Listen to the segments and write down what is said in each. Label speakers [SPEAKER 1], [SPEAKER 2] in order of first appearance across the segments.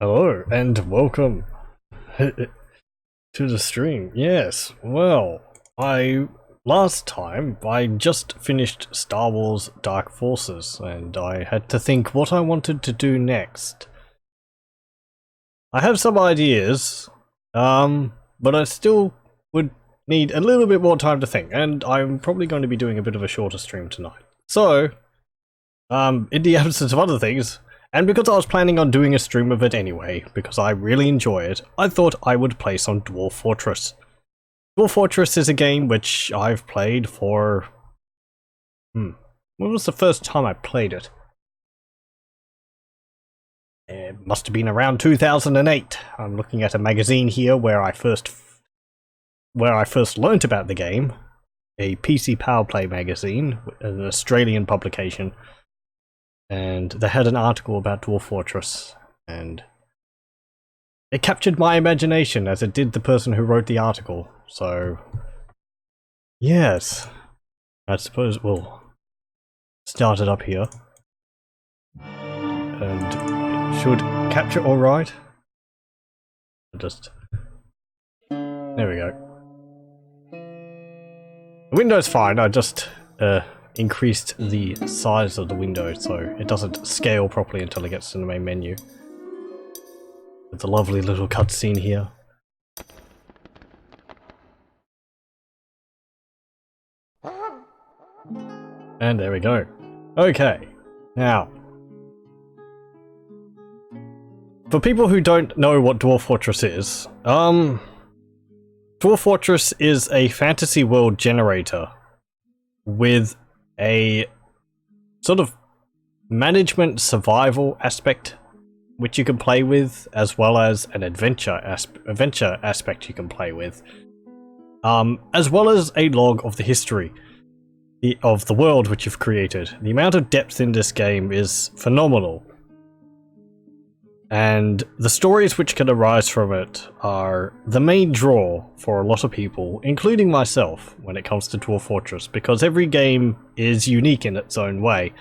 [SPEAKER 1] Hello and welcome to the stream. Yes, well, last time I just finished Star Wars Dark Forces and I had to think what I wanted to do next. I have some ideas, but I still would need a little bit more time to think, and I'm probably going to be doing a bit of a shorter stream tonight. So, in the absence of other things, and because I was planning on doing a stream of it anyway, because I really enjoy it, I thought I would play some Dwarf Fortress. Dwarf Fortress is a game which I've played for... When was the first time I played it? It must have been around 2008. I'm looking at a magazine here where I first learnt about the game. A PC Power Play magazine, an Australian publication. And they had an article about Dwarf Fortress, and it captured my imagination as it did the person who wrote the article. So, yes, I suppose we'll start it up here, and it should capture all right. There we go. The window's fine. I just increased the size of the window so it doesn't scale properly until it gets to the main menu. With the lovely little cutscene here. And there we go. Okay, now, for people who don't know what Dwarf Fortress is, Dwarf Fortress is a fantasy world generator with a sort of management survival aspect which you can play with, as well as an adventure aspect you can play with, as well as a log of the history of the world which you've created. The amount of depth in this game is phenomenal, and the stories which can arise from it are the main draw for a lot of people, including myself, when it comes to Dwarf Fortress, because every game is unique in its own way,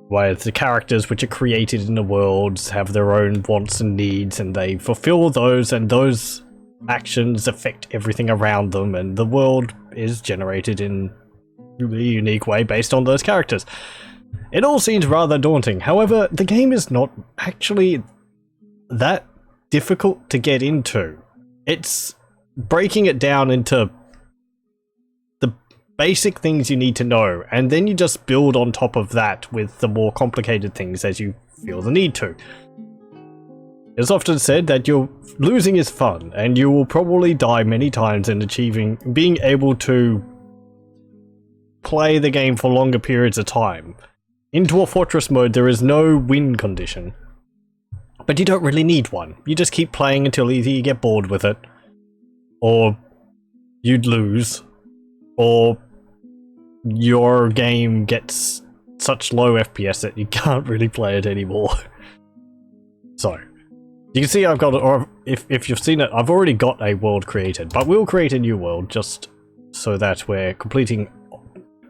[SPEAKER 1] where the characters which are created in the worlds have their own wants and needs, and they fulfill those, and those actions affect everything around them, and the world is generated in a unique way based on those characters. It all seems rather daunting. However, the game is not actually that difficult to get into. It's breaking it down into the basic things you need to know, and then you just build on top of that with the more complicated things as you feel the need to. It's often said that losing is fun, and you will probably die many times in being able to play the game for longer periods of time. In Dwarf Fortress mode, there is no win condition, but you don't really need one. You just keep playing until either you get bored with it, or you'd lose, or your game gets such low FPS that you can't really play it anymore. So, you can see I've got, or if you've seen it, I've already got a world created, but we'll create a new world just so that we're completing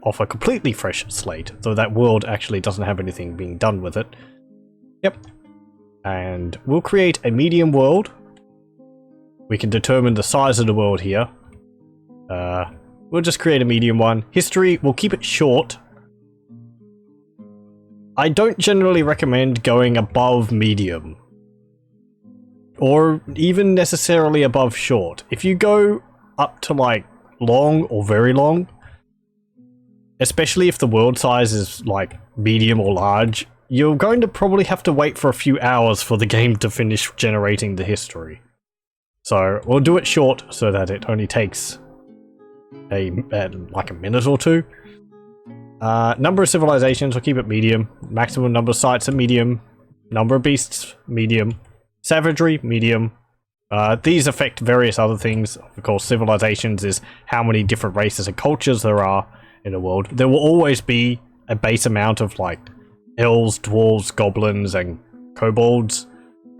[SPEAKER 1] off a completely fresh slate, though that world actually doesn't have anything being done with it. Yep. And we'll create a medium world. We can determine the size of the world here. We'll just create a medium one. History, we'll keep it short. I don't generally recommend going above medium, or even necessarily above short. If you go up to like long or very long, especially if the world size is like medium or large, you're going to probably have to wait for a few hours for the game to finish generating the history. So we'll do it short so that it only takes like a minute or two. Number of civilizations, we'll keep it medium. Maximum number of sites at medium. Number of beasts, medium. Savagery, medium. These affect various other things. Of course, civilizations is how many different races and cultures there are in a world. There will always be a base amount of like elves, dwarves, goblins, and kobolds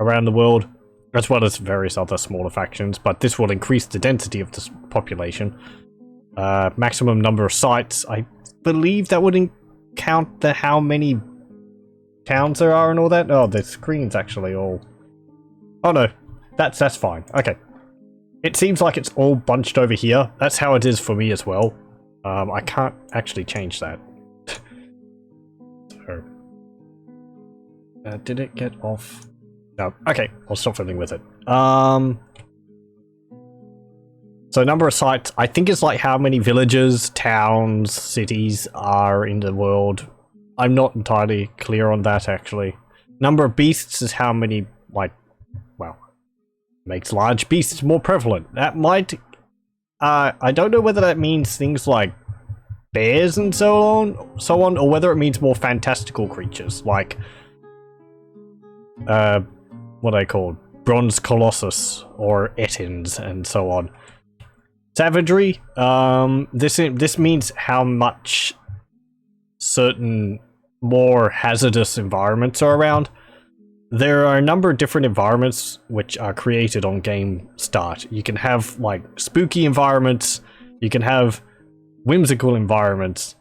[SPEAKER 1] around the world, as well as various other smaller factions, but this will increase the density of the population. Maximum number of sites, I believe that would count how many towns there are and all that. Oh, the screen's actually all... Oh no, that's fine. Okay. It seems like it's all bunched over here. That's how it is for me as well. I can't actually change that. So... did it get off? No. Okay, I'll stop fiddling with it. So number of sites, I think it's like how many villages, towns, cities are in the world. I'm not entirely clear on that, actually. Number of beasts is how many, like, well, makes large beasts more prevalent. That might, I don't know whether that means things like bears and so on, or whether it means more fantastical creatures, like, what are they called? Bronze Colossus, or Ettins, and so on. Savagery, this means how much certain more hazardous environments are around. There are a number of different environments which are created on game start. You can have like spooky environments, you can have whimsical environments,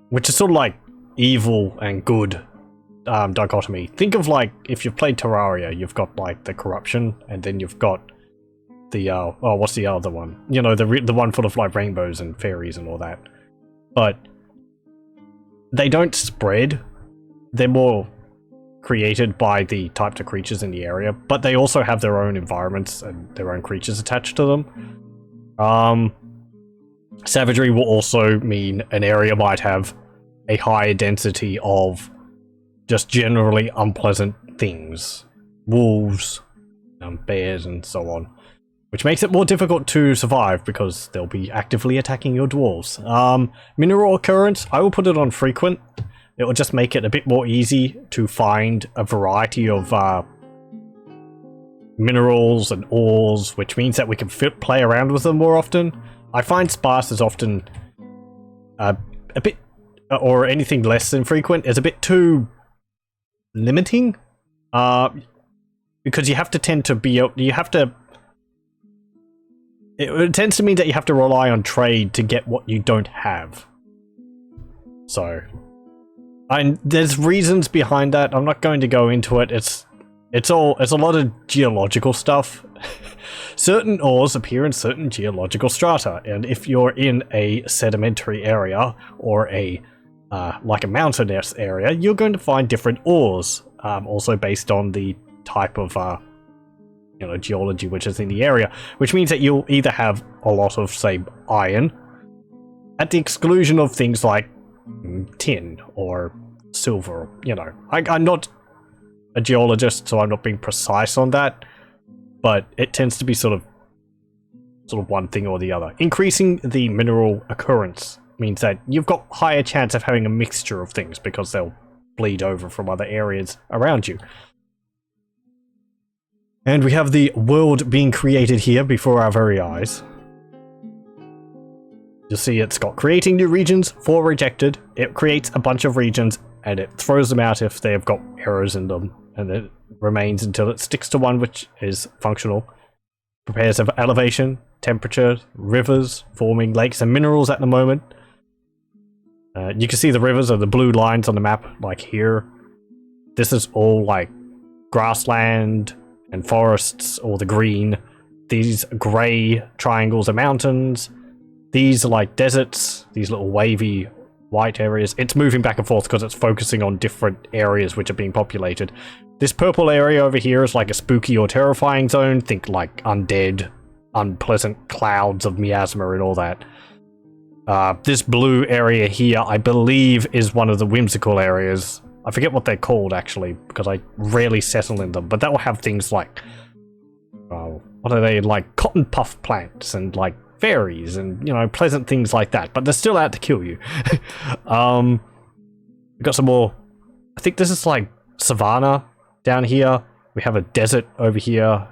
[SPEAKER 1] which is sort of like evil and good dichotomy. Think of like if you've played Terraria, you've got like the corruption, and then you've got the oh, what's the other one? You know, the one full of like rainbows and fairies and all that. But they don't spread. They're more created by the types of creatures in the area, but they also have their own environments and their own creatures attached to them. Savagery will also mean an area might have a higher density of just generally unpleasant things. Wolves, bears, and so on. Which makes it more difficult to survive because they'll be actively attacking your dwarves. Mineral occurrence, I will put it on frequent. It will just make it a bit more easy to find a variety of minerals and ores, which means that we can play around with them more often. I find sparse is often a bit, or anything less than frequent, is a bit too limiting. Because you have to tend to be, it tends to mean that you have to rely on trade to get what you don't have. So, there's reasons behind that. I'm not going to go into it. It's a lot of geological stuff. Certain ores appear in certain geological strata, and if you're in a sedimentary area or a like a mountainous area, you're going to find different ores. Also based on the type of geology which is in the area, which means that you'll either have a lot of, say, iron, at the exclusion of things like tin or silver. I'm not a geologist, so I'm not being precise on that, but it tends to be sort of one thing or the other. Increasing the mineral occurrence means that you've got higher chance of having a mixture of things because they'll bleed over from other areas around you. And we have the world being created here before our very eyes. You'll see it's got creating new regions, 4 rejected. It creates a bunch of regions and it throws them out if they've got errors in them. And it remains until it sticks to one which is functional. Prepares of elevation, temperature, rivers, forming lakes and minerals at the moment. You can see the rivers are the blue lines on the map, like here. This is all like grassland and forests, or the green. These grey triangles are mountains. These are like deserts, these little wavy white areas. It's moving back and forth because it's focusing on different areas which are being populated. This purple area over here is like a spooky or terrifying zone. Think like undead, unpleasant clouds of miasma and all that. This blue area here, I believe, is one of the whimsical areas. I forget what they're called, actually, because I rarely settle in them. But that will have things like, what are they, like cotton puff plants and like fairies and, pleasant things like that. But they're still out to kill you. We've got some more, I think this is like savanna down here. We have a desert over here.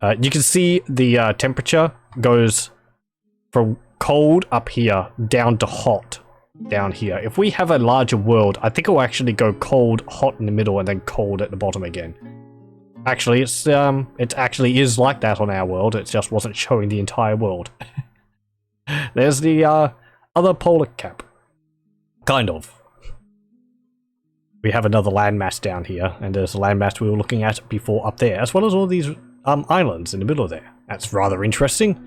[SPEAKER 1] You can see the temperature goes from cold up here down to hot down here. If we have a larger world, I think it will actually go cold, hot in the middle, and then cold at the bottom again. Actually, it actually is like that on our world. It just wasn't showing the entire world. There's the other polar cap. Kind of. we have another landmass down here, and there's a landmass we were looking at before up there, as well as all these islands in the middle there. That's rather interesting.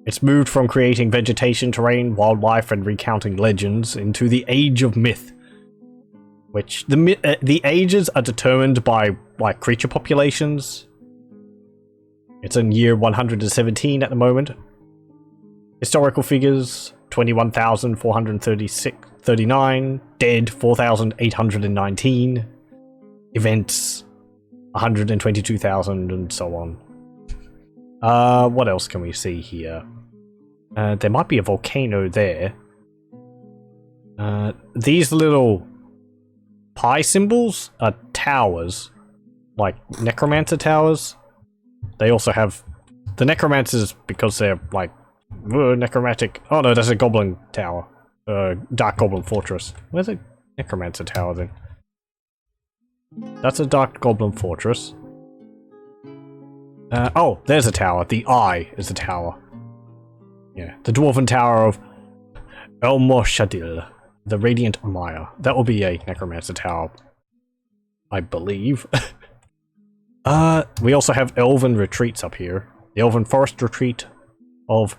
[SPEAKER 1] It's moved from creating vegetation, terrain, wildlife, and recounting legends into the Age of Myth, which the ages are determined by like creature populations. It's in year 117 at the moment. Historical figures: 21,439, dead 4,819, events 122,000, and so on. What else can we see here? There might be a volcano there. These little pie symbols are towers, like necromancer towers. They also have the necromancers because they're like necromantic. Oh no, that's a goblin tower. Dark Goblin Fortress. Where's a necromancer tower then? That's a Dark Goblin Fortress. Oh, there's a tower. The Eye is a tower. Yeah, the Dwarven Tower of Elmoshadil, the Radiant Mire. That will be a necromancer tower, I believe. We also have elven retreats up here. The Elven Forest Retreat of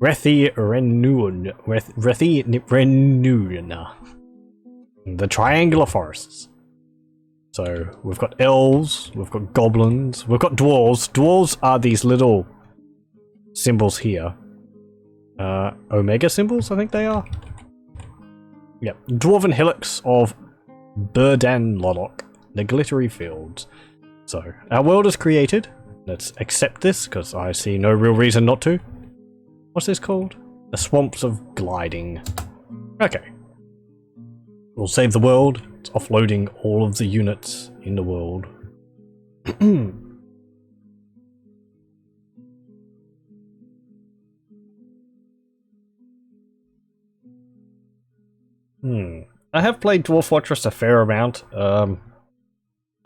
[SPEAKER 1] Rethi-Renun. The Triangular Forests. So, we've got elves, we've got goblins, we've got dwarves. Dwarves are these little symbols here. Omega symbols, I think they are. Yep. Dwarven Hillocks of Burdan Lodok. The Glittery Fields. So, our world is created. Let's accept this, because I see no real reason not to. What's this called? The Swamps of Gliding. Okay. We'll save the world. It's offloading all of the units in the world. I have played Dwarf Fortress a fair amount. I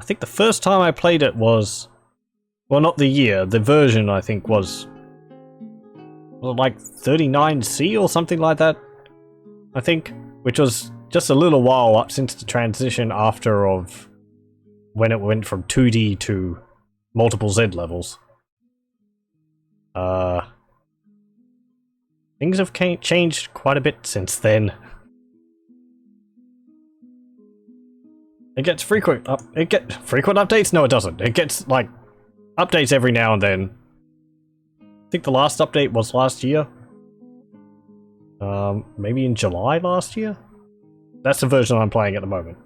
[SPEAKER 1] think the first time I played it was... Well, not the year. The version, I think, was like 39C or something like that. I think. Which was just a little while up since the transition after of when it went from 2D to multiple Z levels. Things have changed quite a bit since then. It gets frequent updates? No, it doesn't. It gets like updates every now and then. I think the last update was last year. Maybe in July last year? That's the version I'm playing at the moment.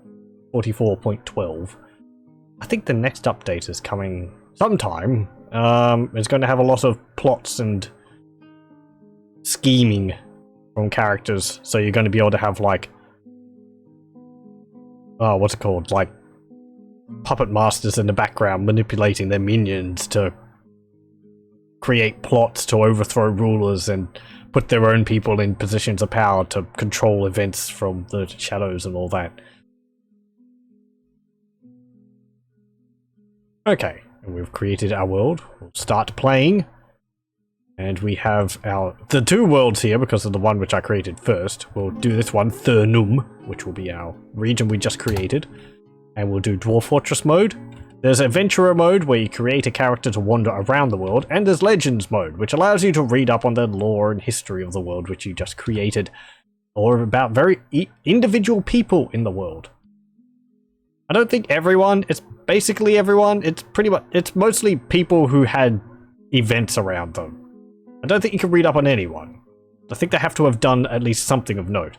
[SPEAKER 1] 44.12. I think the next update is coming sometime. It's going to have a lot of plots and scheming from characters, so you're going to be able to have like... Oh, what's it called? Like puppet masters in the background manipulating their minions to create plots to overthrow rulers and put their own people in positions of power to control events from the shadows and all that. Okay, and we've created our world. We'll start playing. And we have the two worlds here because of the one which I created first. We'll do this one, Thurnum, which will be our region we just created. And we'll do Dwarf Fortress mode. There's Adventurer mode, where you create a character to wander around the world. And there's Legends mode, which allows you to read up on the lore and history of the world which you just created. Or about very individual people in the world. I don't think everyone, it's basically everyone. It's mostly people who had events around them. I don't think you can read up on anyone. I think they have to have done at least something of note.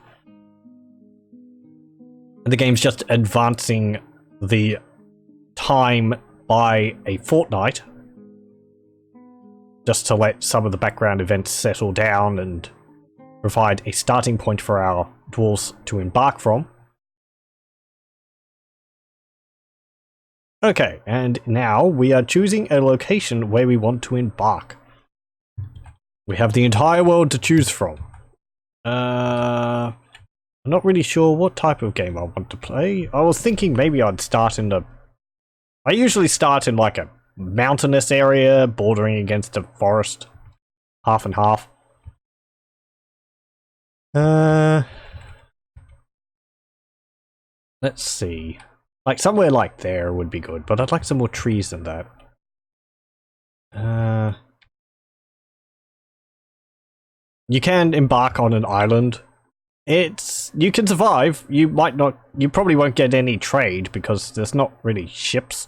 [SPEAKER 1] And the game's just advancing the time by a fortnight, just to let some of the background events settle down and provide a starting point for our dwarves to embark from. Okay, and now we are choosing a location where we want to embark. We have the entire world to choose from. I'm not really sure what type of game I want to play. I was thinking maybe I'd start in I usually start in like a mountainous area bordering against a forest. Half and half. Let's see. Like, somewhere like there would be good, but I'd like some more trees than that. You can embark on an island. You can survive. You probably won't get any trade because there's not really ships.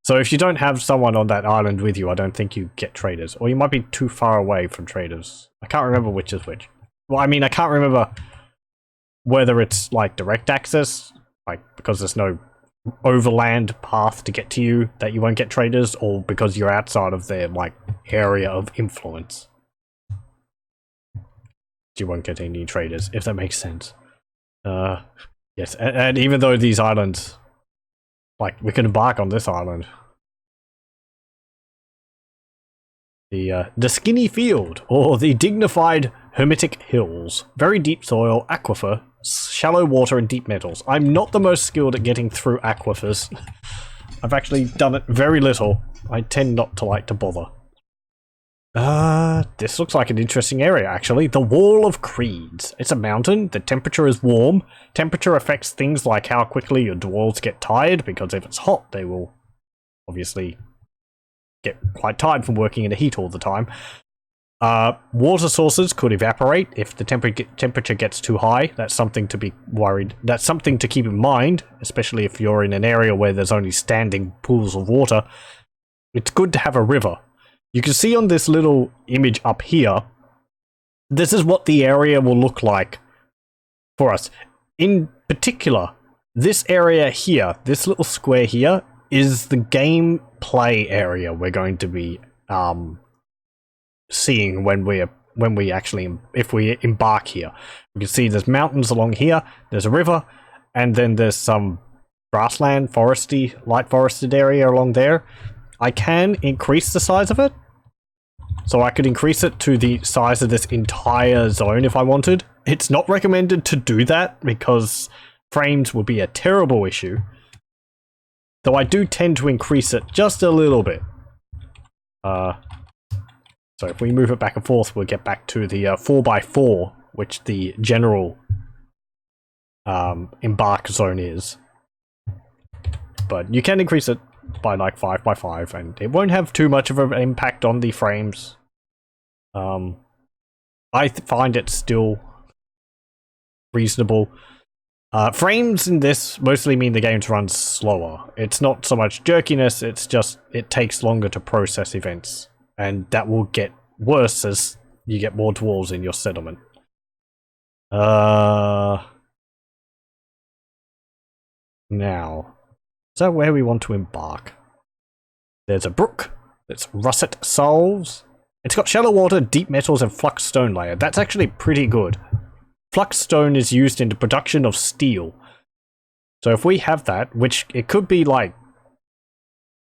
[SPEAKER 1] So if you don't have someone on that island with you, I don't think you get traders. Or you might be too far away from traders. I can't remember which is which. Well, I mean, I can't remember whether it's like direct access, like because there's no overland path to get to you that you won't get traders, or because you're outside of their like area of influence. You won't get any traders, if that makes sense. Yes, and even though these islands, like, we can embark on this island. The Skinny Field, or the Dignified Hermitic Hills. Very deep soil, aquifer, shallow water, and deep metals. I'm not the most skilled at getting through aquifers. I've actually done it very little. I tend not to like to bother. This looks like an interesting area, actually. The Wall of Creeds. It's a mountain. The temperature is warm. Temperature affects things like how quickly your dwarves get tired, because if it's hot, they will obviously get quite tired from working in the heat all the time. Water sources could evaporate if the temperature gets too high. That's something to be worried. That's something to keep in mind, especially if you're in an area where there's only standing pools of water. It's good to have a river. You can see on this little image up here, this is what the area will look like for us. In particular, this area here, this little square here, is the gameplay area we're going to be seeing if we embark here. We can see there's mountains along here, there's a river, and then there's some grassland, light forested area along there. I can increase the size of it. So I could increase it to the size of this entire zone if I wanted. It's not recommended to do that because frames would be a terrible issue. Though I do tend to increase it just a little bit. So if we move it back and forth, we'll get back to the 4x4, which the general embark zone is. But you can increase it by like 5x5, and it won't have too much of an impact on the frames. I find it still reasonable. Frames in this mostly mean the game runs slower. It's not so much jerkiness, it's just it takes longer to process events, and that will get worse as you get more dwarves in your settlement. Now, is that where we want to embark? There's a brook. It's russet salves. It's got shallow water, deep metals, and flux stone layer. That's actually pretty good. Flux stone is used in the production of steel. So if we have that, which it could be like...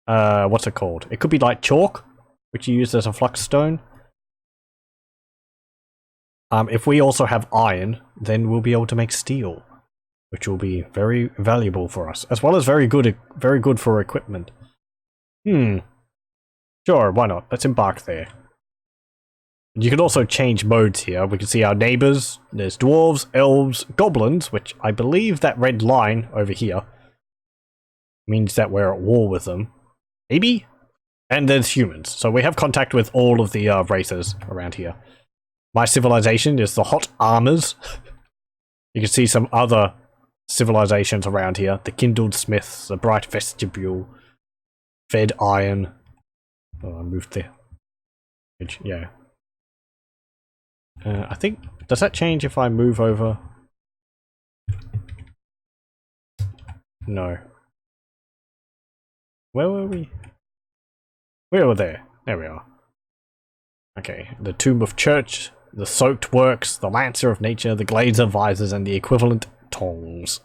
[SPEAKER 1] what's it called? It could be like chalk, which you use as a flux stone. If we also have iron, then we'll be able to make steel, which will be very valuable for us, as well as very good for equipment. Sure, why not? Let's embark there. You can also change modes here. We can see our neighbors. There's dwarves, elves, goblins, which I believe that red line over here means that we're at war with them. Maybe? And there's humans. So we have contact with all of the races around here. My civilization is the Hot Armors. You can see some other civilizations around here. The Kindled Smiths, the Bright Vestibule, Fed Iron. Oh, I moved there. Yeah. I think... Does that change if I move over? No. Where were we? We were there. There we are. Okay. The Tomb of Church, the Soaked Works, the Lancer of Nature, the Glazer Visors, and the equivalent tongs.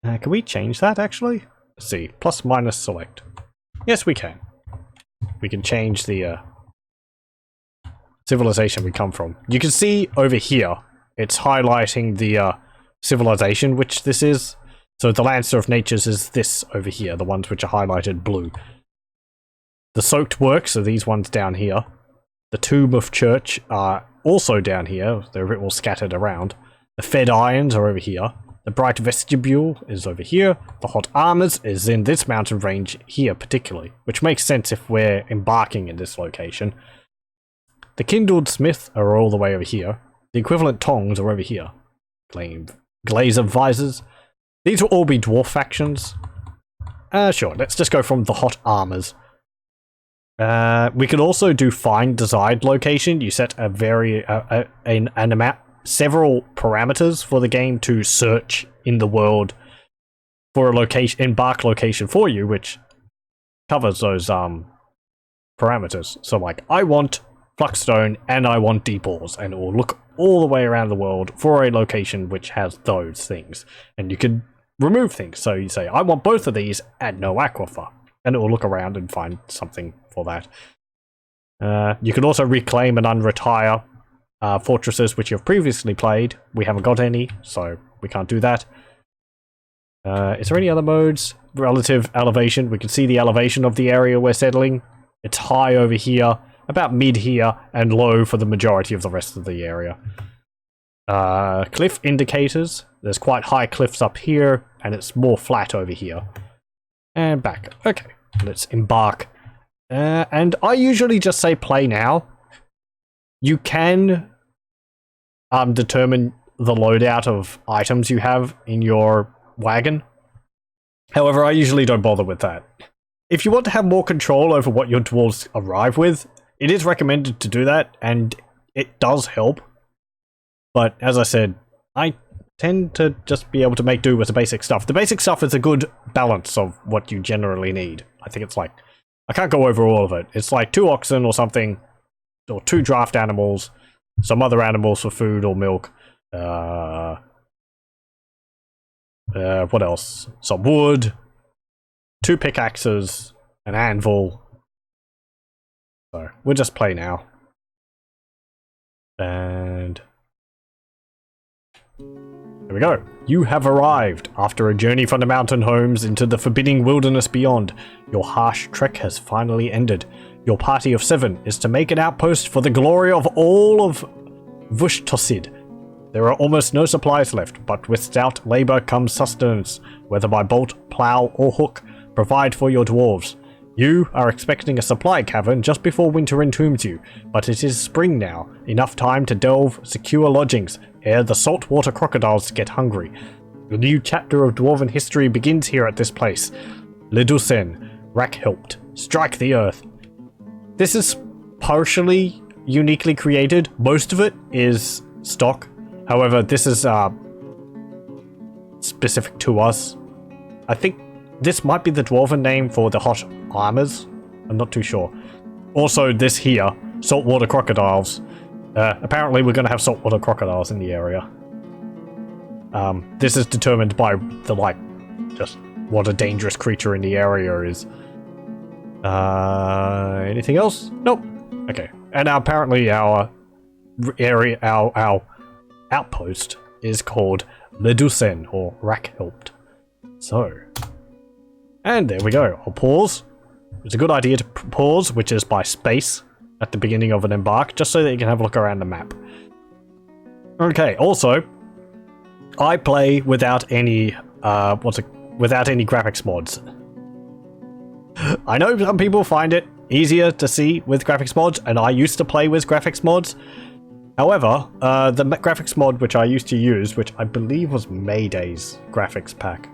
[SPEAKER 1] Can we change that, actually? Let's see. Plus minus select. Yes, we can. We can change the civilization we come from. You can see over here, it's highlighting the civilization which this is. So the Lancer of Natures is this over here, the ones which are highlighted blue. The Soaked Works are these ones down here. The Tomb of Church are also down here. They're a bit more scattered around. The Fed Irons are over here. The bright vestibule is over here. The hot armors is in this mountain range here particularly, which makes sense if we're embarking in this location. The kindled smith are all the way over here. The equivalent tongs are over here. Glazer visors. These will all be dwarf factions. Sure, let's just go from the hot armors. We could also do find desired location. You set several parameters for the game to search in the world for a embark location for you, which covers those parameters. So like, I want Fluxstone and I want Deep Ores, and it will look all the way around the world for a location which has those things. And you can remove things. So you say, I want both of these, add no aquifer, and it will look around and find something for that. You can also reclaim and unretire fortresses which you've previously played. We haven't got any, so we can't do that. Is there any other modes? Relative elevation. We can see the elevation of the area we're settling. It's high over here, about mid here, and low for the majority of the rest of the area. Cliff indicators. There's quite high cliffs up here, and it's more flat over here. And back. Okay, let's embark. And I usually just say play now. You can determine the loadout of items you have in your wagon. However, I usually don't bother with that. If you want to have more control over what your dwarves arrive with, it is recommended to do that, and it does help. But as I said, I tend to just be able to make do with the basic stuff. The basic stuff is a good balance of what you generally need. I think it's like, I can't go over all of it. It's like 2 oxen or something, or 2 draft animals, some other animals for food or milk. What else? Some wood, 2 pickaxes, an anvil. So we'll just play now. And there we go. You have arrived. After a journey from the mountain homes into the forbidding wilderness beyond, your harsh trek has finally ended. Your party of 7 is to make an outpost for the glory of all of Vushtosid. There are almost no supplies left, but with stout labor comes sustenance, whether by bolt, plow, or hook. Provide for your dwarves. You are expecting a supply cavern just before winter entombs you, but it is spring now, enough time to delve secure lodgings, ere the saltwater crocodiles get hungry. The new chapter of dwarven history begins here at this place. Ledusen, Rackhelped, strike the earth. This is partially uniquely created. Most of it is stock. However, this is specific to us. I think this might be the dwarven name for the hot armors. I'm not too sure. Also, this here, saltwater crocodiles. Apparently, we're going to have saltwater crocodiles in the area. This is determined by the, like, just what a dangerous creature in the area is. Anything else? Nope. Okay. And apparently our area, our outpost is called Ledusen, or Rackhelped. So, and there we go. I'll pause. It's a good idea to pause, which is by space at the beginning of an embark, just so that you can have a look around the map. Okay, also, I play without any, without any graphics mods. I know some people find it easier to see with graphics mods, and I used to play with graphics mods. However, the graphics mod which I used to use, which I believe was Mayday's graphics pack,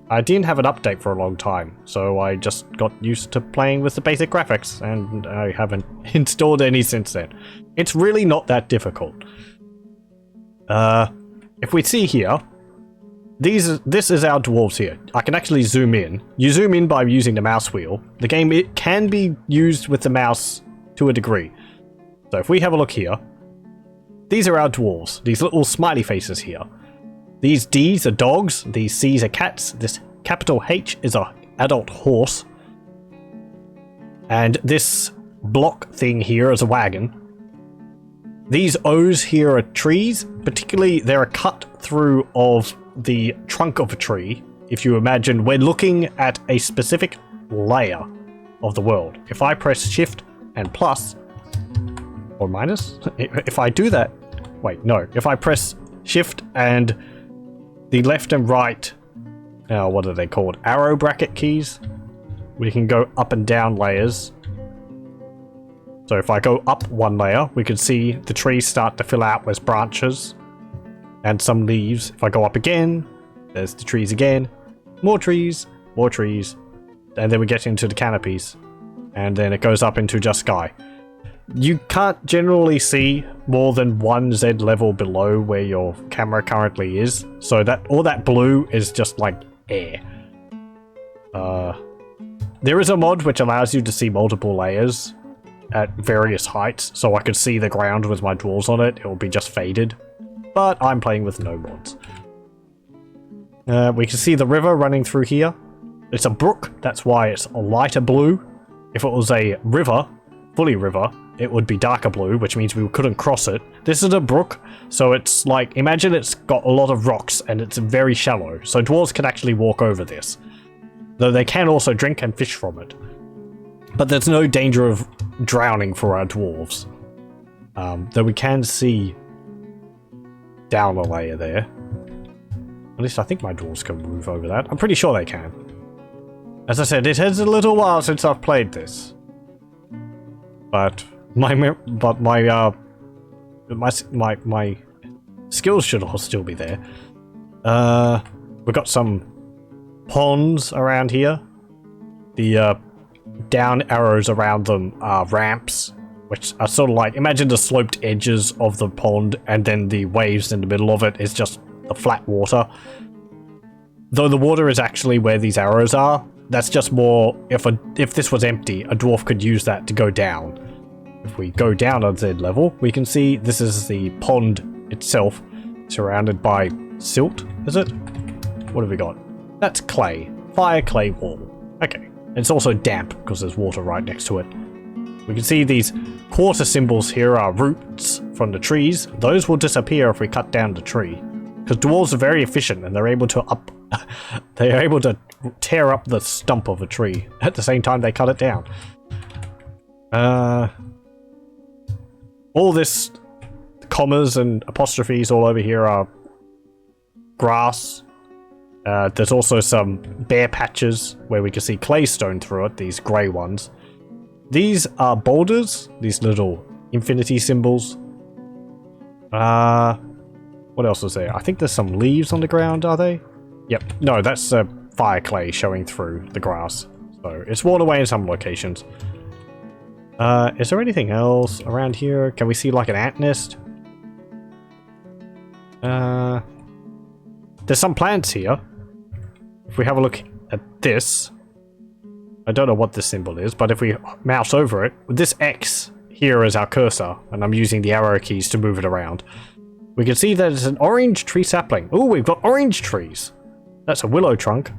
[SPEAKER 1] I didn't have an update for a long time, so I just got used to playing with the basic graphics, and I haven't installed any since then. It's really not that difficult. If we see here, this is our dwarves here. I can actually zoom in. You zoom in by using the mouse wheel. The game, it can be used with the mouse to a degree. So if we have a look here, these are our dwarves, these little smiley faces here. These D's are dogs, these C's are cats, this capital H is an adult horse, and this block thing here is a wagon. These O's here are trees, particularly they're a cut through of the trunk of a tree. If you imagine, we're looking at a specific layer of the world. If I press shift and plus, or minus, if I do that, wait, no, if I press shift and the left and right, what are they called? Arrow bracket keys. We can go up and down layers. So if I go up one layer, we can see the trees start to fill out with branches and some leaves. If I go up again, there's the trees again. More trees, and then we get into the canopies. And then it goes up into just sky. You can't generally see more than one Z level below where your camera currently is. So that all that blue is just like air. There is a mod which allows you to see multiple layers at various heights, so I could see the ground with my dwarves on it. It will be just faded, but I'm playing with no mods. We can see the river running through here. It's a brook, that's why it's a lighter blue. If it was a river, fully river, it would be darker blue, which means we couldn't cross it. This is a brook, so it's like, imagine it's got a lot of rocks and it's very shallow, so dwarves can actually walk over this. Though they can also drink and fish from it. But there's no danger of drowning for our dwarves. Though we can see down a layer there. At least I think my dwarves can move over that. I'm pretty sure they can. As I said, it has a little while since I've played this. But my skills should all still be there. We've got some ponds around here. The down arrows around them are ramps, which are sort of like, imagine the sloped edges of the pond and then the waves in the middle of it is just the flat water. Though the water is actually where these arrows are, that's just more, if this was empty, a dwarf could use that to go down. If we go down a Z level, we can see this is the pond itself, surrounded by silt, is it? What have we got? That's clay. Fire clay wall. Okay. It's also damp because there's water right next to it. We can see these quarter symbols here are roots from the trees. Those will disappear if we cut down the tree. Because dwarves are very efficient and they're able to tear up the stump of a tree at the same time they cut it down. All this commas and apostrophes all over here are grass. There's also some bare patches where we can see claystone through it, these grey ones. These are boulders, these little infinity symbols. What else is there? I think there's some leaves on the ground, are they? Yep. No, that's fire clay showing through the grass. So it's worn away in some locations. Is there anything else around here? Can we see like an ant nest? There's some plants here. If we have a look at this, I don't know what this symbol is, but if we mouse over it, this X here is our cursor, and I'm using the arrow keys to move it around. We can see that it's an orange tree sapling. Oh, we've got orange trees. That's a willow trunk.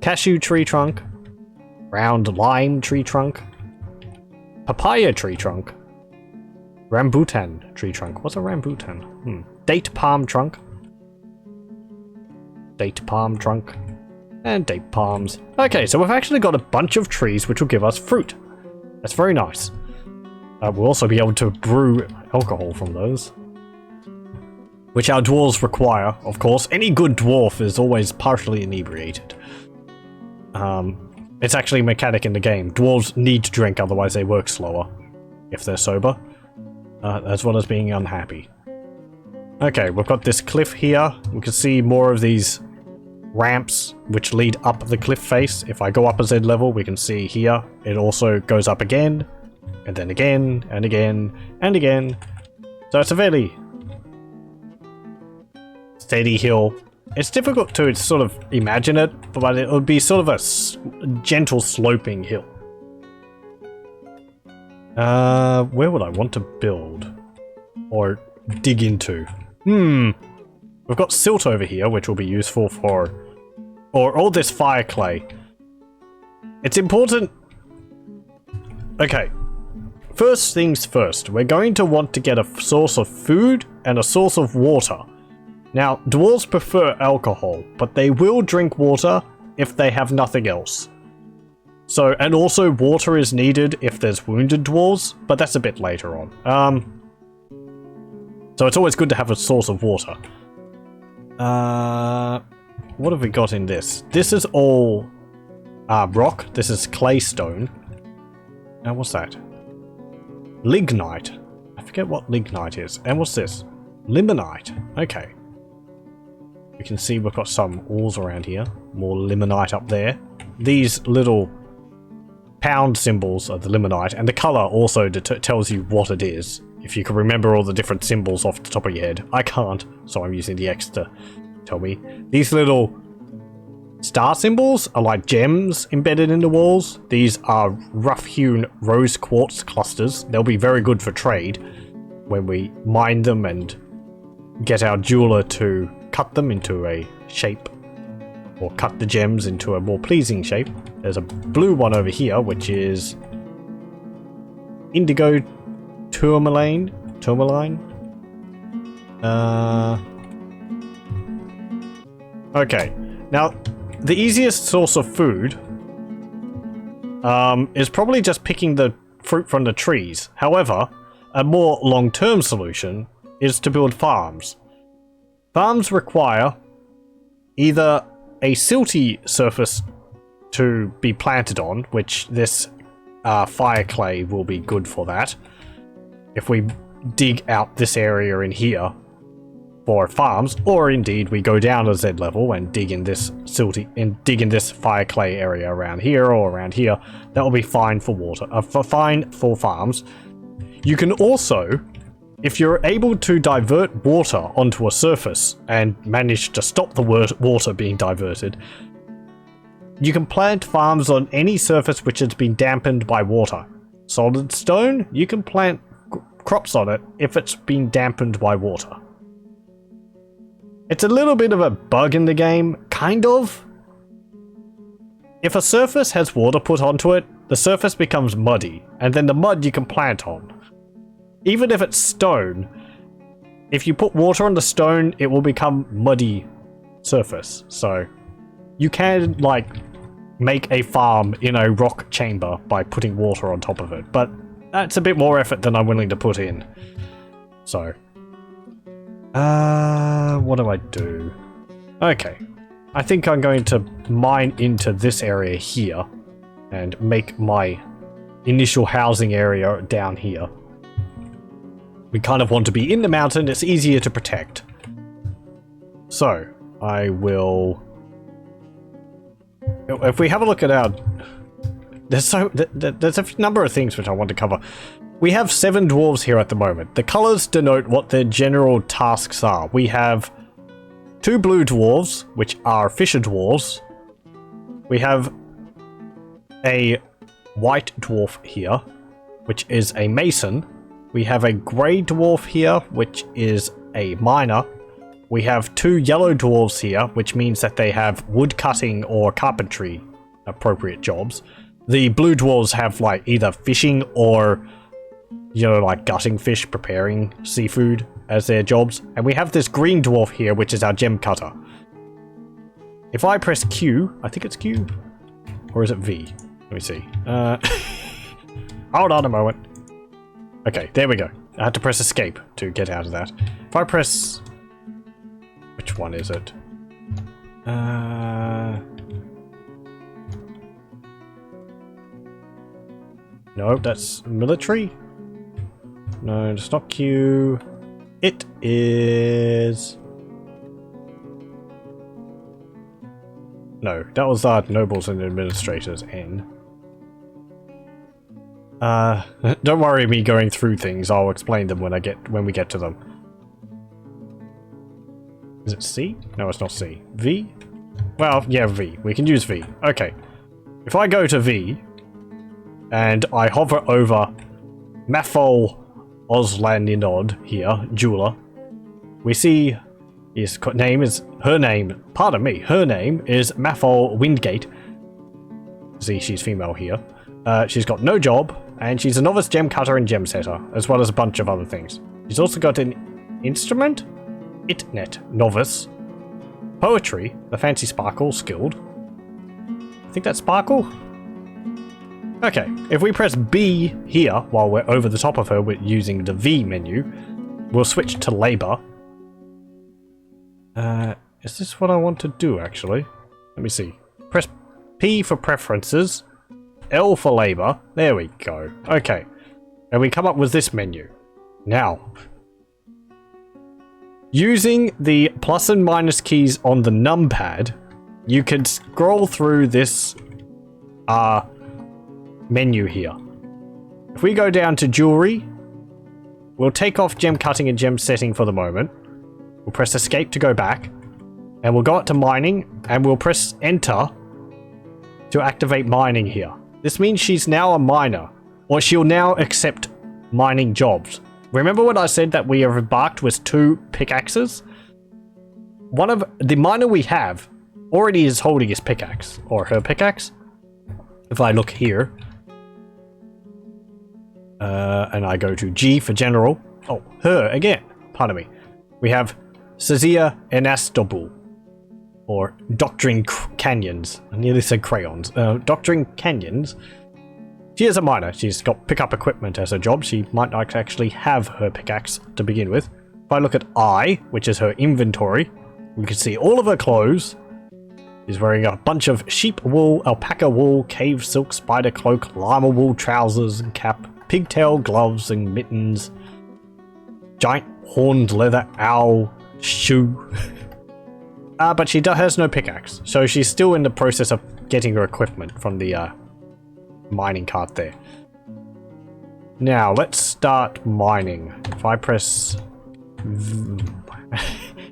[SPEAKER 1] Cashew tree trunk. Round lime tree trunk. Papaya tree trunk. Rambutan tree trunk. What's a rambutan? Date palm trunk. Date palm trunk. And date palms. Okay, so we've actually got a bunch of trees which will give us fruit. That's very nice. We'll also be able to brew alcohol from those. Which our dwarves require, of course. Any good dwarf is always partially inebriated. It's actually a mechanic in the game. Dwarves need to drink, otherwise they work slower. If they're sober. As well as being unhappy. Okay, we've got this cliff here. We can see more of these ramps which lead up the cliff face. If I go up a Z level, we can see here it also goes up again, and then again, and again, and again. So it's a fairly steady hill. It's difficult to sort of imagine it, but it would be sort of a gentle sloping hill. Where would I want to build? Or dig into? We've got silt over here, which will be useful for... Or all this fire clay. It's important... Okay. First things first. We're going to want to get a source of food and a source of water. Now, dwarves prefer alcohol, but they will drink water if they have nothing else. So, and also water is needed if there's wounded dwarves, but that's a bit later on. So it's always good to have a source of water. What have we got in this? This is all rock. This is claystone. And what's that? Lignite. I forget what lignite is. And what's this? Limonite. Okay. We can see we've got some ores around here. More limonite up there. These little pound symbols are the limonite, and the color also tells you what it is. If you can remember all the different symbols off the top of your head. I can't, so I'm using the X to tell me. These little star symbols are like gems embedded in the walls. These are rough-hewn rose quartz clusters. They'll be very good for trade when we mine them and get our jeweler to cut them into a shape, or cut the gems into a more pleasing shape. There's a blue one over here, which is indigo tourmaline. Okay, now the easiest source of food is probably just picking the fruit from the trees. However, a more long-term solution is to build farms. Farms require either a silty surface to be planted on, which this fire clay will be good for that. If we dig out this area in here for farms, or indeed we go down a Z level and dig in this silty and dig in this fire clay area around here or around here, that will be fine for water, fine for farms. You can also, if you're able to divert water onto a surface and manage to stop the water being diverted, you can plant farms on any surface which has been dampened by water. Solid stone, you can plant crops on it if it's been dampened by water. It's a little bit of a bug in the game, kind of. If a surface has water put onto it, the surface becomes muddy, and then the mud you can plant on. Even if it's stone, if you put water on the stone, it will become muddy surface. So you can, like, make a farm in a rock chamber by putting water on top of it, but that's a bit more effort than I'm willing to put in. So, what do I do? Okay, I think I'm going to mine into this area here and make my initial housing area down here. We kind of want to be in the mountain, it's easier to protect. So, I will... If we have a look at our... There's a number of things which I want to cover. We have 7 dwarves here at the moment. The colors denote what their general tasks are. We have 2 blue dwarves, which are fisher dwarves. We have a white dwarf here, which is a mason. We have a grey dwarf here, which is a miner. We have 2 yellow dwarves here, which means that they have wood cutting or carpentry appropriate jobs. The blue dwarves have like either fishing or, you know, like gutting fish, preparing seafood as their jobs. And we have this green dwarf here, which is our gem cutter. If I press Q, I think it's Q, or is it V? Let me see. Hold on a moment. Okay, there we go. I had to press escape to get out of that. If I press... Which one is it? No, that's military. No, it's not Q. It is... No, that was our nobles and administrators, N. Don't worry me going through things, I'll explain them when we get to them. Is it C? No, it's not C. V? Well, yeah, V. We can use V. Okay. If I go to V, and I hover over Maffol Oslandinod here, jeweler, we see her name is Maffol Windgate. See, she's female here. She's got no job, and she's a novice gem cutter and gem setter, as well as a bunch of other things. She's also got an instrument, Itnet, novice, poetry, the fancy sparkle, skilled. I think that's sparkle? Okay, if we press B here, while we're over the top of her with using the V menu, we'll switch to labor. Is this what I want to do, actually? Let me see. Press P for preferences. L for labor. There we go. Okay. And we come up with this menu. Now, using the plus and minus keys on the numpad, you can scroll through this menu here. If we go down to jewelry, we'll take off gem cutting and gem setting for the moment. We'll press escape to go back, and we'll go up to mining, and we'll press enter to activate mining here. This means she's now a miner, or she'll now accept mining jobs. Remember when I said that we have embarked with 2 pickaxes? One of the miner we have already is holding his pickaxe, or her pickaxe. If I look here, and I go to G for general. Oh, her again. Pardon me. We have Cezia Enastobul, or Doctoring Canyons. I nearly said crayons. Doctoring Canyons. She is a miner. She's got pickup equipment as her job. She might not actually have her pickaxe to begin with. If I look at I, which is her inventory, we can see all of her clothes. She's wearing a bunch of sheep wool, alpaca wool, cave silk, spider cloak, llama wool trousers and cap, pigtail gloves and mittens, giant horned leather owl shoe. But she has no pickaxe, so she's still in the process of getting her equipment from the mining cart there. Now, let's start mining. If I press...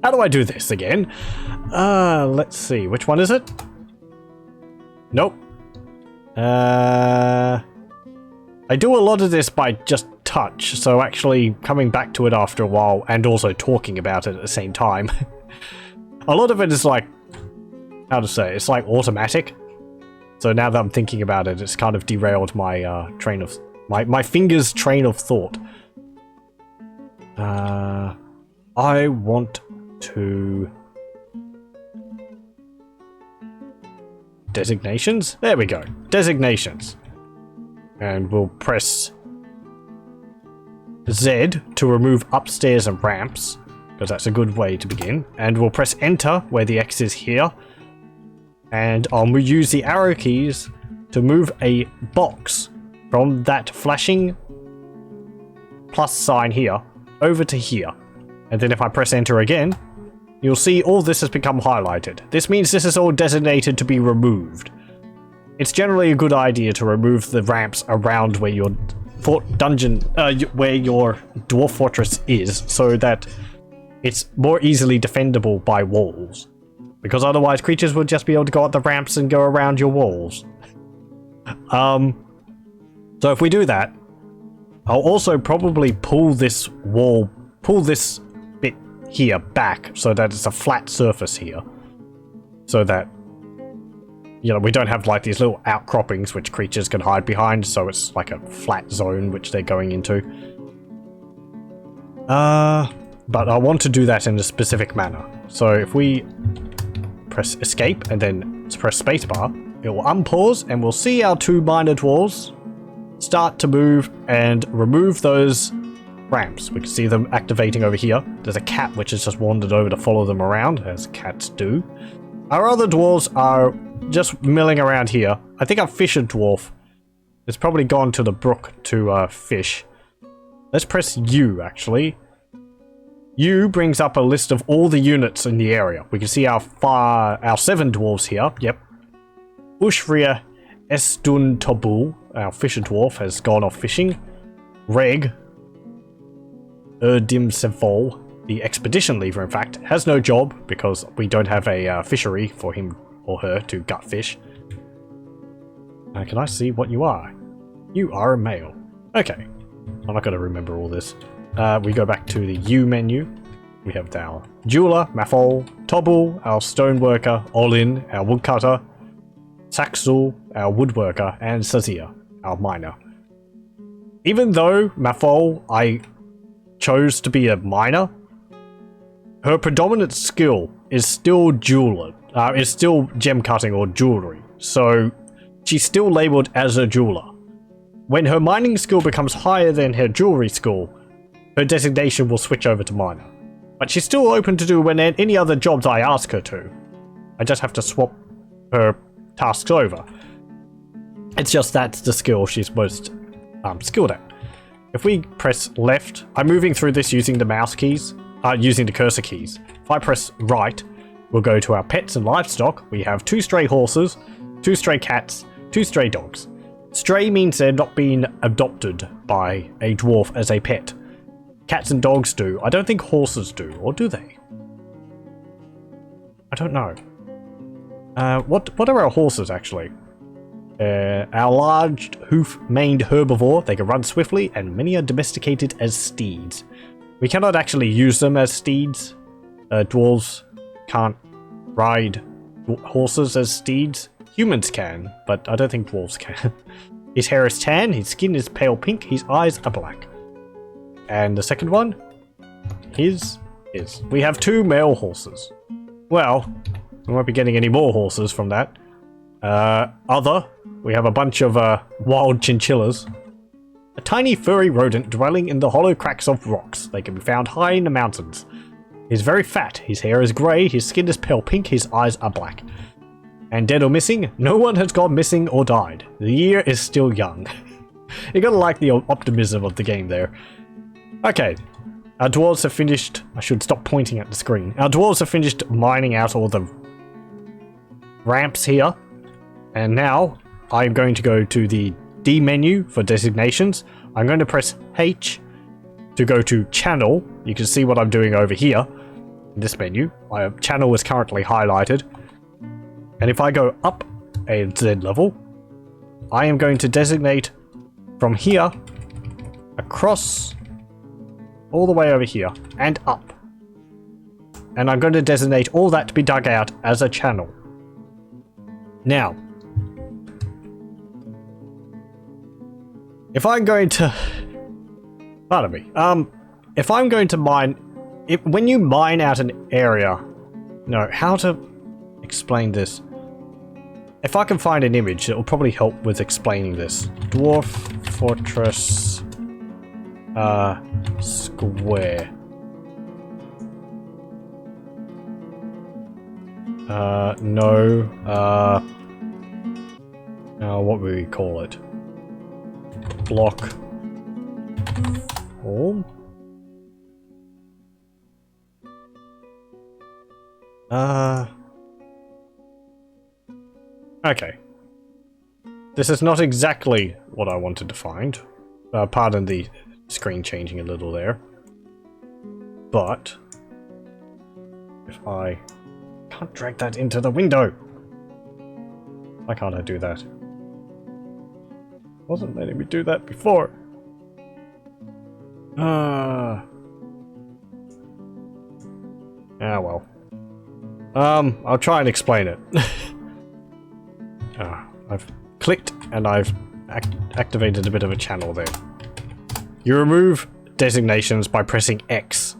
[SPEAKER 1] How do I do this again? Let's see. Which one is it? Nope. I do a lot of this by just touch, so actually coming back to it after a while and also talking about it at the same time. A lot of it is like, how to say, it's like automatic. So now that I'm thinking about it, it's kind of derailed my train of, my fingers' train of thought. I want to... Designations? There we go. Designations. And we'll press Z to remove upstairs and ramps, because that's a good way to begin. And we'll press enter where the X is here. And I'll use the arrow keys to move a box from that flashing plus sign here over to here. And then if I press enter again, you'll see all this has become highlighted. This means this is all designated to be removed. It's generally a good idea to remove the ramps around where your dungeon, where your dwarf fortress is, so that it's more easily defendable by walls. Because otherwise creatures will just be able to go up the ramps and go around your walls. So if we do that, I'll also probably pull this bit here back so that it's a flat surface here. So that, you know, we don't have like these little outcroppings which creatures can hide behind, so it's like a flat zone which they're going into. But I want to do that in a specific manner. So if we press escape and then press spacebar, it will unpause and we'll see our 2 miner dwarves start to move and remove those ramps. We can see them activating over here. There's a cat which has just wandered over to follow them around, as cats do. Our other dwarves are just milling around here. I think our fisher dwarf has probably gone to the brook to fish. Let's press U, actually. U brings up a list of all the units in the area. We can see our 7 dwarves here. Yep. Ushria Estun Tobul, our fisher dwarf, has gone off fishing. Reg Erdim Sevol, the expedition leaver, in fact, has no job because we don't have a fishery for him or her to gut fish. Can I see what you are? You are a male. Okay. I'm not going to remember all this. We go back to the U menu. We have our jeweler, Mafol, Tobul, our stoneworker, Olin, our woodcutter, Saxul, our woodworker, and Sazia, our miner. Even though Mafol, I chose to be a miner, her predominant skill is still jeweler, is still gem cutting or jewelry. So she's still labeled as a jeweler. When her mining skill becomes higher than her jewelry skill, her designation will switch over to miner. But she's still open to do any other jobs I ask her to. I just have to swap her tasks over. It's just that's the skill she's most skilled at. If we press left, I'm moving through this using the mouse keys, using the cursor keys. If I press right, we'll go to our pets and livestock. We have 2 stray horses, 2 stray cats, 2 stray dogs. Stray means they're not being adopted by a dwarf as a pet. Cats and dogs do. I don't think horses do, or do they? I don't know. What are our horses actually? Our large hoof-maned herbivore, they can run swiftly, and many are domesticated as steeds. We cannot actually use them as steeds. Dwarves can't ride horses as steeds. Humans can, but I don't think dwarves can. His hair is tan, his skin is pale pink, his eyes are black. And the second one, his is. We have 2 male horses. Well, we won't be getting any more horses from that. We have a bunch of wild chinchillas. A tiny furry rodent dwelling in the hollow cracks of rocks. They can be found high in the mountains. He's very fat, his hair is grey, his skin is pale pink, his eyes are black. And dead or missing? No one has gone missing or died. The year is still young. You gotta like the optimism of the game there. Okay, our dwarves have finished... I should stop pointing at the screen. Our dwarves have finished mining out all the ramps here. And now, I'm going to go to the D menu for designations. I'm going to press H to go to channel. You can see what I'm doing over here in this menu. My channel is currently highlighted. And if I go up a Z level, I am going to designate from here across all the way over here and up. And I'm going to designate all that to be dug out as a channel. Now, if I'm going to... Pardon me. If I'm going to mine... when you mine out an area... No, how to explain this? If I can find an image, it will probably help with explaining this. Dwarf Fortress... square. No. What would we call it? Block form? Okay. This is not exactly what I wanted to find. Pardon the screen changing a little there. But if I can't drag that into the window. Why can't I do that? Wasn't letting me do that before. Ah, well. I'll try and explain it. I've clicked and I've activated a bit of a channel there. You remove designations by pressing X.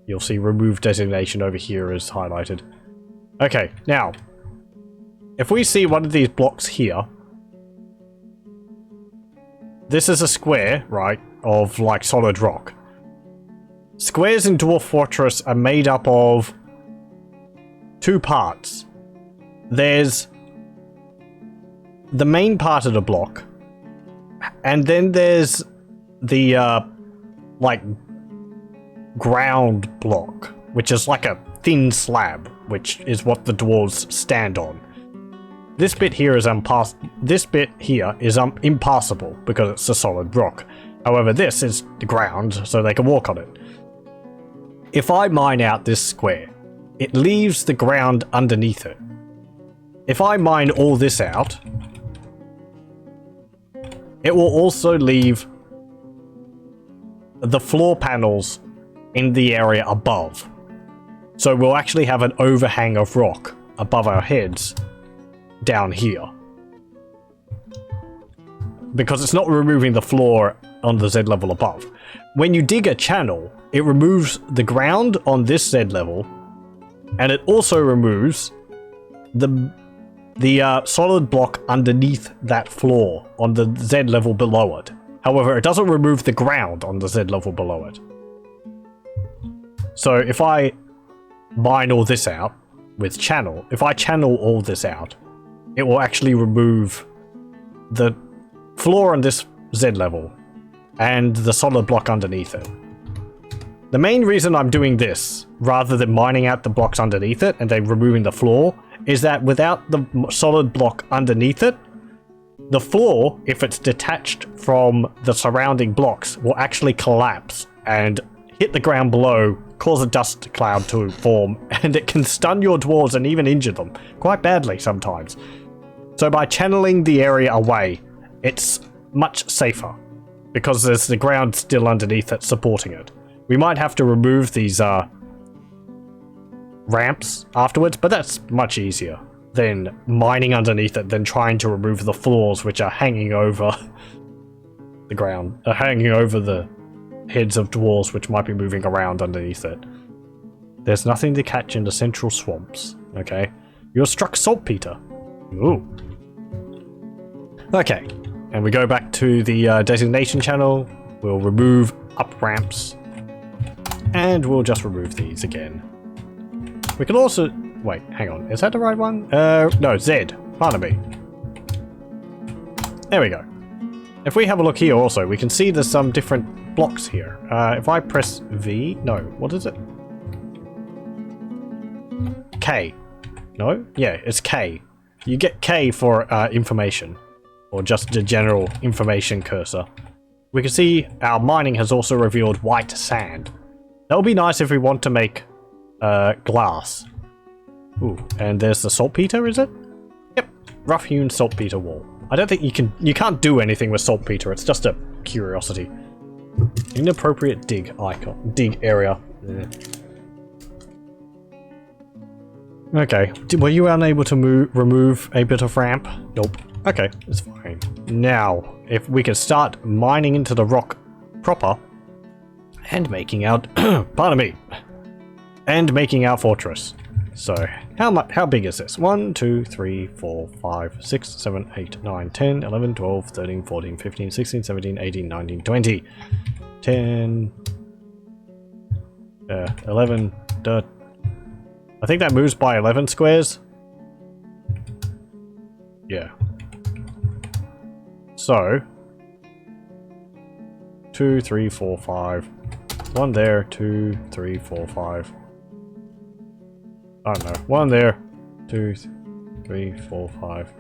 [SPEAKER 1] You'll see remove designation over here is highlighted. Okay, now, if we see one of these blocks here, this is a square, right, of like solid rock. Squares in Dwarf Fortress are made up of 2 parts. There's the main part of the block, and then there's the like ground block, which is like a thin slab, which is what the dwarves stand on. This bit here is impassable because it's a solid rock. However, this is the ground, so they can walk on it. If I mine out this square, it leaves the ground underneath it. If I mine all this out, it will also leave the floor panels in the area above. So we'll actually have an overhang of rock above our heads down here. Because it's not removing the floor on the Z level above. When you dig a channel, it removes the ground on this Z level, and it also removes the solid block underneath that floor on the Z level below it. However, it doesn't remove the ground on the Z level below it. So if I mine all this out with channel, if I channel all this out, it will actually remove the floor on this Z level and the solid block underneath it. The main reason I'm doing this, rather than mining out the blocks underneath it and then removing the floor, is that without the solid block underneath it, the floor, if it's detached from the surrounding blocks, will actually collapse and hit the ground below, cause a dust cloud to form, and it can stun your dwarves and even injure them, quite badly sometimes. So by channeling the area away, it's much safer, because there's the ground still underneath it supporting it. We might have to remove these ramps afterwards, but that's much easier than mining underneath it, than trying to remove the floors which are hanging over the ground, hanging over the heads of dwarves which might be moving around underneath it. There's nothing to catch in the central swamps. Okay. You're struck saltpeter. Ooh. Okay. And we go back to the designation channel. We'll remove up ramps. And we'll just remove these again. We can also... Wait, hang on. Is that the right one? No, Z. Pardon me. There we go. If we have a look here also, we can see there's some different blocks here. If I press V... No, what is it? K. No? Yeah, it's K. You get K for information. Or just the general information cursor. We can see our mining has also revealed white sand. That would be nice if we want to make glass. Ooh, and there's the saltpeter, is it? Yep, rough-hewn saltpeter wall. I don't think you can't do anything with saltpeter. It's just a curiosity. Inappropriate dig icon, dig area. Okay, were you unable to remove a bit of ramp? Nope. Okay, it's fine. Now, if we can start mining into the rock proper and making out, pardon me, and making our fortress. So, how big is this? 1, 2, 3, 4, 5, 6, 7, 8, 9, 10, 11, 12, 13, 14, 15, 16, 17, 18, 19, 20, 10, 11, I think that moves by 11 squares. Yeah. So, 2, 3, 4, 5. 1 there, 2, 3, 4, 5. I don't know. 1 there, 2, 3, 4, 5.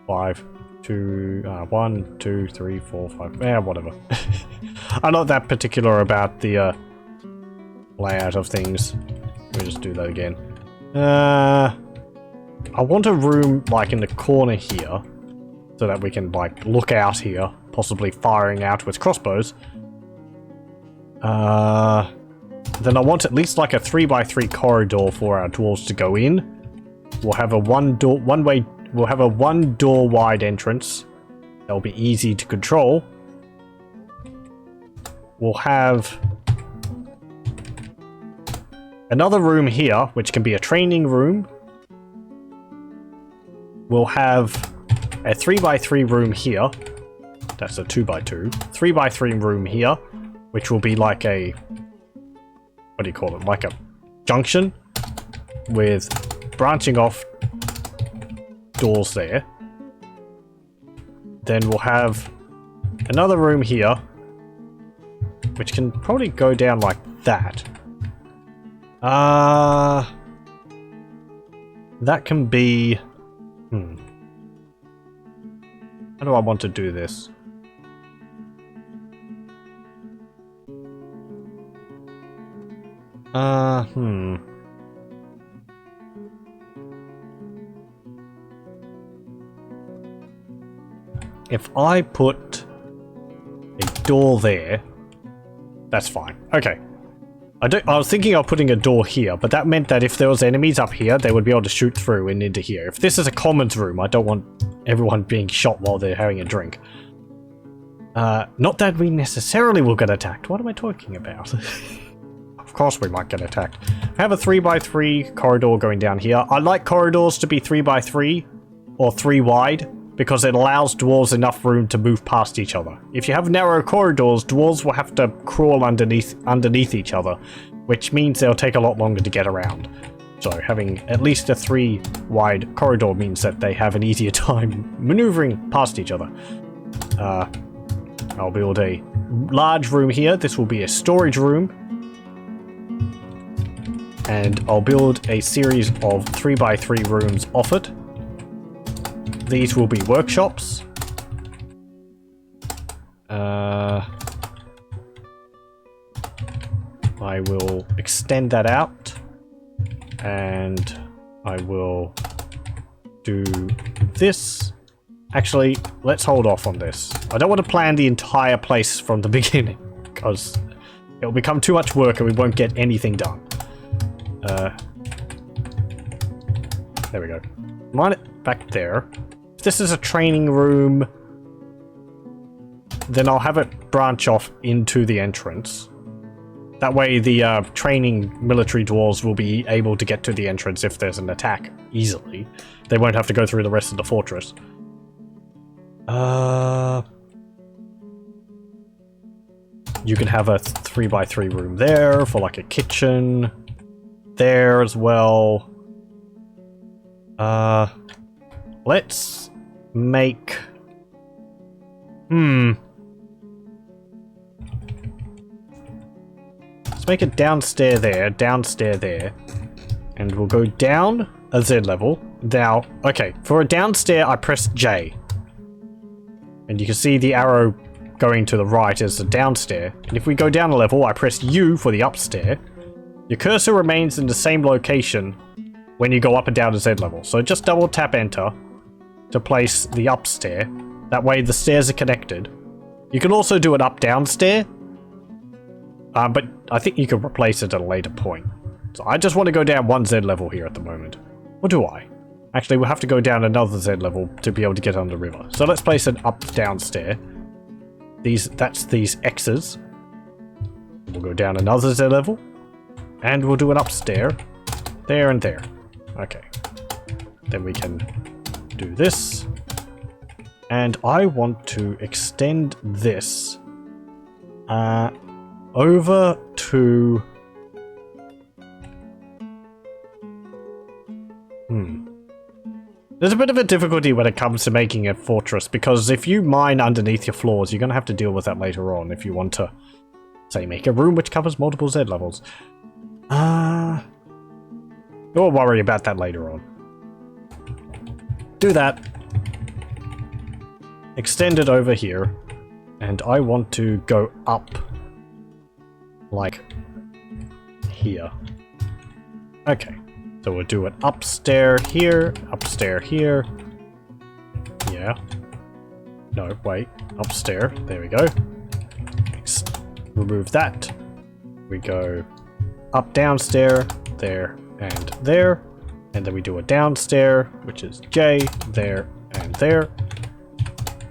[SPEAKER 1] 5, 2, 1, 2, 3, 4, 5. Yeah, whatever. I'm not that particular about the layout of things. Let me just do that again. I want a room like in the corner here, so that we can like look out here, possibly firing out with crossbows. Then I want at least like a 3x3 corridor for our dwarves to go in. We'll have a one door wide entrance. That'll be easy to control. We'll have another room here, which can be a training room. We'll have a 3x3 room here. That's a 2x2. 3x3 room here, which will be like a... what do you call it? Like a junction with branching off doors there. Then we'll have another room here, which can probably go down like that. That can be... How do I want to do this? If I put a door there, that's fine. Okay. I was thinking of putting a door here, but that meant that if there was enemies up here, they would be able to shoot through and into here. If this is a commons room, I don't want everyone being shot while they're having a drink. Not that we necessarily will get attacked. What am I talking about? Of course we might get attacked. I have a 3x3 corridor going down here. I like corridors to be 3x3 or 3 wide because it allows dwarves enough room to move past each other. If you have narrow corridors, dwarves will have to crawl underneath each other, which means they'll take a lot longer to get around. So having at least a 3 wide corridor means that they have an easier time maneuvering past each other. I'll build a large room here. This will be a storage room. And I'll build a series of 3x3 rooms off it. These will be workshops. I will extend that out. And I will do this. Actually, let's hold off on this. I don't want to plan the entire place from the beginning, because it'll become too much work and we won't get anything done. There we go. Line it back there. If this is a training room, then I'll have it branch off into the entrance. That way the training military dwarves will be able to get to the entrance if there's an attack easily. They won't have to go through the rest of the fortress. You can have a 3x3 room there for like a kitchen. There as well. Let's make... Let's make it downstairs there, and we'll go down a Z level. Now, okay, for a downstairs, I press J. And you can see the arrow going to the right is the downstairs. And if we go down a level, I press U for the upstairs. Your cursor remains in the same location when you go up and down a Z level. So just double tap enter to place the upstairs. That way the stairs are connected. You can also do an up-down stair. But I think you can replace it at a later point. So I just want to go down one Z level here at the moment. Or do I? Actually, we'll have to go down another Z level to be able to get on the river. So let's place an up-down stair. That's these X's. We'll go down another Z level. And we'll do an upstairs. There and there. Okay. Then we can do this. And I want to extend this over to... There's a bit of a difficulty when it comes to making a fortress, because if you mine underneath your floors, you're going to have to deal with that later on if you want to, say, make a room which covers multiple Z levels. We'll worry about that later on. Do that. Extend it over here. And I want to go up. Like here. Okay. So we'll do an upstairs here. Yeah. No, wait. Upstairs. There we go. Remove that. We go up, downstairs, there, and there. And then we do a downstairs, which is J, there, and there.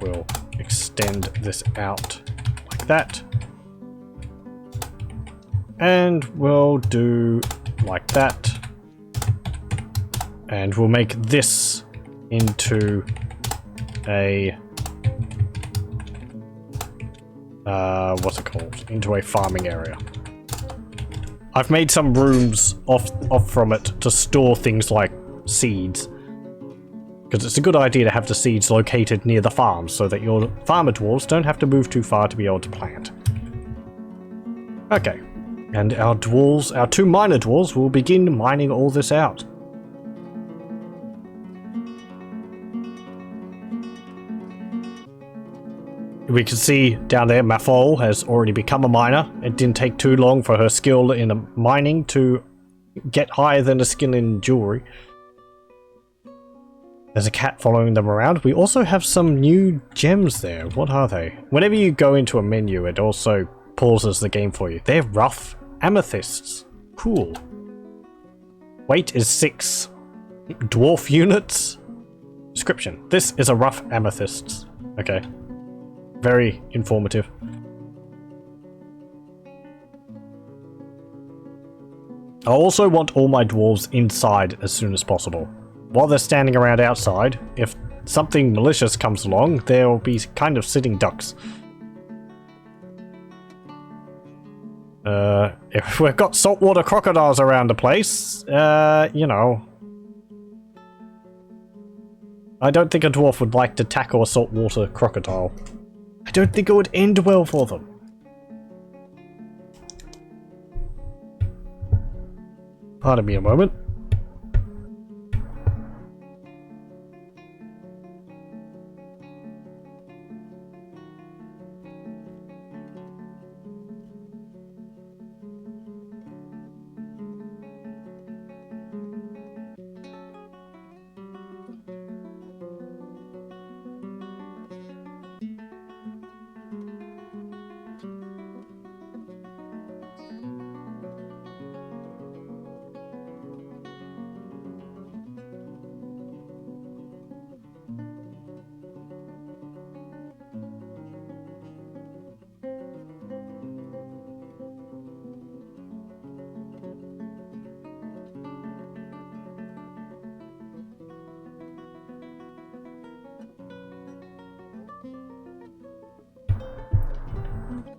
[SPEAKER 1] We'll extend this out like that. And we'll do like that. And we'll make this into a... what's it called? Into a farming area. I've made some rooms off from it to store things like seeds. Because it's a good idea to have the seeds located near the farm so that your farmer dwarves don't have to move too far to be able to plant. Okay. And our dwarves, our 2 miner dwarves, will begin mining all this out. We can see down there, Mafol has already become a miner. It didn't take too long for her skill in mining to get higher than a skill in jewelry. There's a cat following them around. We also have some new gems there. What are they? Whenever you go into a menu, it also pauses the game for you. They're rough amethysts. Cool. Weight is 6. Dwarf units. Description. This is a rough amethyst. Okay. Very informative. I also want all my dwarves inside as soon as possible. While they're standing around outside, if something malicious comes along, they'll be kind of sitting ducks. If we've got saltwater crocodiles around the place, you know, I don't think a dwarf would like to tackle a saltwater crocodile. I don't think it would end well for them. Pardon me a moment.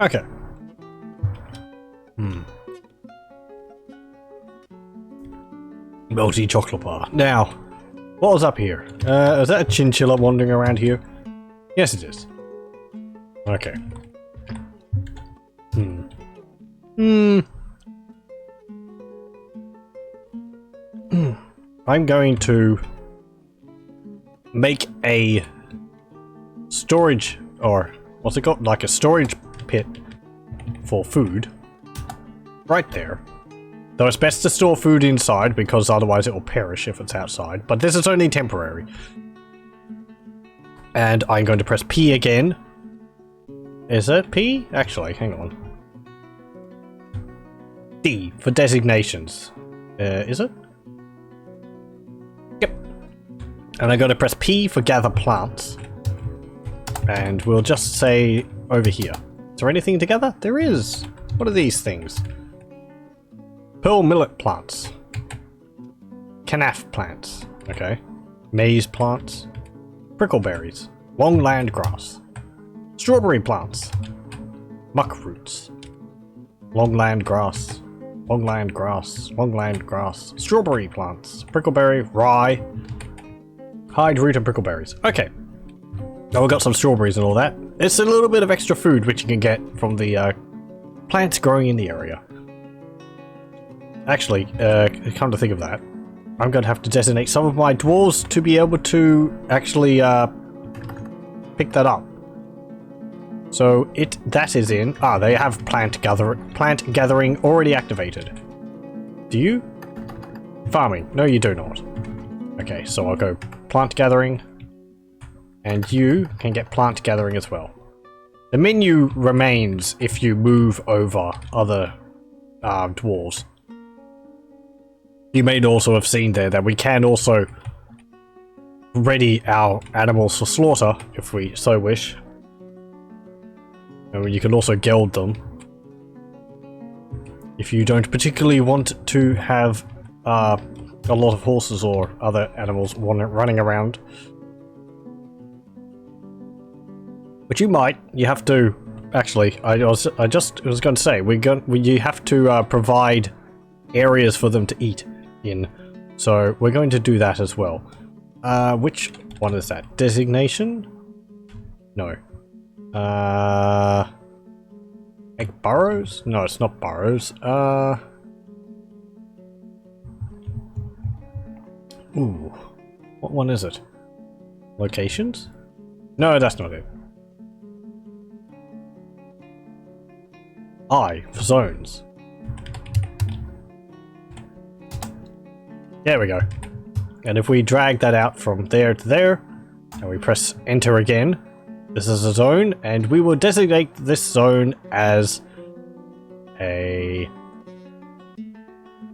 [SPEAKER 1] Okay. Melty chocolate bar. Now, what was up here? Is that a chinchilla wandering around here? Yes, it is. Okay. I'm going to make a storage, or what's it called? Like a storage pit for food. Right there. Though it's best to store food inside because otherwise it will perish if it's outside. But this is only temporary. And I'm going to press P again. Is it P? Actually, hang on. D for designations. Is it? Yep. And I'm going to press P for gather plants. And we'll just say over here. Is there anything together? There is. What are these things? Pearl millet plants. Canaf plants. Okay. Maize plants. Prickleberries. Longland grass. Strawberry plants. Muck roots. Longland grass. Longland grass. Longland grass. Strawberry plants. Prickleberry. Rye. Hide root and prickleberries. Okay. Now we've got some strawberries and all that. It's a little bit of extra food which you can get from the plants growing in the area. Actually, come to think of that, I'm going to have to designate some of my dwarves to be able to actually pick that up. So that is in. Ah, they have plant gathering already activated. Do you? Farming. No, you do not. Okay, so I'll go plant gathering. And you can get plant gathering as well. The menu remains if you move over other dwarves. You may also have seen there that we can also ready our animals for slaughter if we so wish. And you can also geld them. If you don't particularly want to have a lot of horses or other animals running around. But you might. You have to. Actually, I was going to say you have to provide areas for them to eat in. So we're going to do that as well. Which one is that? Designation? No. Egg burrows? No, it's not burrows. Ooh. What one is it? Locations? No, that's not it. I for zones. There we go. And if we drag that out from there to there, and we press enter again, this is a zone, and we will designate this zone as a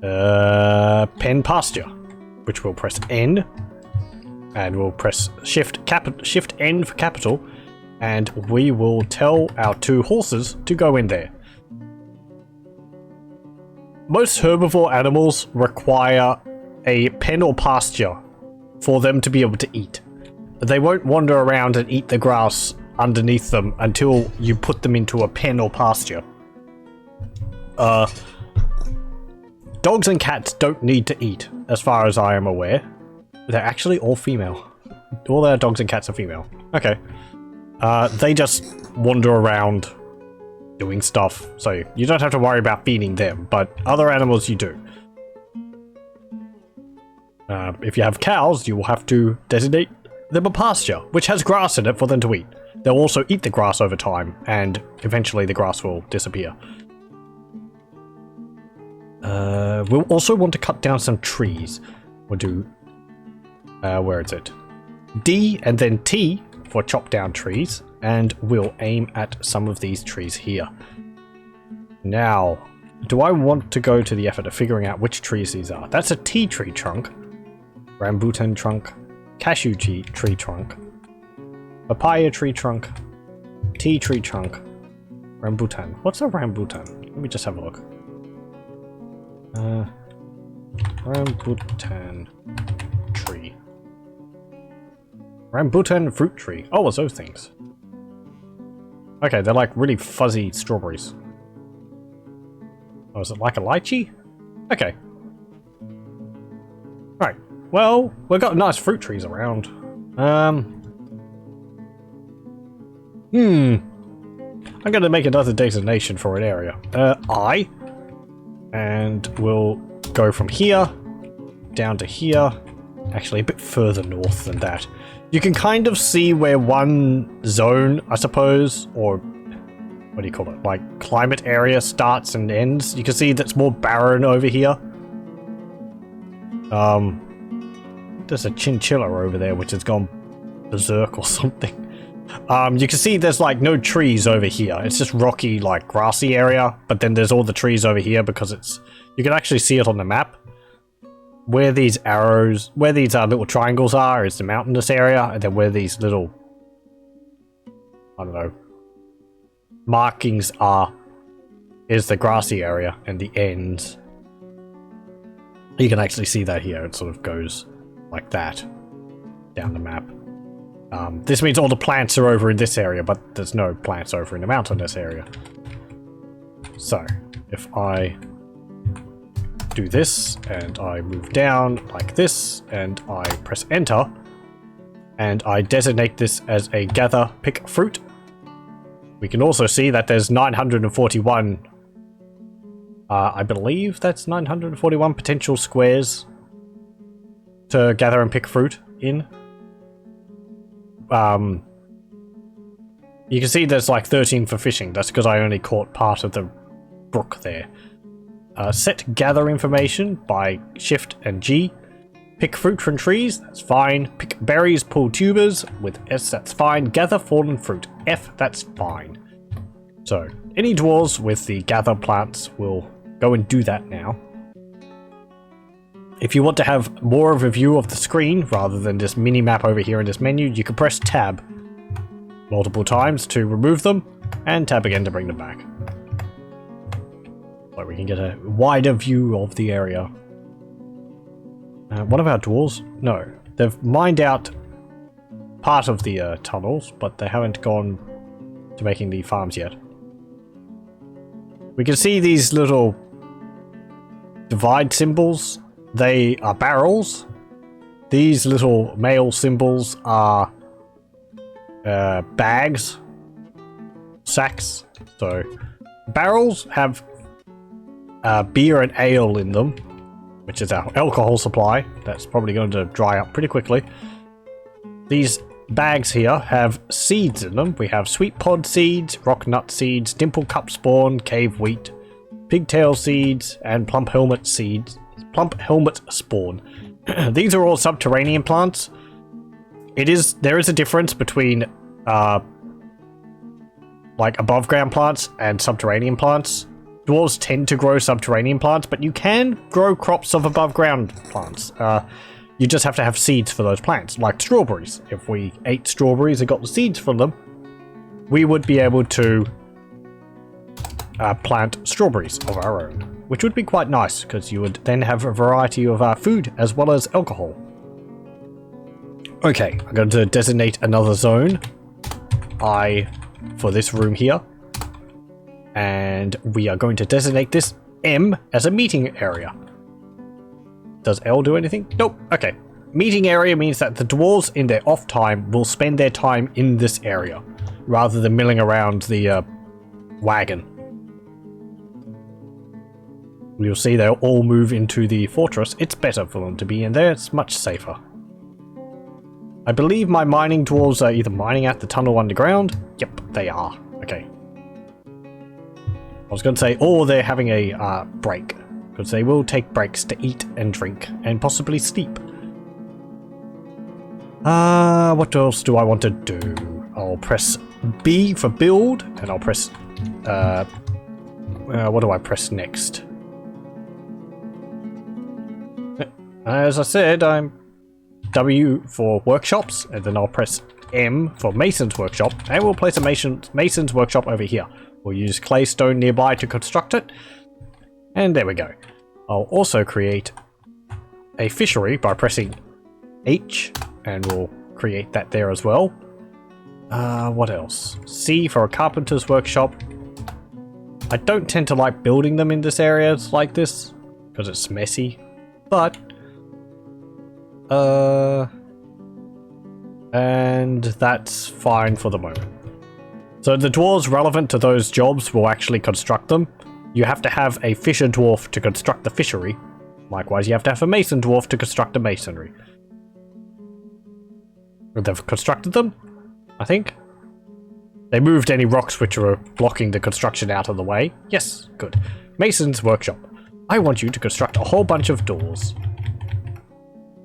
[SPEAKER 1] pen pasture, which we'll press N, and we'll press Shift N for capital, and we will tell our two horses to go in there. Most herbivore animals require a pen or pasture for them to be able to eat. they won't wander around and eat the grass underneath them until you put them into a pen or pasture. Dogs and cats don't need to eat, as far as I am aware. They're actually all female. All their dogs and cats are female. Okay. They just wander around doing stuff, so you don't have to worry about feeding them, but other animals you do. If you have cows, you will have to designate them a pasture, which has grass in it for them to eat. They'll also eat the grass over time, and eventually the grass will disappear. We'll also want to cut down some trees. We'll do... where is it? D and then T for chop down trees, and we'll aim at some of these trees here. Now, do I want to go to the effort of figuring out which trees these are? That's a tea tree trunk, rambutan trunk, cashew tree trunk, papaya tree trunk, tea tree trunk, rambutan. What's a rambutan? Let me just have a look. Rambutan tree. Rambutan fruit tree. Oh, it's those things. Okay, they're like really fuzzy strawberries. Oh, is it like a lychee? Okay. Right. Well, we've got nice fruit trees around. I'm gonna make another designation for an area. I. And we'll go from here down to here. Actually, a bit further north than that. You can kind of see where one zone, I suppose, or what do you call it? Like climate area starts and ends. You can see that's more barren over here. There's a chinchilla over there which has gone berserk or something. You can see there's like no trees over here. It's just rocky, like grassy area, but then there's all the trees over here because it's, you can actually see it on the map. Where these arrows, where these little triangles are is the mountainous area, and then where these little, I don't know, markings are is the grassy area, and the ends. You can actually see that here. It sort of goes like that down the map. This means all the plants are over in this area, but there's no plants over in the mountainous area. So, if I do this, and I move down like this, and I press enter, and I designate this as a gather pick fruit, we can also see that there's 941, I believe that's 941 potential squares to gather and pick fruit in. You can see there's like 13 for fishing. That's because I only caught part of the brook there. Set gather information by Shift and G. Pick fruit from trees, that's fine. Pick berries, pull tubers with S, that's fine. Gather fallen fruit, F, that's fine. So, any dwarves with the gather plants will go and do that now. If you want to have more of a view of the screen, rather than this mini map over here in this menu, you can press tab multiple times to remove them, and tab again to bring them back. So we can get a wider view of the area. One of our dwarves? No. They've mined out part of the tunnels, but they haven't gone to making the farms yet. We can see these little divide symbols. They are barrels. These little male symbols are bags, sacks. So barrels have beer and ale in them, which is our alcohol supply. That's probably going to dry up pretty quickly. These bags here have seeds in them. We have sweet pod seeds, rock nut seeds, dimple cup spawn, cave wheat, pigtail seeds, and plump helmet seeds. Plump helmet spawn. These are all subterranean plants. There is a difference between like above ground plants and subterranean plants. Dwarves tend to grow subterranean plants, but you can grow crops of above ground plants. You just have to have seeds for those plants, like strawberries. If we ate strawberries and got the seeds from them, we would be able to plant strawberries of our own, which would be quite nice, because you would then have a variety of food as well as alcohol. Okay, I'm going to designate another zone. For this room here. And we are going to designate this M as a meeting area. Does L do anything? Nope. Okay. Meeting area means that the dwarves in their off time will spend their time in this area, rather than milling around the wagon. You'll see they'll all move into the fortress. It's better for them to be in there. It's much safer. I believe my mining dwarves are either mining at the tunnel underground. Yep, they are. Okay. I was going to say, or they're having a break, because they will take breaks to eat and drink and possibly sleep. What else do I want to do? I'll press B for build, and I'll press, what do I press next? As I said, I'm W for workshops, and then I'll press M for Mason's workshop, and we'll place a Mason's workshop over here. We'll use clay stone nearby to construct it, and there we go. I'll also create a fishery by pressing H, and we'll create that there as well. What else? C for a carpenter's workshop. I don't tend to like building them in this area like this, because it's messy, but and that's fine for the moment. So the dwarves relevant to those jobs will actually construct them. You have to have a fisher dwarf to construct the fishery. Likewise, you have to have a mason dwarf to construct the masonry. They've constructed them, I think. They moved any rocks which were blocking the construction out of the way. Yes, good. Mason's workshop. I want you to construct a whole bunch of doors.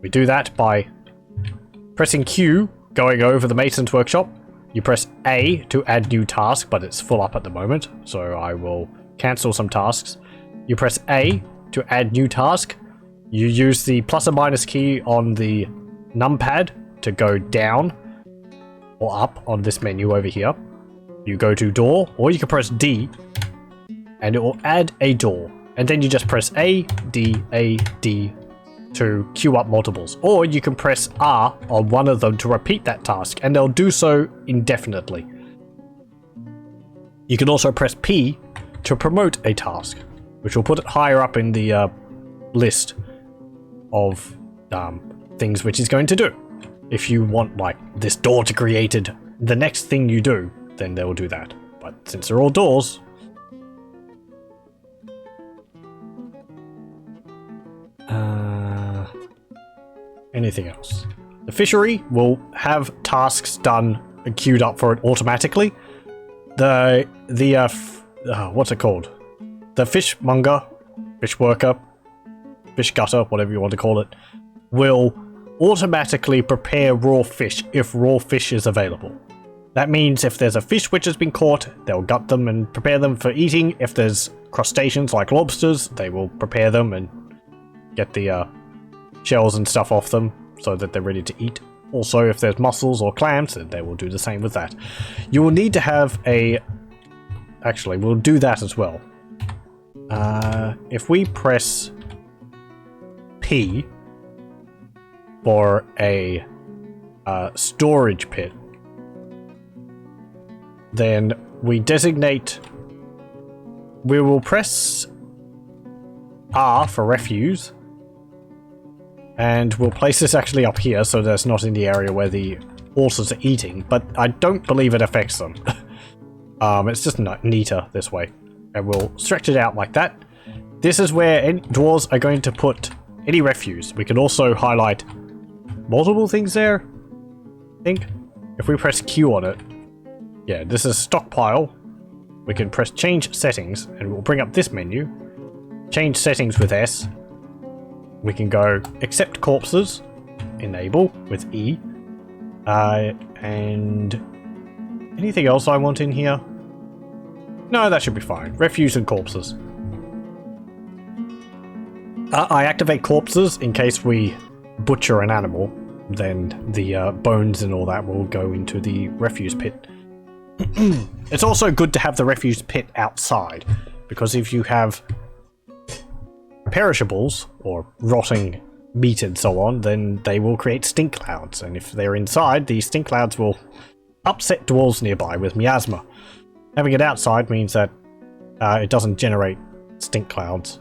[SPEAKER 1] We do that by pressing Q, going over the Mason's workshop. You press A to add new task, but it's full up at the moment, so I will cancel some tasks. You press A to add new task. You use the plus or minus key on the numpad to go down or up on this menu over here. You go to door, or you can press D, and it will add a door. And then you just press A, D, to queue up multiples, or you can press R on one of them to repeat that task, and they'll do so indefinitely. You can also press P to promote a task, which will put it higher up in the list of things which it's going to do. If you want like this door to created the next thing you do, then they will do that. But since they're all doors, anything else? The fishery will have tasks done and queued up for it automatically. What's it called? The fishmonger, fish worker, fish gutter, whatever you want to call it, will automatically prepare raw fish if raw fish is available. That means if there's a fish which has been caught, they'll gut them and prepare them for eating. If there's crustaceans like lobsters, they will prepare them and get the shells and stuff off them so that they're ready to eat. Also, if there's mussels or clams, then they will do the same with that. You will need to have a... Actually, we'll do that as well. If we press P for a storage pit, then we designate... We will press R for refuse, and we'll place this actually up here so that it's not in the area where the horses are eating, but I don't believe it affects them. It's just neater this way. And we'll stretch it out like that. This is where any dwarves are going to put any refuse. We can also highlight multiple things there, I think. If we press Q on it, yeah, this is stockpile. We can press change settings, and we'll bring up this menu. Change settings with S. We can go accept corpses, enable with E, and anything else I want in here? No, that should be fine. Refuse and corpses. I activate corpses in case we butcher an animal, then the bones and all that will go into the refuse pit. It's also good to have the refuse pit outside, because if you have perishables or rotting meat and so on, then they will create stink clouds. And if they're inside, these stink clouds will upset dwarves nearby with miasma. Having it outside means that it doesn't generate stink clouds.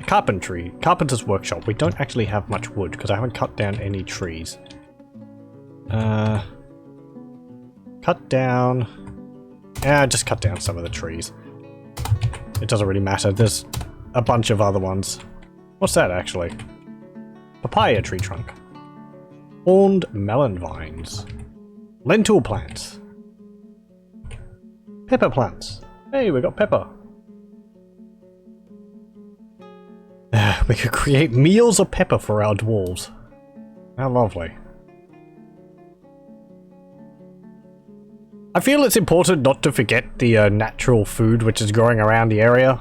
[SPEAKER 1] Carpentry. Carpenter's workshop. We don't actually have much wood because I haven't cut down any trees. Cut down... just cut down some of the trees. It doesn't really matter. There's a bunch of other ones. What's that, actually? Papaya tree trunk. Horned melon vines. Lentil plants. Pepper plants. Hey, we got pepper. We could create meals of pepper for our dwarves. How lovely. I feel it's important not to forget the natural food which is growing around the area.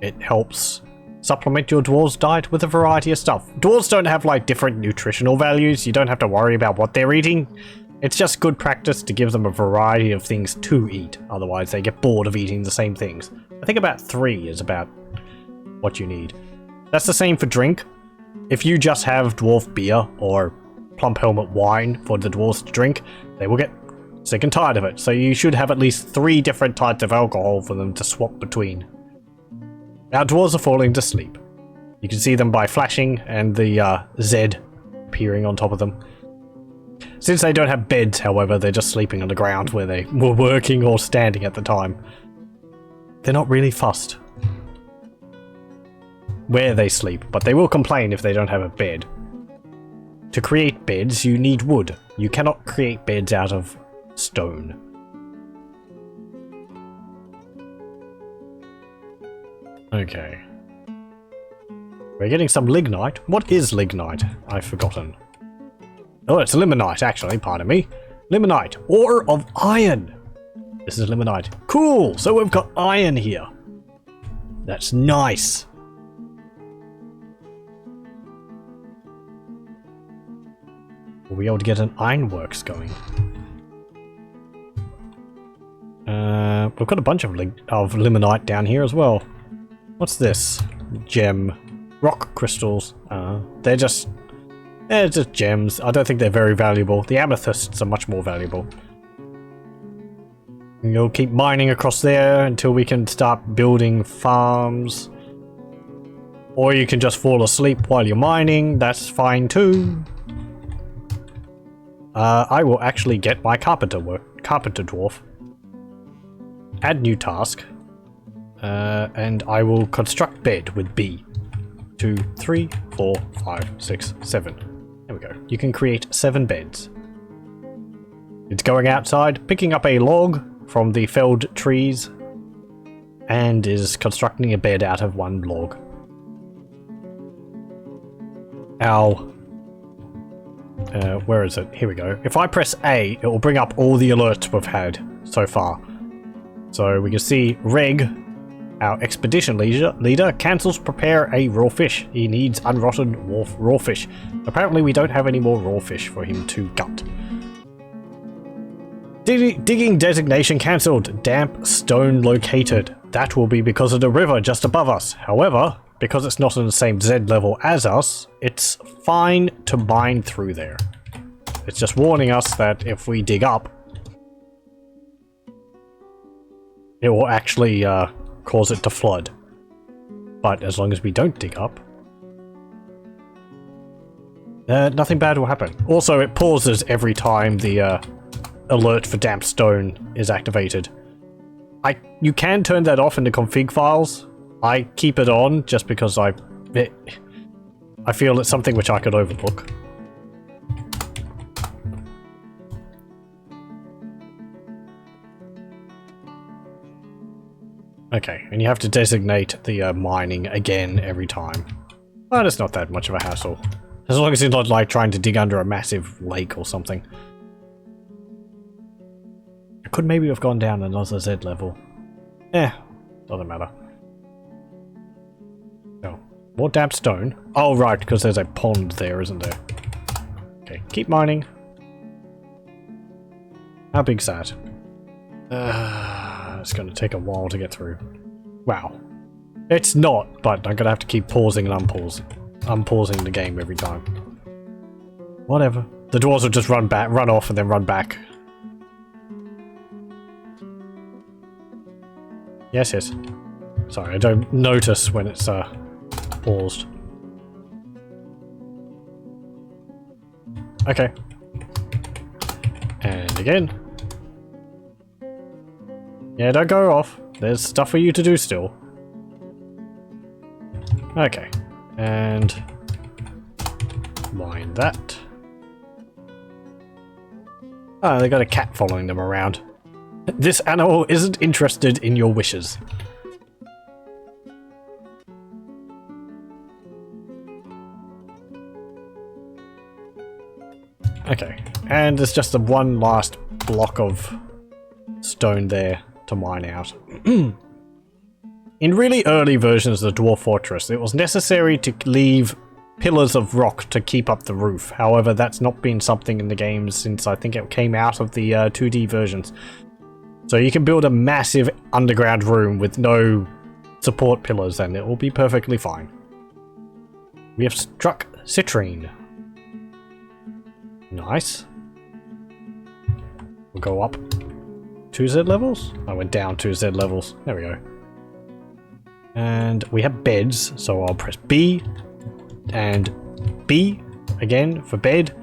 [SPEAKER 1] It helps supplement your dwarves' diet with a variety of stuff. Dwarves don't have like different nutritional values. You don't have to worry about what they're eating. It's just good practice to give them a variety of things to eat. Otherwise they get bored of eating the same things. I think about 3 is about what you need. That's the same for drink. If you just have dwarf beer or plump helmet wine for the dwarves to drink, they will get sick and tired of it. So you should have at least 3 different types of alcohol for them to swap between. Our dwarves are falling to sleep. You can see them by flashing and the Z appearing on top of them. Since they don't have beds, however, they're just sleeping on the ground where they were working or standing at the time. They're not really fussed where they sleep, but they will complain if they don't have a bed. To create beds, you need wood. You cannot create beds out of stone. Okay. We're getting some lignite. What is lignite? I've forgotten. Oh, it's limonite, actually, pardon me. Limonite, ore of iron. This is limonite. Cool, so we've got iron here. That's nice. We'll be able to get an ironworks going. We've got a bunch of limonite down here as well. What's this? Gem. Rock crystals. They're just gems. I don't think they're very valuable. The amethysts are much more valuable. You'll keep mining across there until we can start building farms. Or you can just fall asleep while you're mining. That's fine too. I will actually get my carpenter dwarf. Add new task. And I will construct bed with B. 2, 3, 4, 5, 6, 7. There we go. You can create 7 beds. It's going outside, picking up a log from the felled trees, and is constructing a bed out of 1 log. Ow. Where is it? Here we go. If I press A, it will bring up all the alerts we've had so far. So we can see Reg, our expedition leader, cancels prepare a raw fish. He needs unrotted raw fish. Apparently we don't have any more raw fish for him to gut. Digging designation cancelled. Damp stone located. That will be because of the river just above us. However, because it's not on the same Z level as us, it's fine to mine through there. It's just warning us that if we dig up, it will actually cause it to flood. But as long as we don't dig up, nothing bad will happen. Also, it pauses every time the alert for damp stone is activated. You can turn that off in the config files. I keep it on just because I feel it's something which I could overlook. Okay, and you have to designate the mining again every time. Well, it's not that much of a hassle. As long as it's not like trying to dig under a massive lake or something. I could maybe have gone down another Z level. Doesn't matter. Oh, more damp stone. Oh, right, because there's a pond there, isn't there? Okay, keep mining. How big's that? It's going to take a while to get through. Wow. It's not, but I'm gonna have to keep pausing and unpausing the game every time. Whatever. The dwarves will just run off and then run back. Yes, yes. Sorry, I don't notice when it's paused. Okay. And again. Yeah, don't go off. There's stuff for you to do still. Okay. And mine that. Oh, they got a cat following them around. This animal isn't interested in your wishes. Okay, and there's just one last block of stone there to mine out. In really early versions of the Dwarf Fortress, it was necessary to leave pillars of rock to keep up the roof. However, that's not been something in the game since I think it came out of the 2D versions. So you can build a massive underground room with no support pillars and it will be perfectly fine. We have struck citrine. Nice. We'll go up 2Z levels? I went down 2Z levels. There we go. And we have beds, so I'll press B and B again for bed.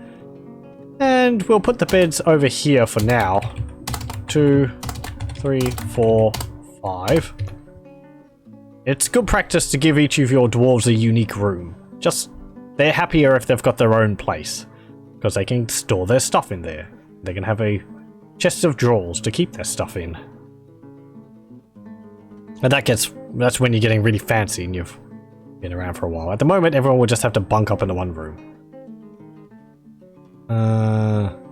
[SPEAKER 1] And we'll put the beds over here for now. 2, 3, 4, 5. It's good practice to give each of your dwarves a unique room. Just, they're happier if they've got their own place. Because they can store their stuff in there. They can have a chest of drawers to keep their stuff in. And that's when you're getting really fancy and you've been around for a while. At the moment, everyone will just have to bunk up into one room.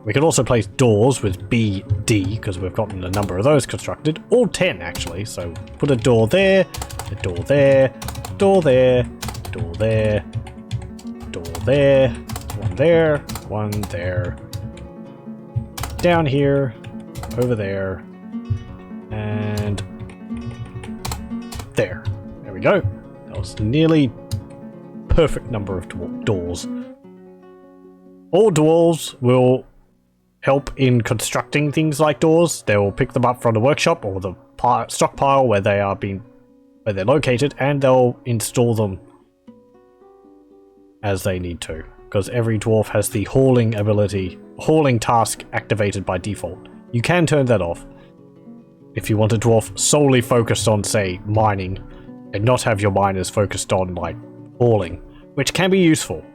[SPEAKER 1] We can also place doors with B, D, because we've gotten a number of those constructed. All 10, actually. So put a door there, a door there, door there, door there, door there, one there, one there, down here, over there, and there. There we go. That was nearly perfect number of doors. All dwarves will help in constructing things like doors. They will pick them up from the workshop or the stockpile where they're located, and they'll install them as they need to. Because every dwarf has the hauling task activated by default. You can turn that off if you want a dwarf solely focused on, say, mining, and not have your miners focused on, like, hauling, which can be useful.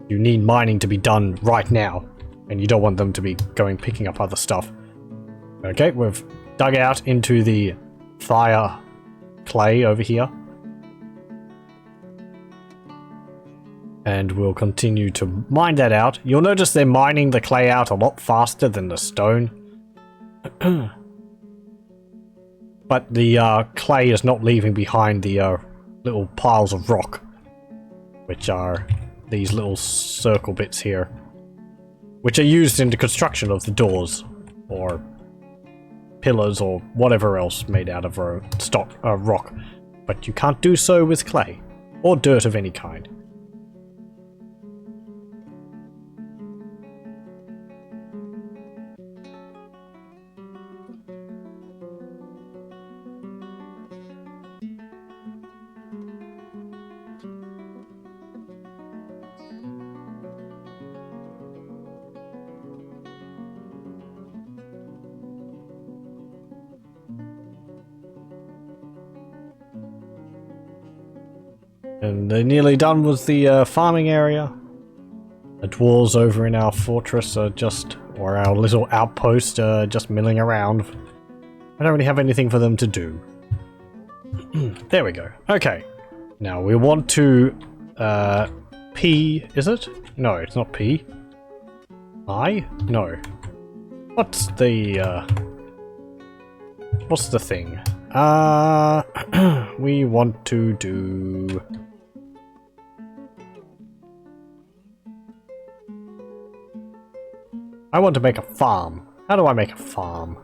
[SPEAKER 1] You need mining to be done right now, and you don't want them to be picking up other stuff. Okay, we've dug out into the fire clay over here. And we'll continue to mine that out. You'll notice they're mining the clay out a lot faster than the stone. But the clay is not leaving behind the little piles of rock, which are these little circle bits here, which are used in the construction of the doors, or pillars, or whatever else made out of rock. But you can't do so with clay, or dirt of any kind. And they're nearly done with the farming area. The dwarves over in our fortress are or our little outpost, just milling around. I don't really have anything for them to do. There we go. Okay. Now we want to, P, is it? No, it's not P. I? No. What's the thing? We want to do... I want to make a farm. How do I make a farm?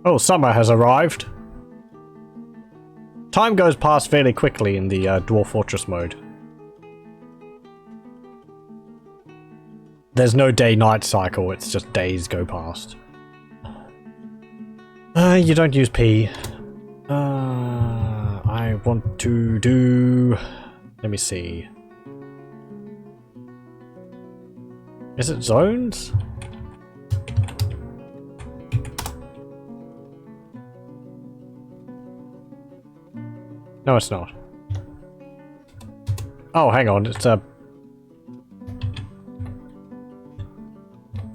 [SPEAKER 1] Oh, summer has arrived. Time goes past fairly quickly in the Dwarf Fortress mode. There's no day-night cycle, it's just days go past. You don't use P. I want to do... Let me see. Is it zones? No, it's not. Oh, hang on, it's a...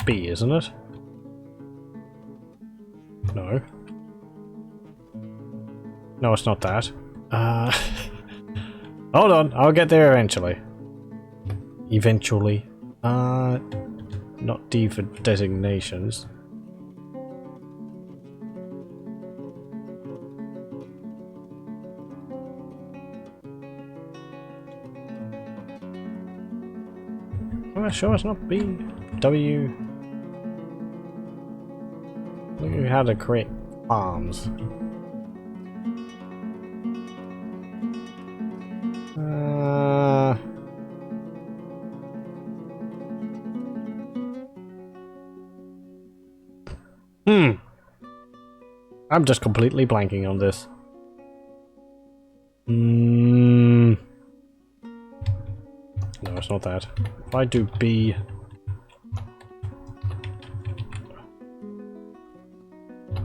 [SPEAKER 1] B, isn't it? No. No, it's not that. Hold on, I'll get there eventually. Eventually. Not D for designations. Oh, sure, it's not B. W. Look at how to create arms. I'm just completely blanking on this. No, it's not that. If I do B...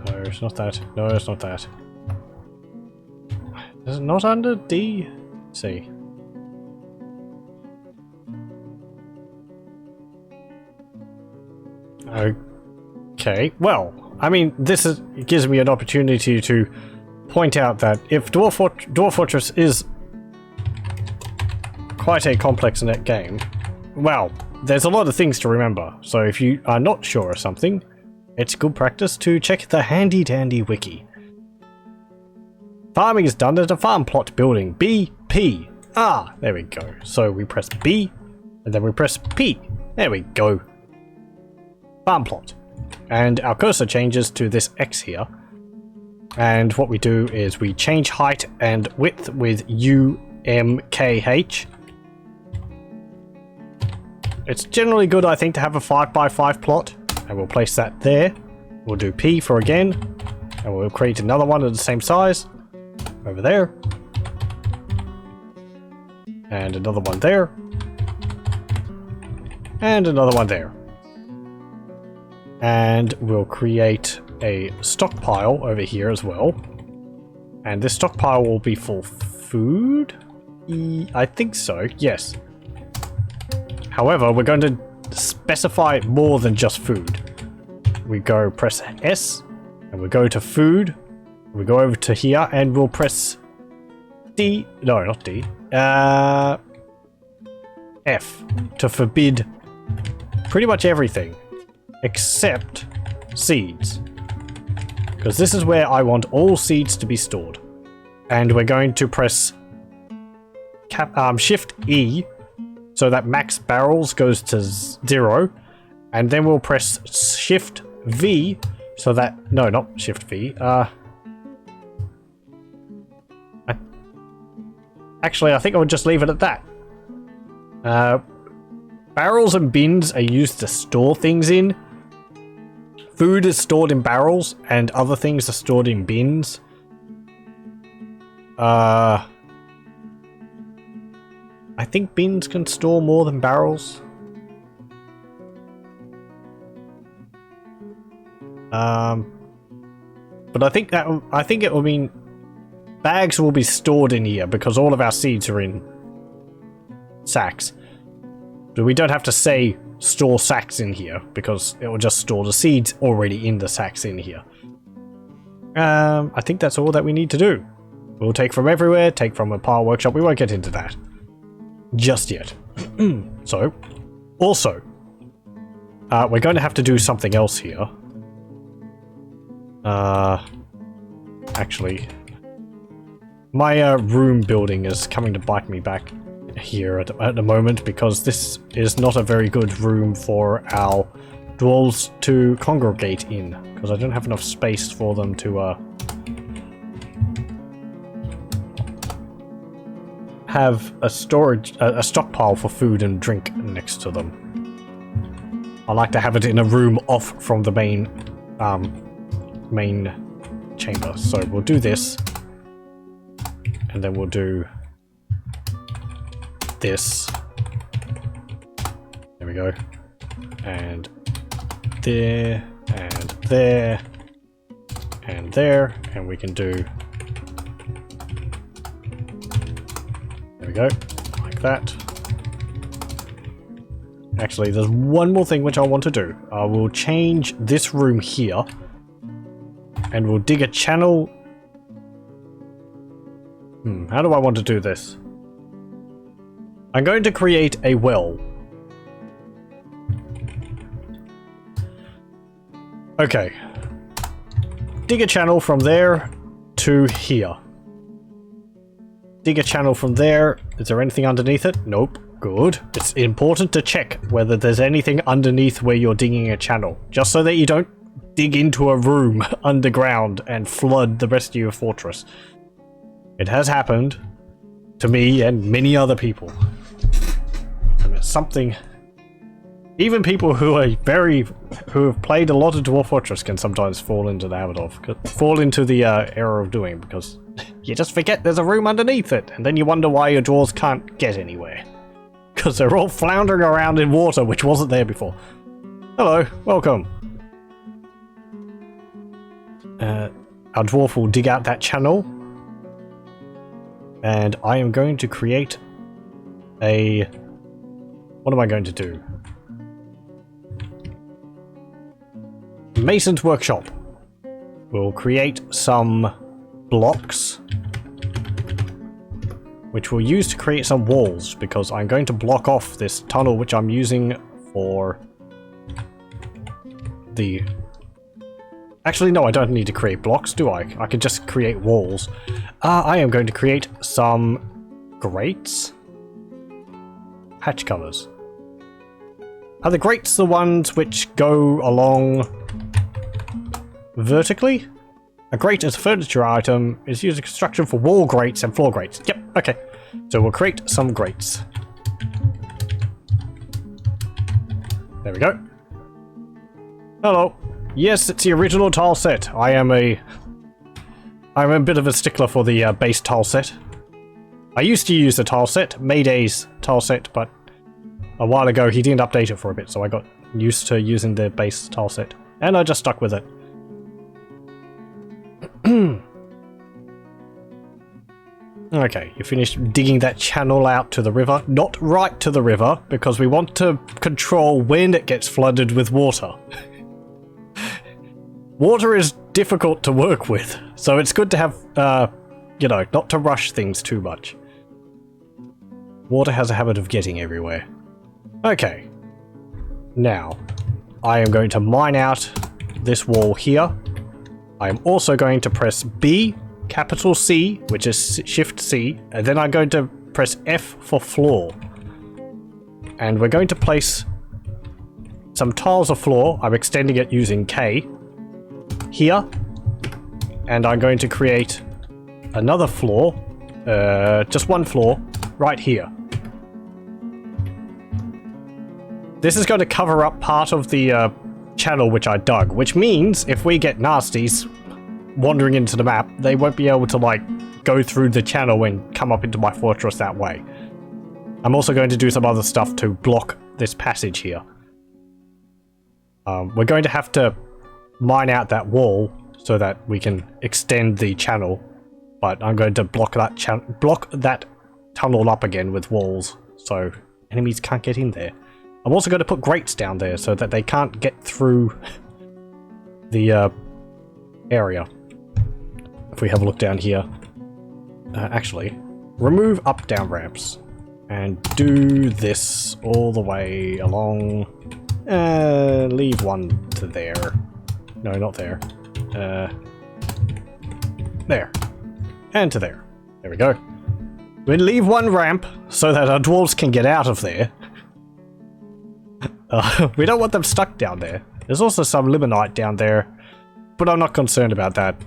[SPEAKER 1] No, it's not that. No, it's not that. Is it not under D? C. Okay, well, I mean, it gives me an opportunity to point out that if Dwarf Fortress is quite a complex net game, well, there's a lot of things to remember. So if you are not sure of something, it's good practice to check the handy dandy wiki. Farming is done at a farm plot building. B, P. Ah, there we go. So we press B, and then we press P. There we go. Farm plot. And our cursor changes to this X here. And what we do is we change height and width with UMKH. It's generally good, I think, to have a 5x5 plot. And we'll place that there. We'll do P for again. And we'll create another one of the same size. Over there. And another one there. And another one there. And we'll create a stockpile over here as well. And this stockpile will be for food? I think so, yes. However, we're going to specify more than just food. We go press S, and we go to food. We go over to here, and we'll press D. No, not D. F to forbid pretty much everything except seeds. Because this is where I want all seeds to be stored. And we're going to press Shift E so that max barrels goes to 0. And then we'll press Shift V so that... No, not Shift V. Actually, I think I would just leave it at that. Barrels and bins are used to store things in. Food is stored in barrels, and other things are stored in bins. I think bins can store more than barrels. But I think it will mean bags will be stored in here because all of our seeds are in sacks. But we don't have to say store sacks in here because it will just store the seeds already in the sacks in here. I think that's all that we need to do. We'll take from everywhere, take from a power workshop. We won't get into that just yet. So, also, we're going to have to do something else here. Actually, my room building is coming to bite me back here at the moment because this is not a very good room for our dwarves to congregate in, because I don't have enough space for them to have a stockpile for food and drink next to them. I like to have it in a room off from the main chamber. So we'll do this, and then we'll do this. There we go. And there, and there, and there, and we can do... There we go, like that. Actually, there's one more thing which I want to do. I will change this room here, and we'll dig a channel. How do I want to do this? I'm going to create a well. Okay. Dig a channel from there to here. Dig a channel from there. Is there anything underneath it? Nope. Good. It's important to check whether there's anything underneath where you're digging a channel, just so that you don't dig into a room underground and flood the rest of your fortress. It has happened to me and many other people. And it's something even people who have played a lot of Dwarf Fortress can sometimes fall into the habit of, fall into the error of doing, because you just forget there's a room underneath it, and then you wonder why your dwarves can't get anywhere. Because they're all floundering around in water, which wasn't there before. Hello, welcome. Our dwarf will dig out that channel, and I am going to create a... What am I going to do? Mason's workshop. We'll create some blocks, which we'll use to create some walls, because I'm going to block off this tunnel which I'm using for the... Actually, no, I don't need to create blocks, do I? I can just create walls. I am going to create some grates. Hatch covers. Are the grates the ones which go along vertically? A grate as a furniture item is used in construction for wall grates and floor grates. Yep, okay. So we'll create some grates. There we go. Hello. Yes, it's the original tile set. I'm a bit of a stickler for the base tile set. I used to use the tile set, Mayday's tile set, but a while ago he didn't update it for a bit, so I got used to using the base tile set, and I just stuck with it. Okay, you finished digging that channel out to the river. Not right to the river, because we want to control when it gets flooded with water. Water is difficult to work with, so it's good to have, you know, not to rush things too much. Water has a habit of getting everywhere. Okay. Now, I am going to mine out this wall here. I am also going to press B, capital C, which is Shift C, and then I'm going to press F for floor. And we're going to place some tiles of floor. I'm extending it using K here, and I'm going to create another floor, just one floor, right here. This is going to cover up part of the channel which I dug, which means if we get nasties wandering into the map, they won't be able to, like, go through the channel and come up into my fortress that way. I'm also going to do some other stuff to block this passage here. We're going to have to mine out that wall so that we can extend the channel, but I'm going to block that tunnel up again with walls so enemies can't get in there. I'm also going to put grates down there so that they can't get through the area. If we have a look down here, actually, remove up-down ramps and do this all the way along. Leave one to there. No, not there. There. And to there. There we go. We leave one ramp so that our dwarves can get out of there. We don't want them stuck down there. There's also some limonite down there, but I'm not concerned about that.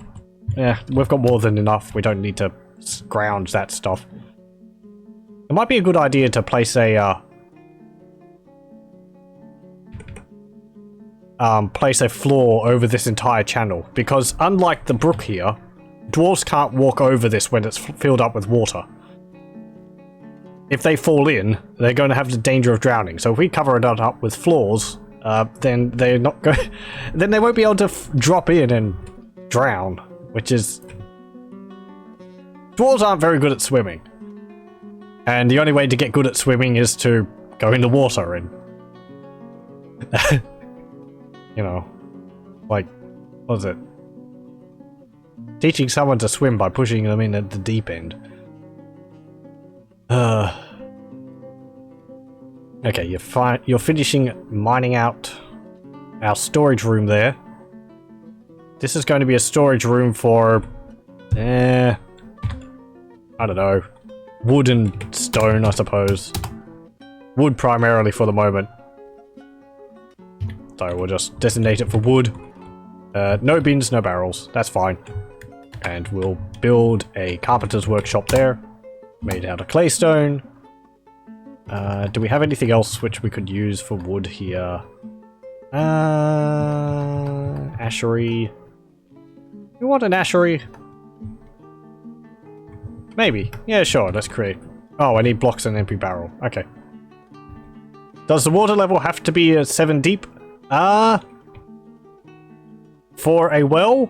[SPEAKER 1] Yeah, we've got more than enough. We don't need to scrounge that stuff. It might be a good idea to place a floor over this entire channel, because unlike the brook here, dwarves can't walk over this when it's filled up with water. If they fall in, they're going to have the danger of drowning. So if we cover it up with floors, then they're not going. Then they won't be able to drop in and drown, which is. Dwarves aren't very good at swimming, and the only way to get good at swimming is to go in the water and, you know, like, what is it? Teaching someone to swim by pushing them in at the deep end. Okay, you're finishing mining out our storage room there. This is going to be a storage room for, I don't know, wood and stone, I suppose. Wood primarily for the moment. So we'll just designate it for wood. No bins, no barrels. That's fine. And we'll build a carpenter's workshop there, made out of claystone. Do we have anything else which we could use for wood here? Ashery. You want an ashery? Maybe. Yeah, sure. Let's create. Oh, I need blocks and empty barrel. Okay. Does the water level have to be 7 deep? For a well?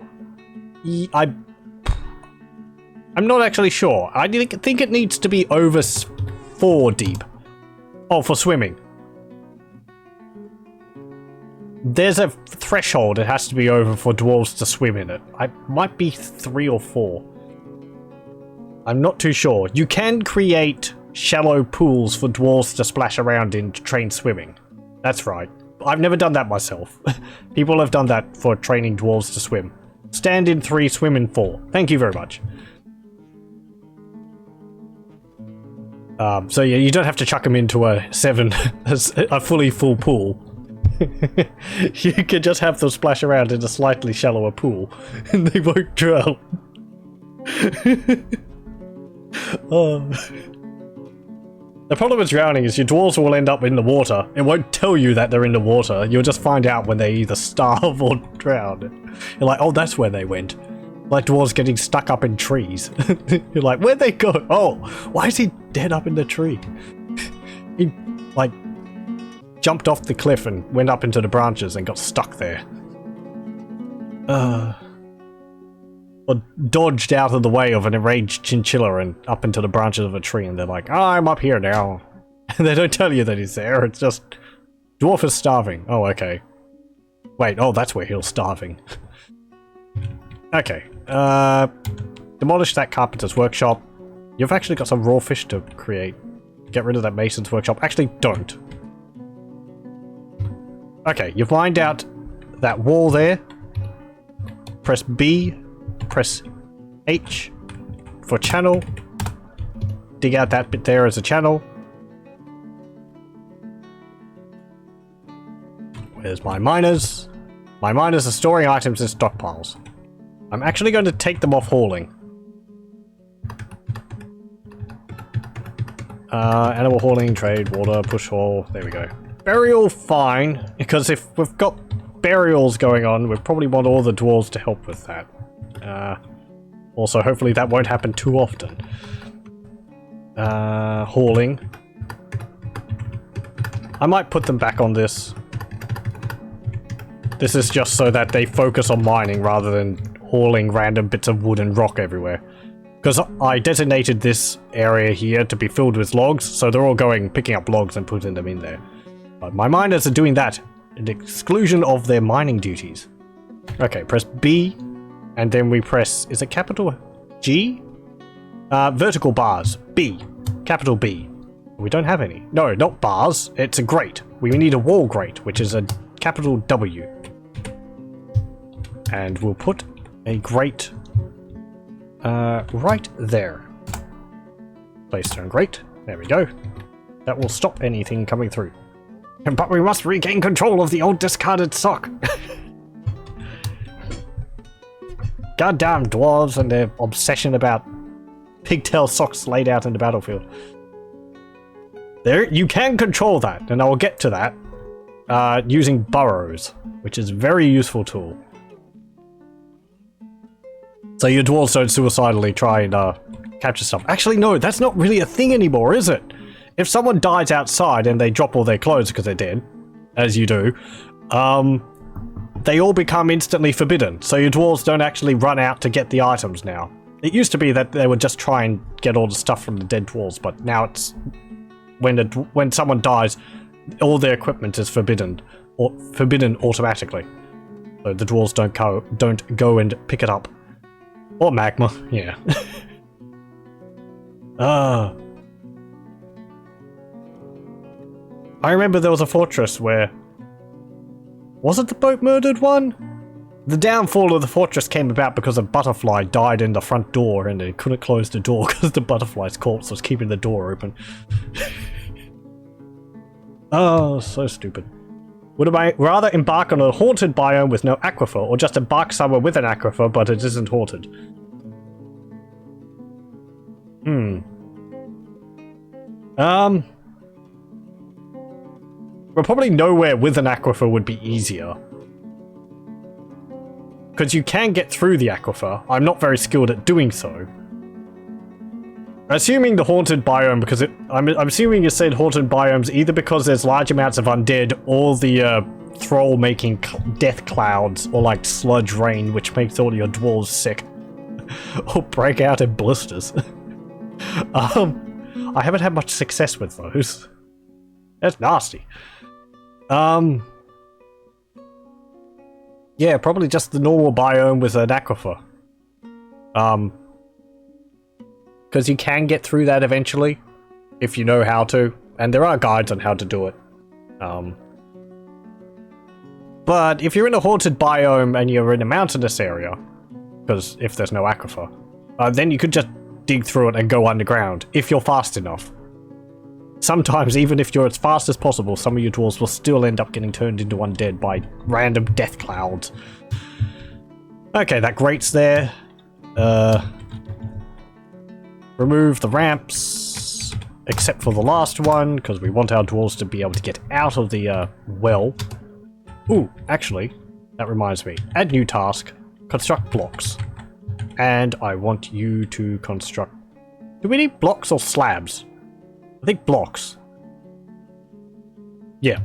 [SPEAKER 1] I'm not actually sure. I think it needs to be over 4 deep. Oh, for swimming. There's a threshold it has to be over for dwarves to swim in it. I might be 3 or 4. I'm not too sure. You can create shallow pools for dwarves to splash around in to train swimming. That's right. I've never done that myself. People have done that for training dwarves to swim. Stand in 3, swim in 4. Thank you very much. So yeah, you don't have to chuck them into a 7, a fully full pool. You can just have them splash around in a slightly shallower pool, and they won't drown. Oh. The problem with drowning is your dwarves will end up in the water. It won't tell you that they're in the water. You'll just find out when they either starve or drown. You're like, oh, that's where they went. Like dwarves getting stuck up in trees. You're like, where'd they go? Oh, why is he dead up in the tree? He, like, jumped off the cliff and went up into the branches and got stuck there. Or dodged out of the way of an enraged chinchilla and up into the branches of a tree, and they're like, oh, I'm up here now. And they don't tell you that he's there. It's just, dwarf is starving. Oh, okay. Wait, oh, that's where he was starving. Okay. Demolish that carpenter's workshop. You've actually got some raw fish to create. Get rid of that mason's workshop. Actually, don't. Okay, you've mined out that wall there. Press B. Press H for channel. Dig out that bit there as a channel. Where's my miners? My miners are storing items in stockpiles. I'm actually going to take them off hauling. Animal hauling, trade, water, push haul. There we go. Burial, fine. Because if we've got burials going on, we probably want all the dwarves to help with that. Also, hopefully that won't happen too often. Hauling. I might put them back on this. This is just so that they focus on mining rather than hauling random bits of wood and rock everywhere. Because I designated this area here to be filled with logs, so they're all going, picking up logs and putting them in there. But my miners are doing that at the exclusion of their mining duties. Okay, press B. And then we press, is it capital G? Vertical bars, B, capital B. We don't have any. No, not bars, it's a grate. We need a wall grate, which is a capital W. And we'll put a grate right there. Place stone grate, there we go. That will stop anything coming through. But we must regain control of the old discarded sock. Goddamn dwarves and their obsession about pigtail socks laid out in the battlefield. There, you can control that, and I will get to that using burrows, which is a very useful tool. So your dwarves don't suicidally try and capture stuff. Actually, no, that's not really a thing anymore, is it? If someone dies outside and they drop all their clothes because they're dead, as you do, they all become instantly forbidden. So your dwarves don't actually run out to get the items now. It used to be that they would just try and get all the stuff from the dead dwarves, but now it's when someone dies, all their equipment is forbidden automatically. So the dwarves don't go and pick it up. Or magma, yeah. I remember there was a fortress where... Was it the boat murdered one? The downfall of the fortress came about because a butterfly died in the front door and they couldn't close the door because the butterfly's corpse was keeping the door open. Oh, so stupid. Would I rather embark on a haunted biome with no aquifer, or just embark somewhere with an aquifer but it isn't haunted? Well, probably nowhere with an aquifer would be easier. Because you can get through the aquifer. I'm not very skilled at doing so. Assuming the haunted biome, because I'm assuming you said haunted biomes either because there's large amounts of undead, or the thrall making death clouds, or like sludge rain, which makes all your dwarves sick. Or break out in blisters. I haven't had much success with those. That's nasty. Yeah, probably just the normal biome with an aquifer. Because you can get through that eventually, if you know how to, and there are guides on how to do it. But if you're in a haunted biome and you're in a mountainous area, because if there's no aquifer, then you could just dig through it and go underground, if you're fast enough. Sometimes, even if you're as fast as possible, some of your dwarves will still end up getting turned into undead by random death clouds. Okay, that grate's there. Remove the ramps, except for the last one, because we want our dwarves to be able to get out of the well. Ooh, actually, that reminds me. Add new task, construct blocks. And I want you to construct... Do we need blocks or slabs? I think blocks. Yeah.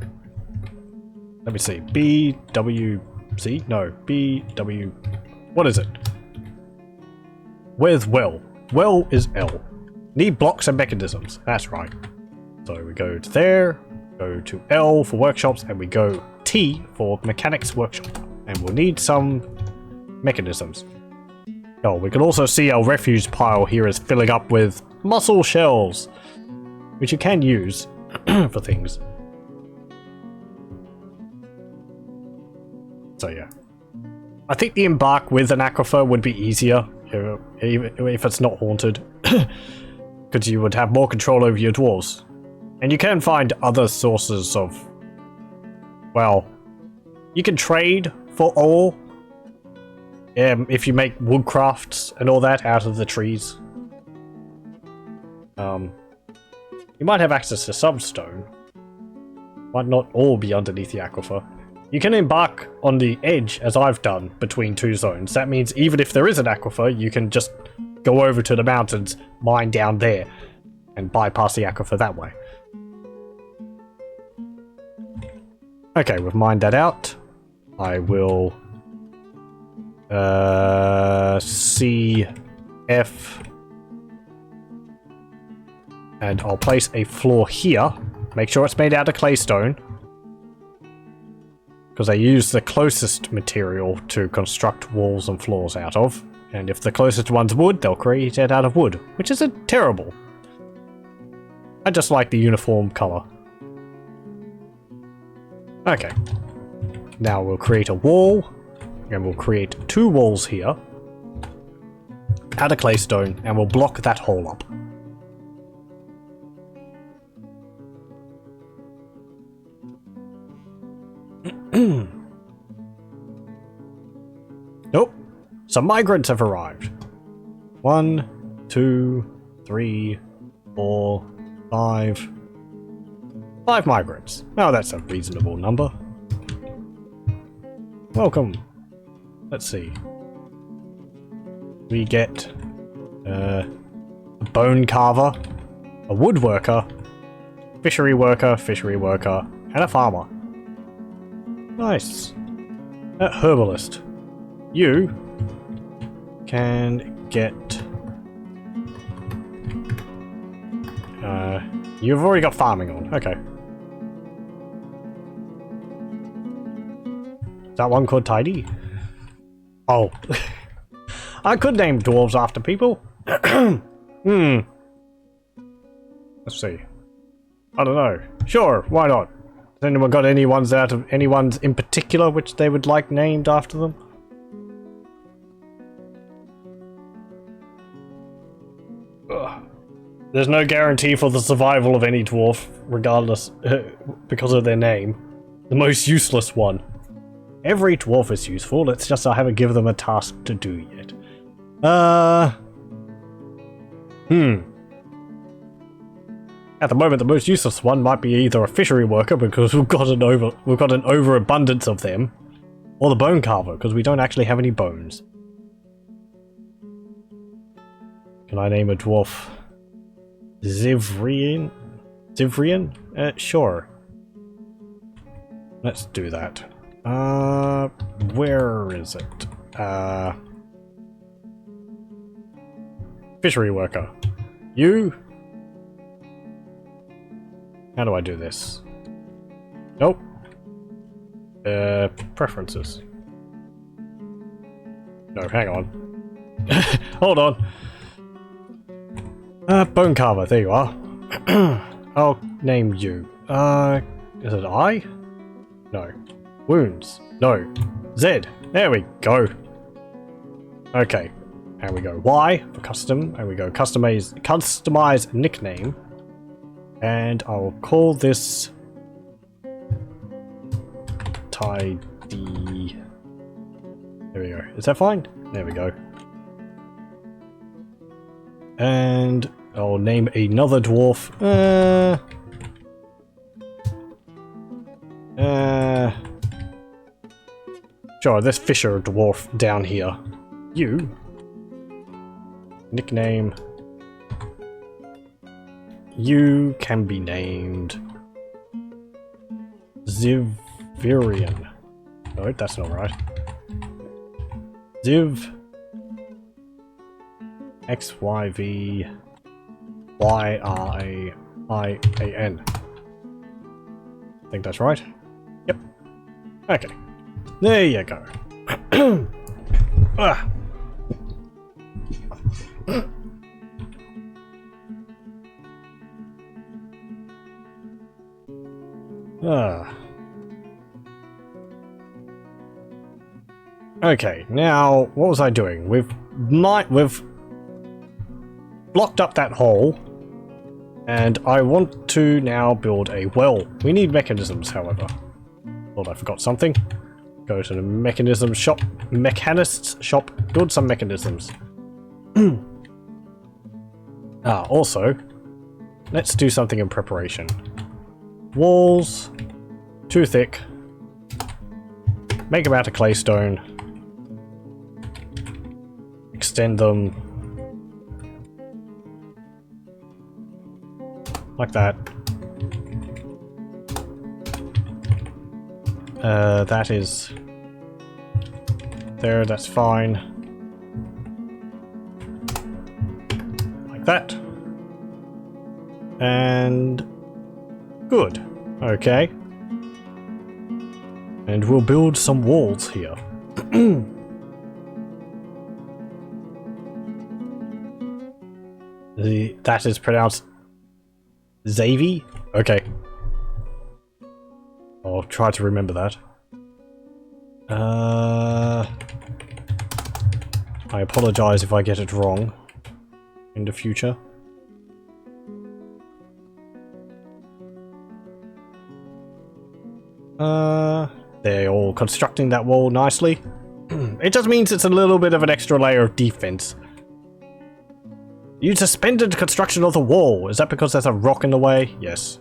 [SPEAKER 1] Let me see. BWC? No. BW... What is it? Where's well? Well is L. Need blocks and mechanisms. That's right. So we go to there, go to L for workshops, and we go T for mechanics workshop. And we'll need some mechanisms. Oh, we can also see our refuse pile here is filling up with mussel shells, which you can use for things. So yeah. I think the embark with an aquifer would be easier, if it's not haunted. Because you would have more control over your dwarves. And you can find other sources of... Well, you can trade for ore. If you make woodcrafts and all that out of the trees. You might have access to some stone. Might not all be underneath the aquifer. You can embark on the edge, as I've done, between two zones. That means even if there is an aquifer, you can just go over to the mountains, mine down there, and bypass the aquifer that way. Okay, we've mined that out. I will... C, F, and I'll place a floor here. Make sure it's made out of claystone, because I use the closest material to construct walls and floors out of. And if the closest one's wood, they'll create it out of wood, which isn't terrible. I just like the uniform color. Okay. Now we'll create a wall. And we'll create two walls here out of claystone, and we'll block that hole up. Some migrants have arrived. 1, 2, 3, 4, 5. 5 migrants. Oh, that's a reasonable number. Welcome. Let's see. We get a bone carver, a woodworker, fishery worker, and a farmer. Nice. A herbalist. You can get... you've already got farming on. Okay. Is that one called Tidy? Oh. I could name dwarves after people. Let's see. I don't know. Sure, why not? Has anyone got anyone's in particular which they would like named after them? Ugh. There's no guarantee for the survival of any dwarf, regardless, because of their name. The most useless one. Every dwarf is useful, it's just I haven't given them a task to do yet. At the moment, the most useless one might be either a fishery worker, because we've got an overabundance of them, or the bone carver, because we don't actually have any bones. Can I name a dwarf Zivrian? Sure. Let's do that. Where is it? Fishery worker. You? How do I do this? Nope. Preferences. No, hang on. Hold on. Bone carver, there you are. I'll name you. Is it I? No. Wounds. No. Z. There we go. Okay. And we go Y for custom, and we go customize nickname. And I'll call this Tidy. There we go. Is that fine? There we go. And I'll name another dwarf. Sure, this fisher dwarf down here. You. Nickname. You can be named Zivirian. No, that's not right. Ziv XYVYRAIAN. I think that's right. Yep. Okay. There you go. Ah. Okay, now what was I doing? We've blocked up that hole, and I want to now build a well. We need mechanisms, however. Thought I forgot something. Go to the mechanism shop, mechanist's shop, build some mechanisms. Also, let's do something in preparation. Walls, too thick. Make them out of claystone. Extend them. Like that. That is... there, that's fine. Like that. And... good. Okay. And we'll build some walls here. That is pronounced Xavi? Okay. I'll try to remember that. I apologize if I get it wrong in the future. They're all constructing that wall nicely. It just means it's a little bit of an extra layer of defense. You suspended construction of the wall. Is that because there's a rock in the way? Yes.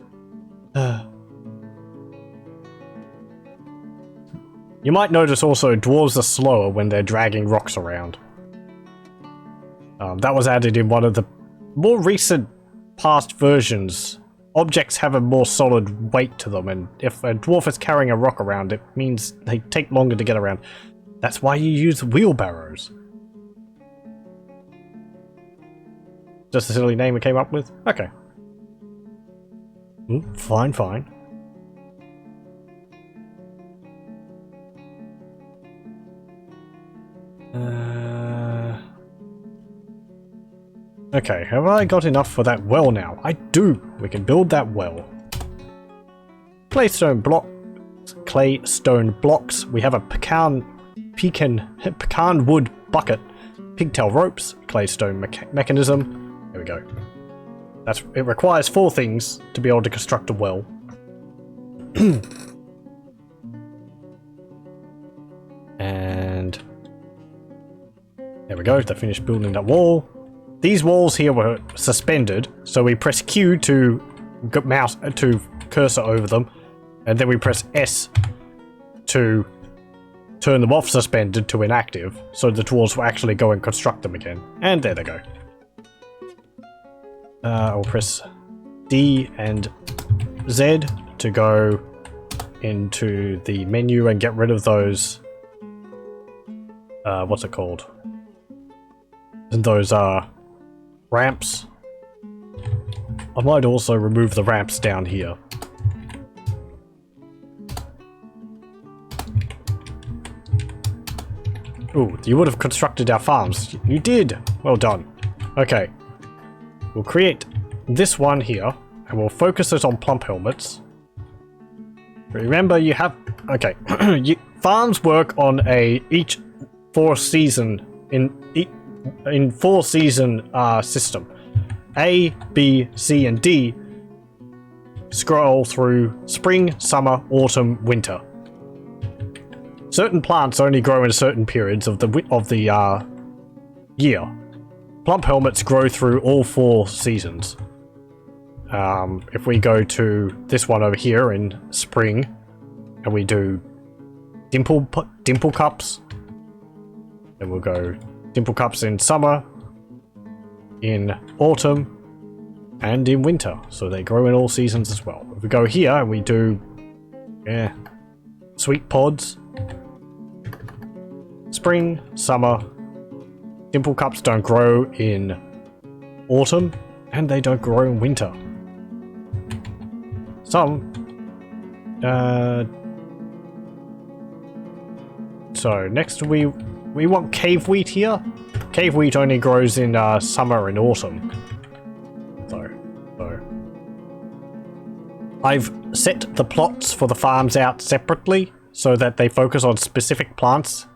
[SPEAKER 1] You might notice also dwarves are slower when they're dragging rocks around. That was added in one of the more recent past versions. Objects have a more solid weight to them, and if a dwarf is carrying a rock around, it means they take longer to get around. That's why you use wheelbarrows. Just the silly name it came up with? Okay. Fine, fine. Okay, have I got enough for that well now? I do! We can build that well. Claystone blocks. We have a pecan wood bucket, pigtail ropes, claystone mechanism. There we go. It requires 4 things to be able to construct a well. And there we go, they finished building that wall. These walls here were suspended, so we press Q to cursor over them, and then we press S to turn them off suspended to inactive, so the dwarves will actually go and construct them again. And there they go. I'll press D and Z to go into the menu and get rid of those. What's it called? And those ramps. I might also remove the ramps down here. Ooh, you would have constructed our farms. You did! Well done. Okay. We'll create this one here, and we'll focus it on plump helmets. Remember, you have... Okay. Farms work on each 4-season... In 4-season system. A, B, C, and D scroll through spring, summer, autumn, winter. Certain plants only grow in certain periods of the year. Plump helmets grow through all 4 seasons. If we go to this one over here in spring, and we do dimple cups, then we'll go dimple cups in summer, in autumn, and in winter. So they grow in all seasons as well. If we go here and we do sweet pods, spring, summer, dimple cups don't grow in autumn, and they don't grow in winter. Some so next we want cave wheat here. Cave wheat only grows in summer and autumn. So I've set the plots for the farms out separately so that they focus on specific plants.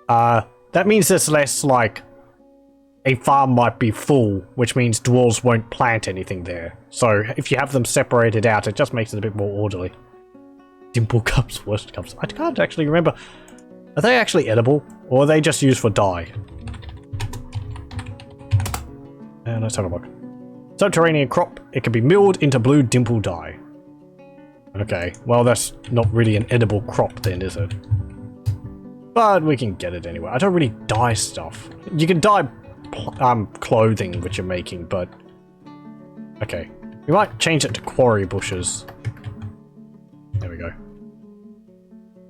[SPEAKER 1] That means there's less, like, a farm might be full, which means dwarves won't plant anything there. So if you have them separated out, it just makes it a bit more orderly. Dimple cups, worst cups. I can't actually remember. Are they actually edible, or are they just used for dye? And let's have a look. Subterranean crop. It can be milled into blue dimple dye. Okay, well that's not really an edible crop then, is it? But we can get it anyway. I don't really dye stuff. You can dye clothing which you're making, but... Okay. We might change it to quarry bushes. There we go.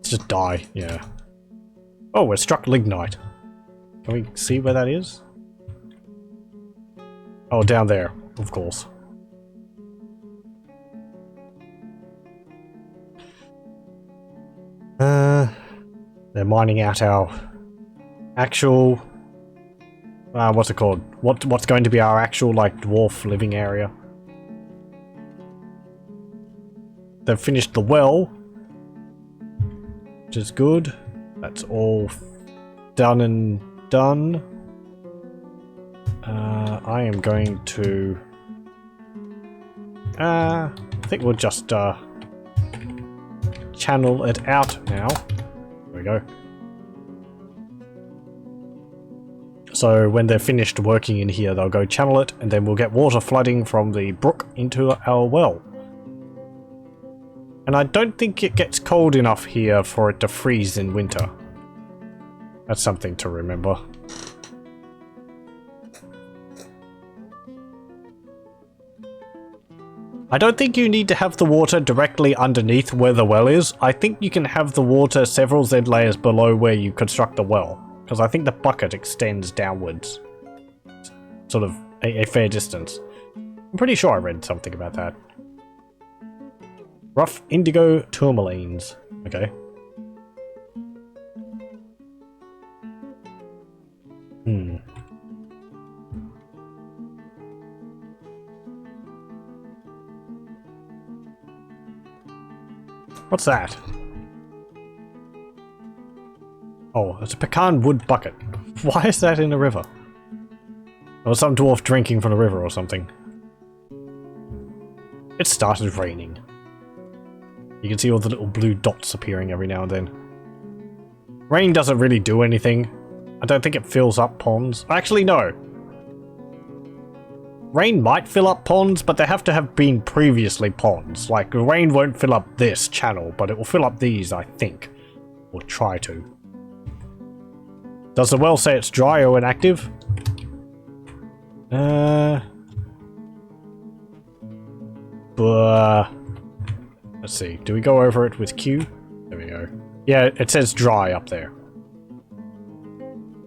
[SPEAKER 1] It's just dye, yeah. Oh, we're struck lignite. Can we see where that is? Oh, down there, of course. They're mining out our actual... what's it called? What's going to be our actual, like, dwarf living area. They've finished the well, which is good. That's all done and done. I am going to... I think we'll just channel it out now. There we go. So when they're finished working in here, they'll go channel it, and then we'll get water flooding from the brook into our well. And I don't think it gets cold enough here for it to freeze in winter. That's something to remember. I don't think you need to have the water directly underneath where the well is. I think you can have the water several Z layers below where you construct the well. Because I think the bucket extends downwards. Sort of a fair distance. I'm pretty sure I read something about that. Rough indigo tourmalines. Okay. What's that? Oh, it's a pecan wood bucket. Why is that in a river? Or some dwarf drinking from a river or something. It started raining. You can see all the little blue dots appearing every now and then. Rain doesn't really do anything. I don't think it fills up ponds. Actually, no. Rain might fill up ponds, but they have to have been previously ponds. Like, rain won't fill up this channel, but it will fill up these, I think. Or try to. Does the well say it's dry or inactive? Let's see. Do we go over it with Q? There we go. Yeah, it says dry up there.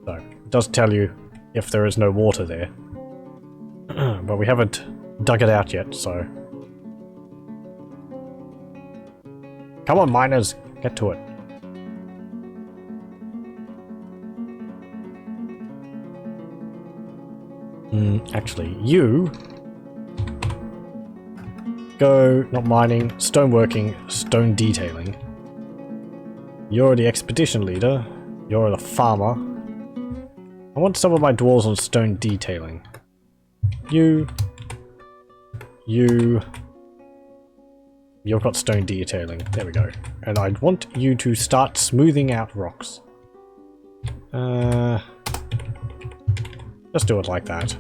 [SPEAKER 1] So, it does tell you if there is no water there. But we haven't dug it out yet, so... Come on, miners! Get to it. Actually, you... Go, not mining, stoneworking, stone detailing. You're the expedition leader. You're the farmer. I want some of my dwarves on stone detailing. You've got stone detailing. There we go. And I'd want you to start smoothing out rocks. Just do it like that.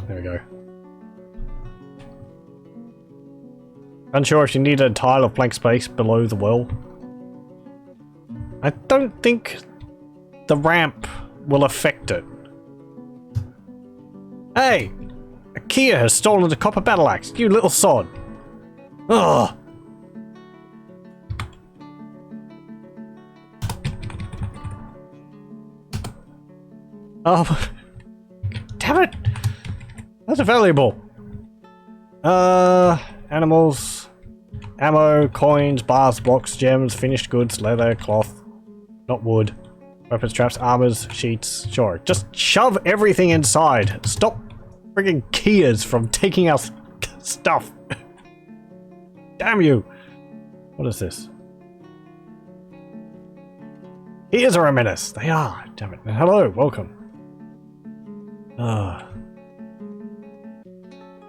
[SPEAKER 1] There we go. Unsure if you need a tile of blank space below the well. I don't think the ramp will affect it. Hey! A Kia has stolen the copper battle axe, you little sod! Ugh! Oh, damn it! That's valuable. Animals, ammo, coins, bars, blocks, gems, finished goods, leather, cloth, not wood, weapons, traps, armors, sheets. Sure, just shove everything inside. Stop friggin' Kias from taking our stuff. Damn you! What is this? Kias are a menace. They are. Damn it. Hello, welcome.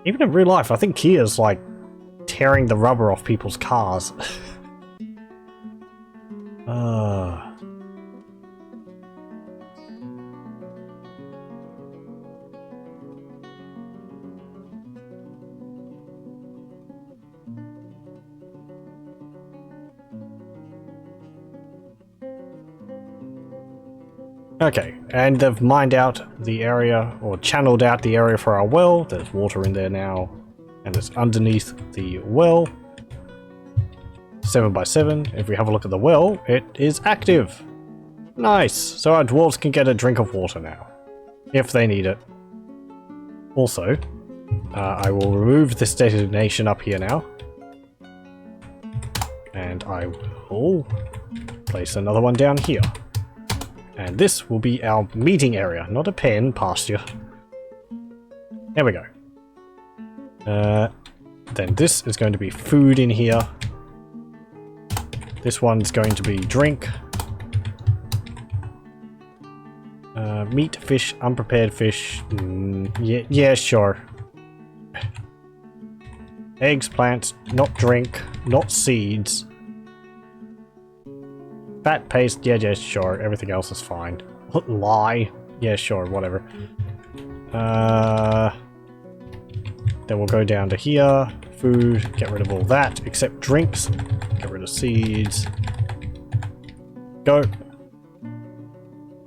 [SPEAKER 1] Even in real life, I think Kia's like tearing the rubber off people's cars. Okay, and they've mined out the area, or channeled out the area for our well. There's water in there now, and it's underneath the well. 7 by 7. If we have a look at the well, it is active. Nice! So our dwarves can get a drink of water now, if they need it. Also, I will remove this detonation up here now. And I will place another one down here. And this will be our meeting area, not a pen pasture. There we go. Then this is going to be food in here. This one's going to be drink. Meat, fish, unprepared fish. Yeah, sure. Eggs, plants, not drink, not seeds. Fat paste, yeah, sure. Everything else is fine. Lie. Yeah, sure, whatever. Then we'll go down to here. Food, get rid of all that, except drinks. Get rid of seeds. Go.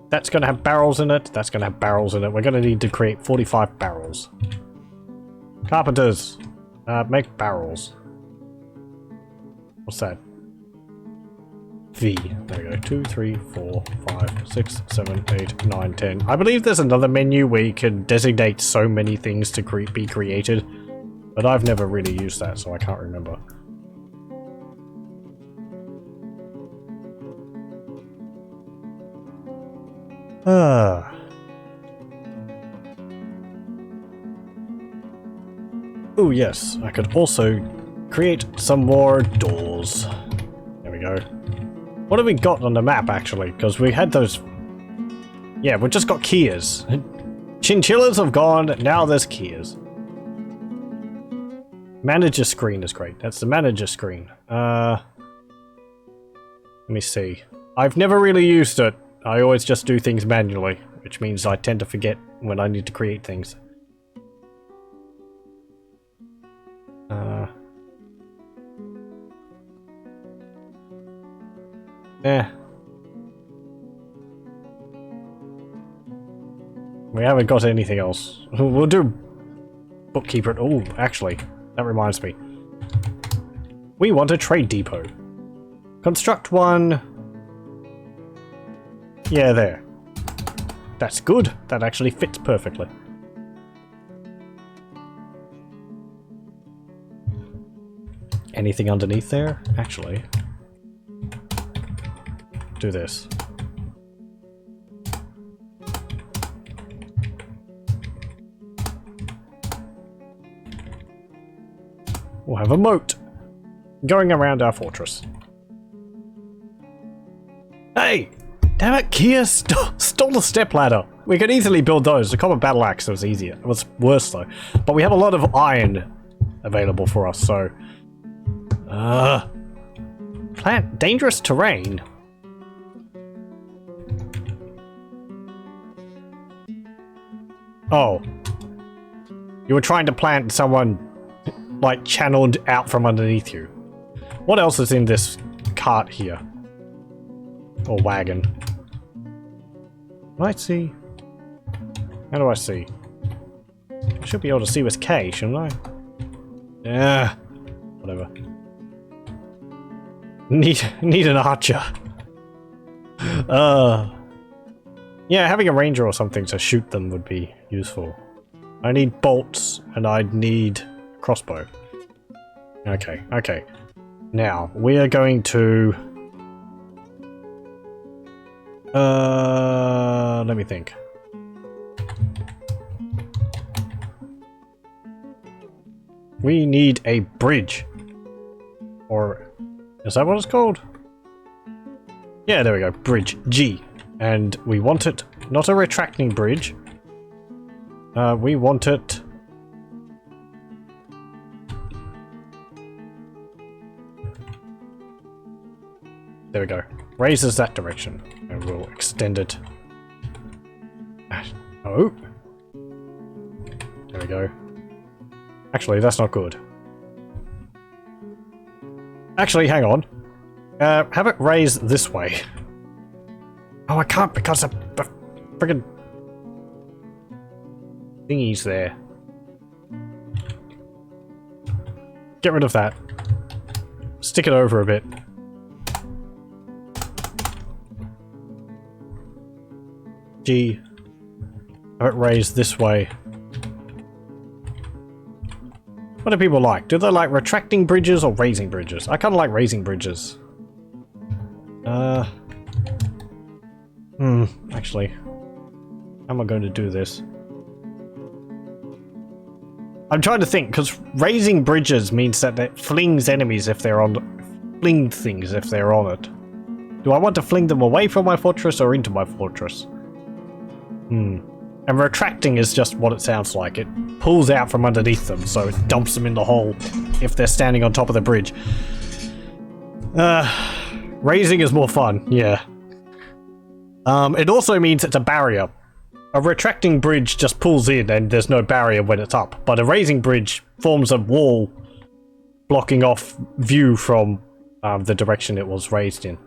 [SPEAKER 1] That's going to have barrels in it. That's going to have barrels in it. We're going to need to create 45 barrels. Carpenters, make barrels. What's that? V. There we go. 2, 3, 4, 5, 6, 7, 8, 9, 10. I believe there's another menu where you can designate so many things to be created, but I've never really used that, so I can't remember. Oh yes, I could also create some more doors. There we go. What have we got on the map, actually? Because we had those... Yeah, we just got Kias. Chinchillas have gone, now there's Kias. Manager screen is great. That's the manager screen. Let me see. I've never really used it. I always just do things manually, which means I tend to forget when I need to create things. We haven't got anything else. We'll do bookkeeper. Oh, actually, that reminds me. We want a trade depot. Construct one. Yeah, there. That's good. That actually fits perfectly. Anything underneath there? Actually. Do this. We'll have a moat going around our fortress. Hey! Damn it, Kia stole the step ladder. We could easily build those. The common battle axe was easier. It was worse though. But we have a lot of iron available for us, so... Plant dangerous terrain? Oh. You were trying to plant someone, like, channeled out from underneath you. What else is in this cart here? Or wagon? Can I see? How do I see? I should be able to see with K, shouldn't I? Yeah. Whatever. Need an archer. Yeah, having a ranger or something to shoot them would be useful. I need bolts, and I'd need a crossbow. Okay, okay. Now, we are going to... let me think. We need a bridge. Or... is that what it's called? Yeah, there we go. Bridge. G. And we want it... not a retracting bridge. We want it... there we go. Raises that direction. And we'll extend it. Oh! There we go. Actually, that's not good. Actually, hang on. Have it raise this way. Oh, I can't because of the friggin' thingies there. Get rid of that. Stick it over a bit. G. Have it raise this way. What do people like? Do they like retracting bridges or raising bridges? I kind of like raising bridges. Actually. How am I going to do this? I'm trying to think, because raising bridges means that it flings enemies if they're on... fling things if they're on it. Do I want to fling them away from my fortress or into my fortress? And retracting is just what it sounds like. It pulls out from underneath them, so it dumps them in the hole if they're standing on top of the bridge. Raising is more fun, yeah. It also means it's a barrier. A retracting bridge just pulls in and there's no barrier when it's up, but a raising bridge forms a wall blocking off view from the direction it was raised in.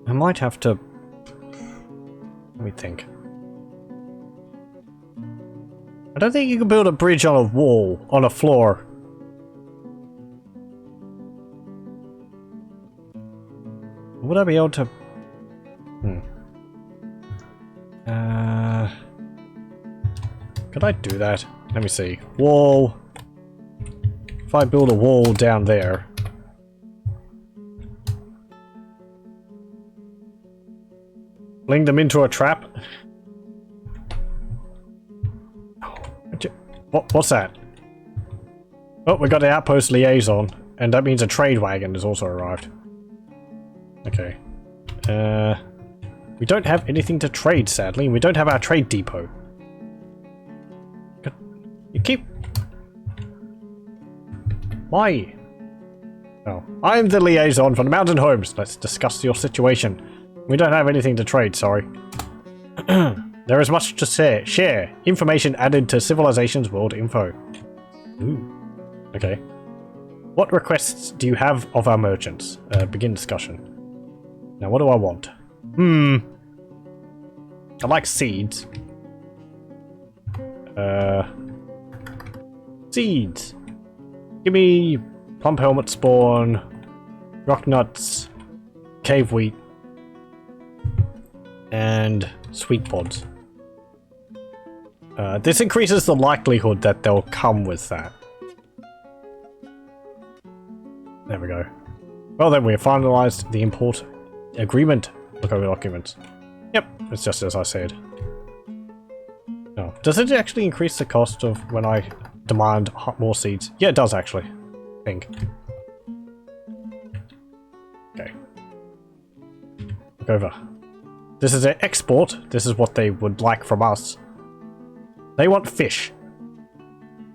[SPEAKER 1] I might have to... Let me think. I don't think you can build a bridge on a wall, on a floor. Would I be able to... Could I do that? Let me see. Wall. If I build a wall down there... Fling them into a trap? What's that? Oh, we got the outpost liaison, and that means a trade wagon has also arrived. Okay. We don't have anything to trade, sadly, and we don't have our trade depot. You keep... Why? Oh, I'm the liaison for the mountain homes. Let's discuss your situation. We don't have anything to trade, sorry. There is much to share. Information added to Civilization's World Info. Ooh. Okay. What requests do you have of our merchants? Begin discussion. Now, what do I want? I like seeds. Seeds. Give me plump helmet spawn, rock nuts, cave wheat, and sweet pods. This increases the likelihood that they'll come with that. There we go. Well then, we have finalized the import agreement. Look over documents. Yep, it's just as I said. Oh, does it actually increase the cost of when I demand more seeds? Yeah, it does actually. I think. Okay. Look over. This is their export. This is what they would like from us. They want fish.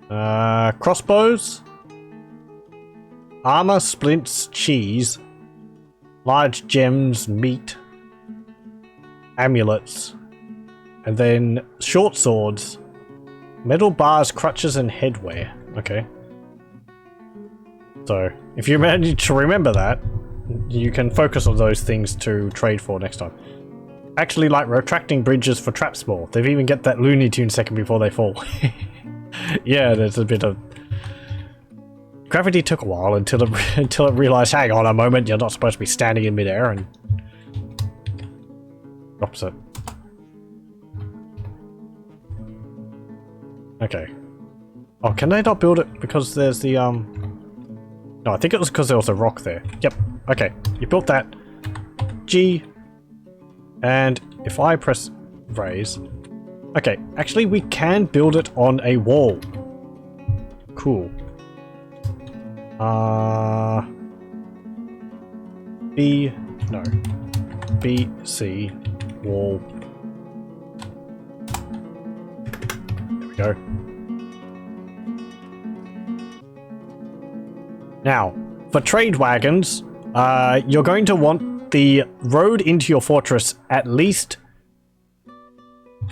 [SPEAKER 1] Crossbows. Armor, splints, cheese. Large gems, meat. Amulets. And then short swords. Metal bars, crutches, and headwear. Okay. So, if you manage to remember that, you can focus on those things to trade for next time. Actually, like retracting bridges for traps more. They've even get that Looney Tune second before they fall. Yeah, there's a bit of... Gravity took a while until it realized, hang on a moment, you're not supposed to be standing in midair, and... drops it. Okay. Oh, can they not build it because there's the, No, I think it was because there was a rock there. Yep. Okay. You built that. G. And if I press raise... Okay, actually we can build it on a wall. Cool. B... No. B, C, wall. There we go. Now, for trade wagons, you're going to want the road into your fortress at least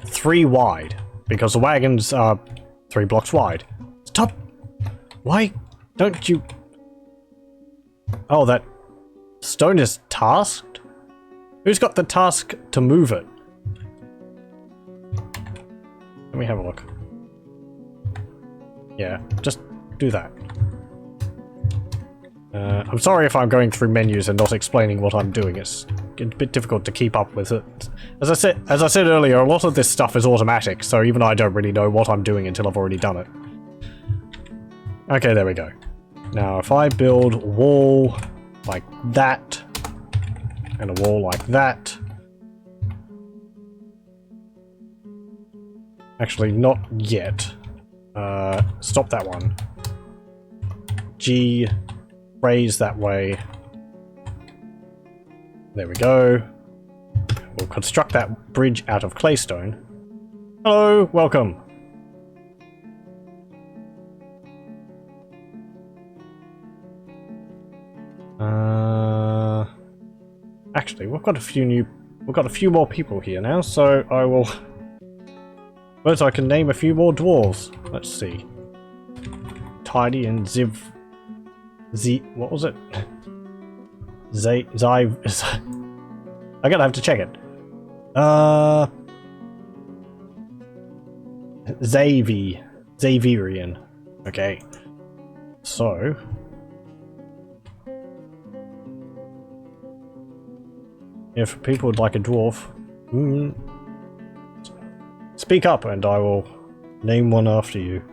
[SPEAKER 1] 3 wide, because the wagons are 3 blocks wide. Stop! Why don't you... Oh, that stone is tasked? Who's got the task to move it? Let me have a look. Yeah, just do that. I'm sorry if I'm going through menus and not explaining what I'm doing. It's a bit difficult to keep up with it. As I said earlier, a lot of this stuff is automatic, so even I don't really know what I'm doing until I've already done it. Okay, there we go. Now, if I build a wall like that, and a wall like that... Actually, not yet. Stop that one. G... raise that way. There we go. We'll construct that bridge out of claystone. Hello, welcome. Actually, we've got a few more people here now, so I will. Suppose I can name a few more dwarves. Let's see. Tidy and what was it? I'm gonna have to check it. Xaverian. Okay. So. If people would like a dwarf, speak up and I will name one after you.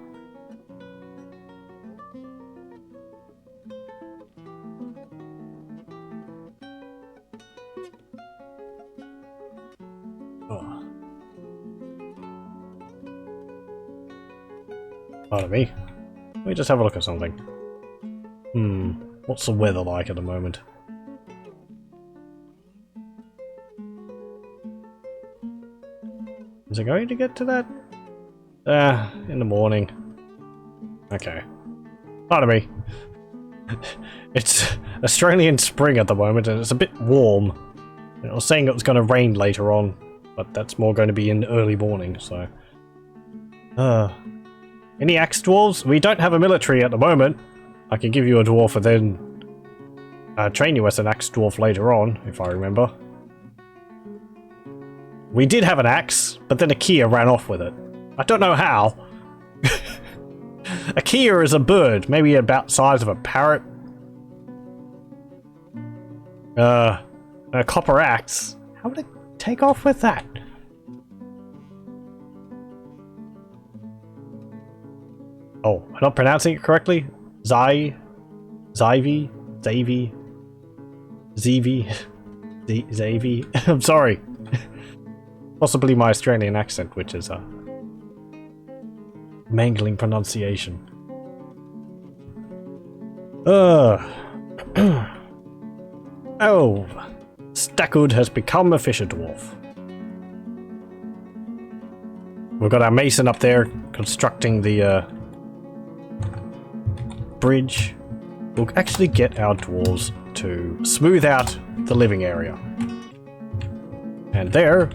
[SPEAKER 1] Pardon me. Let me just have a look at something. What's the weather like at the moment? Is it going to get to that? In the morning. Okay. Pardon me. It's Australian spring at the moment and it's a bit warm. I was saying it was going to rain later on, but that's more going to be in the early morning, so... Any axe dwarves? We don't have a military at the moment. I can give you a dwarf and then train you as an axe dwarf later on, if I remember. We did have an axe, but then a Kia ran off with it. I don't know how. A Kia is a bird, maybe about the size of a parrot. A copper axe. How would it take off with that? Oh, I'm not pronouncing it correctly? Zyvi? I'm sorry. Possibly my Australian accent, which is a mangling pronunciation. Oh, Stackwood has become a fisher dwarf. We've got our mason up there constructing the bridge. We'll actually get our dwarves to smooth out the living area. And there,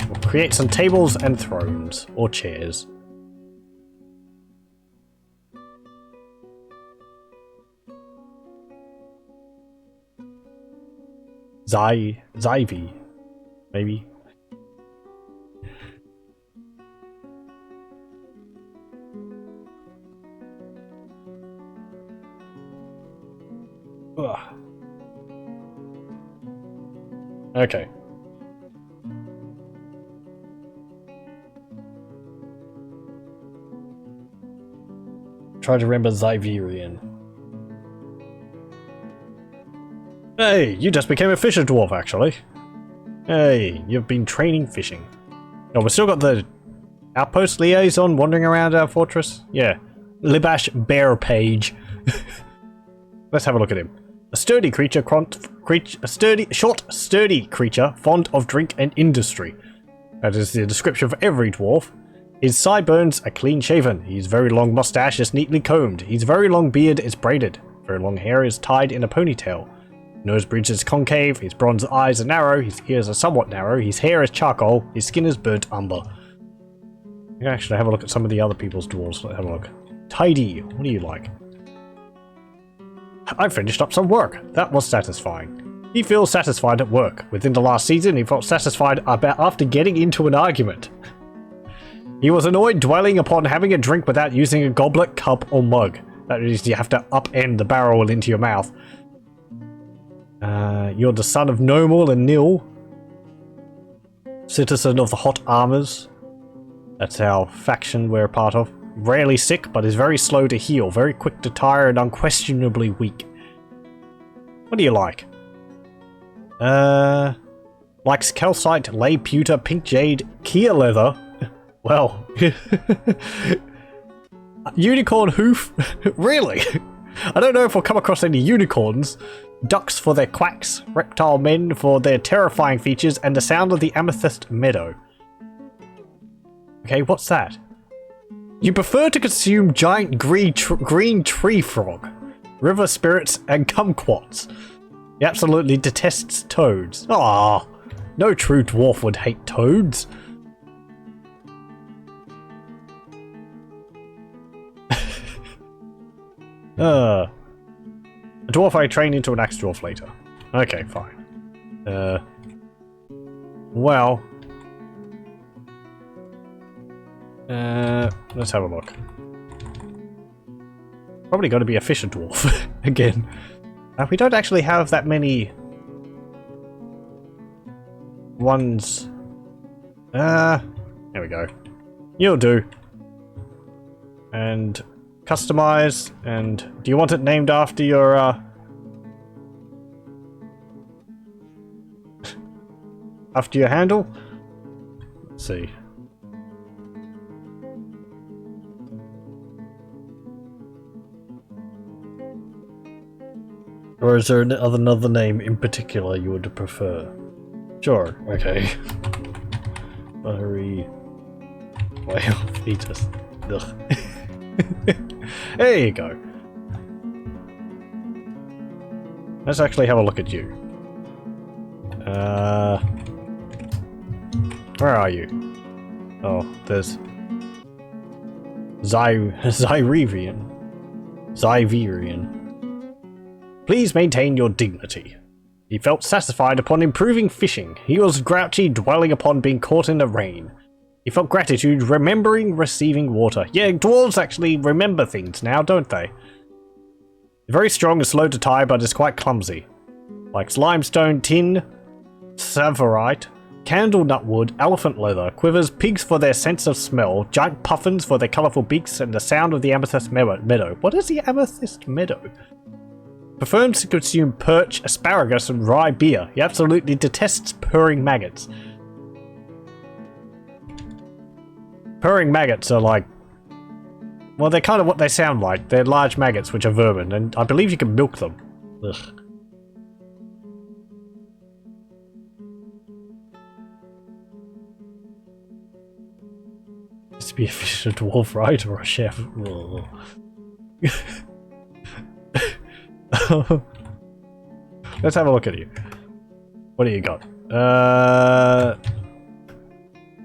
[SPEAKER 1] we'll create some tables and thrones, or chairs. Zyvi, maybe. Ugh. Okay. Try to remember Xaverian. Hey, you just became a fisher dwarf, actually. Hey, you've been training fishing. Oh, we've still got the outpost liaison wandering around our fortress. Yeah, Libash Bear Page. Let's have a look at him. A sturdy creature, sturdy creature, fond of drink and industry. That is the description for every dwarf. His sideburns are clean shaven. His very long mustache is neatly combed. His very long beard is braided. Very long hair is tied in a ponytail. Nose bridge is concave. His bronze eyes are narrow. His ears are somewhat narrow. His hair is charcoal. His skin is burnt umber. I can actually have a look at some of the other people's dwarves. Let's have a look. Tidy. What do you like? I finished up some work. That was satisfying. He feels satisfied at work. Within the last season, he felt satisfied after getting into an argument. He was annoyed dwelling upon having a drink without using a goblet, cup, or mug. That is, you have to upend the barrel into your mouth. You're the son of Nomel and Nil, citizen of the Hot Armors. That's our faction we're a part of. Rarely sick, but is very slow to heal, very quick to tire, and unquestionably weak. What do you like? Likes calcite, lay pewter, pink jade, Kia leather. Well, unicorn hoof? Really? I don't know if we'll come across any unicorns. Ducks for their quacks, reptile men for their terrifying features, and the sound of the amethyst meadow. Okay, what's that? You prefer to consume giant green tree frog. river spirits, and kumquats. He absolutely detests toads. Ah, no true dwarf would hate toads. A dwarf I train into an axe dwarf later. Okay, fine. Well. Let's have a look. Probably going to be a fisher dwarf again. We don't actually have that many ones. There we go. You'll do. And customize. And do you want it named after your after your handle? Let's see. Or is there another name in particular you would prefer? Sure, okay. Buttery whale fetus. Ugh. There you go. Let's actually have a look at you. Where are you? Oh, there's Zyverian. Please maintain your dignity. He felt satisfied upon improving fishing. He was grouchy, dwelling upon being caught in the rain. He felt gratitude, remembering receiving water. Yeah, dwarves actually remember things now, don't they? Very strong and slow to tie, but is quite clumsy. Likes limestone, tin, savorite, candle nut wood, elephant leather, quivers, pigs for their sense of smell, giant puffins for their colourful beaks, and the sound of the amethyst meadow. What is the amethyst meadow? Prefers to consume perch, asparagus, and rye beer. He absolutely detests purring maggots. Purring maggots are like... well, they're kind of what they sound like. They're large maggots which are vermin, and I believe you can milk them. Ugh. Used to be a fisher dwarf, right? Or a chef? Let's have a look at you. What do you got?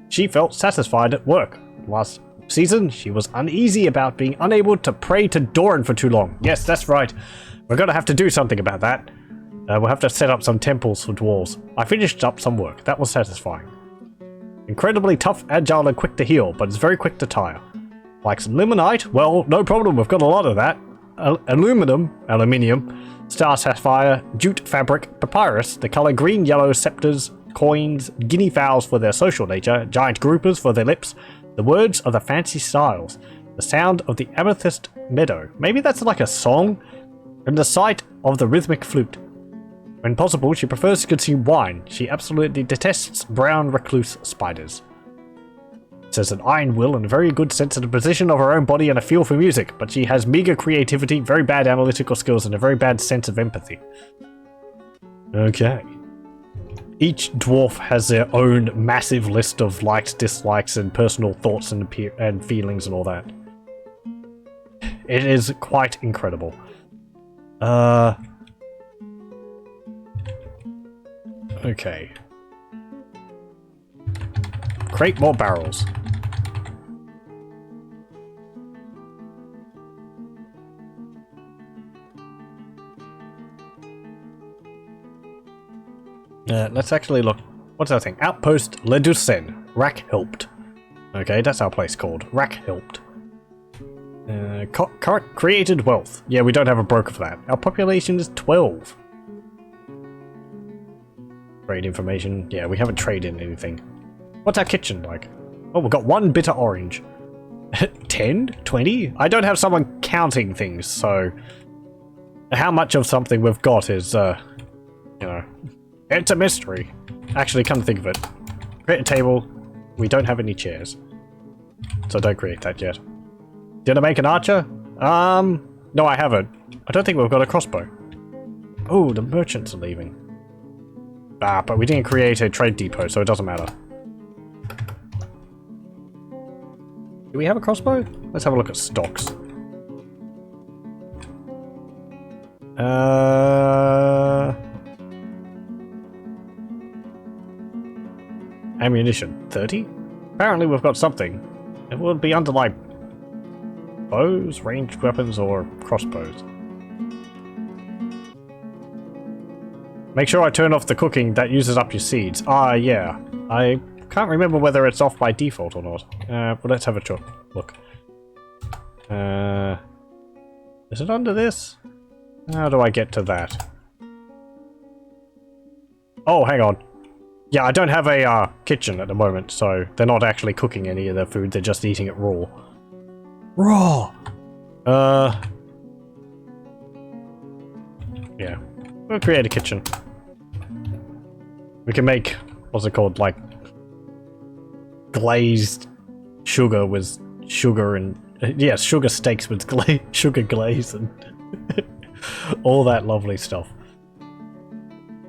[SPEAKER 1] She felt satisfied at work. Last season, she was uneasy about being unable to pray to Doran for too long. Yes, that's right. We're gonna have to do something about that. We'll have to set up some temples for dwarves. I finished up some work. That was satisfying. Incredibly tough, agile, and quick to heal, but it's very quick to tire. Likes limonite? Well, no problem. We've got a lot of that. Aluminium, star sapphire, jute fabric, papyrus, the color green, yellow, scepters, coins, guinea fowls for their social nature, giant groupers for their lips, the words of the fancy styles, the sound of the amethyst meadow. Maybe that's like a song, and the sight of the rhythmic flute. When possible, she prefers to consume wine. She absolutely detests brown recluse spiders. Says an iron will and a very good sense of the position of her own body and a feel for music, but she has meager creativity, very bad analytical skills, and a very bad sense of empathy. Okay. Each dwarf has their own massive list of likes, dislikes, and personal thoughts and feelings and all that. It is quite incredible. Okay. Create more barrels. Let's actually look. What's that thing? Outpost Ledusen. Rackhelped. Okay, that's our place called. Rackhelped. Created wealth. Yeah, we don't have a broker for that. Our population is 12. Trade information. Yeah, we haven't traded anything. What's our kitchen like? Oh, we've got one bitter orange. 10? 20? I don't have someone counting things, so... how much of something we've got is, you know... it's a mystery. Actually, come to think of it. Create a table. We don't have any chairs. So don't create that yet. Did I make an archer? No, I haven't. I don't think we've got a crossbow. Oh, the merchants are leaving. Ah, but we didn't create a trade depot, so it doesn't matter. Do we have a crossbow? Let's have a look at stocks. Ammunition, 30? Apparently we've got something. It would be under, like, bows, ranged weapons, or crossbows. Make sure I turn off the cooking that uses up your seeds. Ah, yeah. I can't remember whether it's off by default or not. But let's have a look. Is it under this? How do I get to that? Oh, hang on. Yeah, I don't have a kitchen at the moment, so they're not actually cooking any of their food, they're just eating it raw. Raw! Yeah. We'll create a kitchen. We can make, what's it called, like, glazed sugar with sugar and, yeah, sugar steaks with sugar glaze and all that lovely stuff.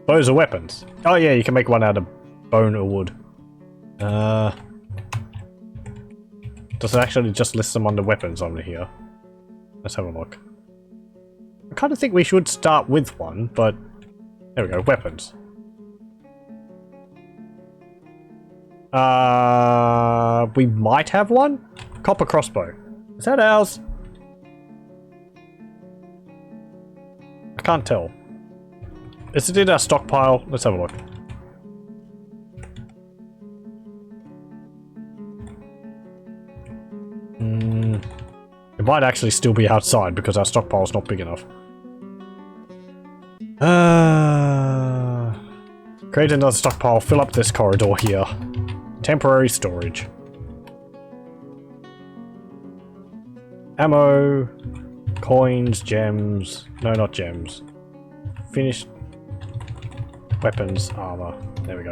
[SPEAKER 1] Bows are weapons. Oh yeah, you can make one out of bone or wood. Does it actually just list them under weapons under here? Let's have a look. I kind of think we should start with one, but there we go, weapons. We might have one? Copper crossbow. Is that ours? I can't tell. Is it in our stockpile? Let's have a look. It might actually still be outside because our stockpile's not big enough. Create another stockpile, fill up this corridor here. Temporary storage. Ammo, coins, gems. No, not gems. Finished weapons, armor. There we go.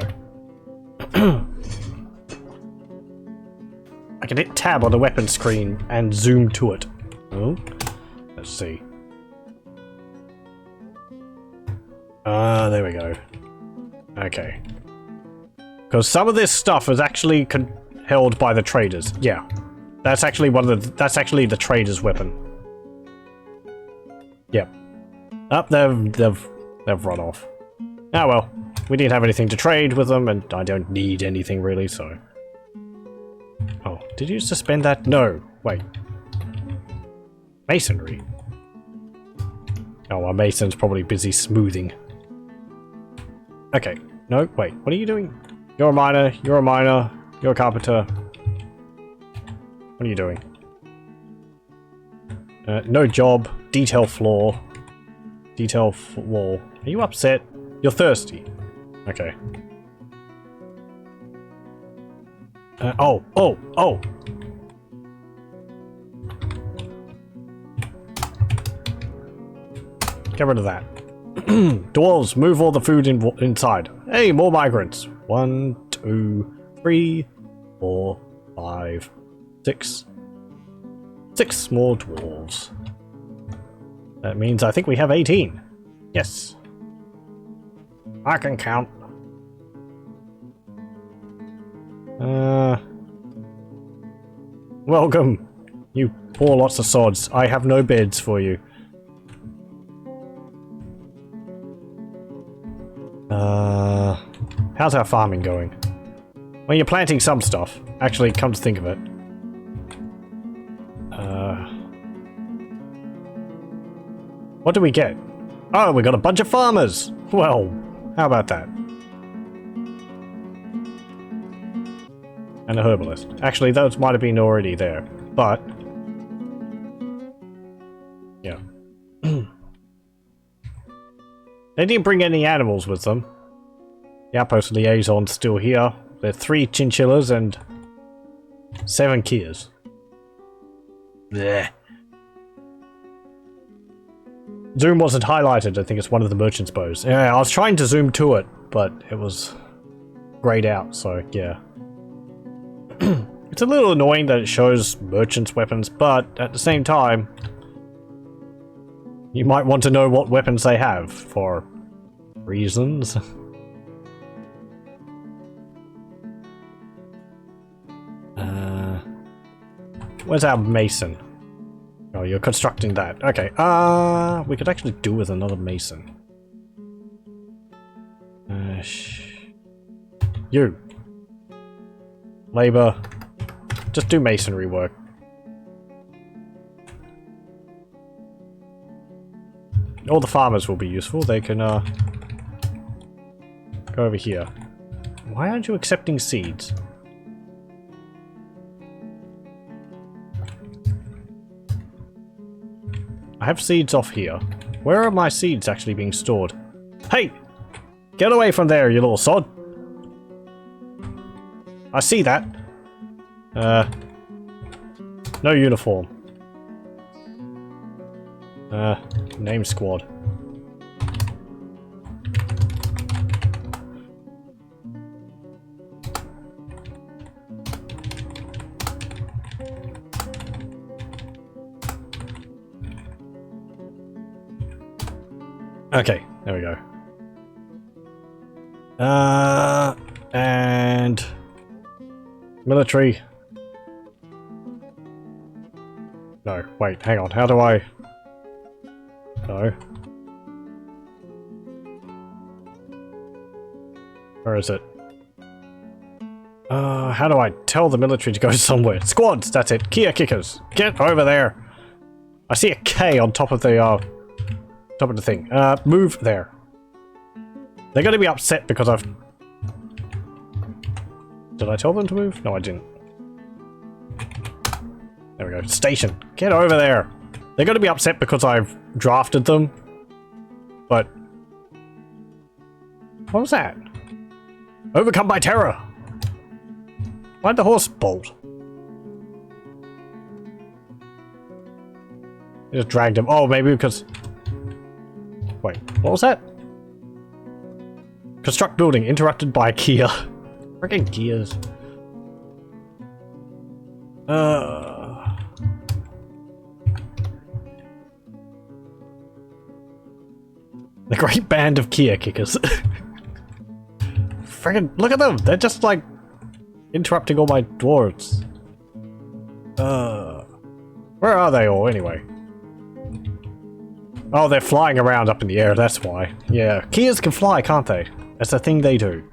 [SPEAKER 1] I can hit tab on the weapon screen and zoom to it. Oh, let's see. There we go. Okay. Because some of this stuff is actually held by the traders. Yeah. That's actually that's actually the trader's weapon. Yep. Up, they've run off. Ah well, we didn't have anything to trade with them, and I don't need anything really, so. Oh, did you suspend that? No, wait. Masonry. Oh, our mason's probably busy smoothing. Okay, no, wait, what are you doing? You're a miner, you're a miner, you're a carpenter. What are you doing? No job, detail floor. Detail wall. Are you upset? You're thirsty. Okay. Oh. Get rid of that. Dwarves, move all the food inside. Hey, more migrants. 1, 2, 3, 4, 5, 6. 6 more dwarves. That means I think we have 18. Yes. I can count. Welcome. You poor lots of sods. I have no beds for you. How's our farming going? Well, you're planting some stuff. Actually, come to think of it. What do we get? Oh, we got a bunch of farmers! Well, how about that? And a herbalist. Actually, those might have been already there, but... yeah. They didn't bring any animals with them. The outpost liaison's still here. There are 3 chinchillas and 7 Kias. Blech. Zoom wasn't highlighted. I think it's one of the merchant's bows. Yeah, I was trying to zoom to it, but it was grayed out, so yeah. It's a little annoying that it shows merchant's weapons, but at the same time, you might want to know what weapons they have for reasons. Where's our mason? Oh, you're constructing that. Okay, we could actually do with another mason. You. Labor. Just do masonry work. All the farmers will be useful. They can, go over here. Why aren't you accepting seeds? I have seeds off here. Where are my seeds actually being stored? Hey! Get away from there, you little sod! I see that. No uniform. Name squad. Okay, there we go. And military. No, wait, hang on. How do I? No. Where is it? How do I tell the military to go somewhere? Squads, that's it. Kia kickers, get over there. I see a K on top of the thing. Move there. They're going to be upset because I've... Did I tell them to move? No, I didn't. There we go. Station. Get over there. They're going to be upset because I've drafted them. But... What was that? Overcome by terror. Why'd the horse bolt? I just dragged him. Oh, maybe because... Wait, what was that? Construct building interrupted by Kia. Freaking gears. The great band of Kia kickers. Freaking look at them! They're just like interrupting all my dwarves. Where are they all anyway? Oh, they're flying around up in the air, that's why. Yeah, Kias can fly, can't they? That's a thing they do.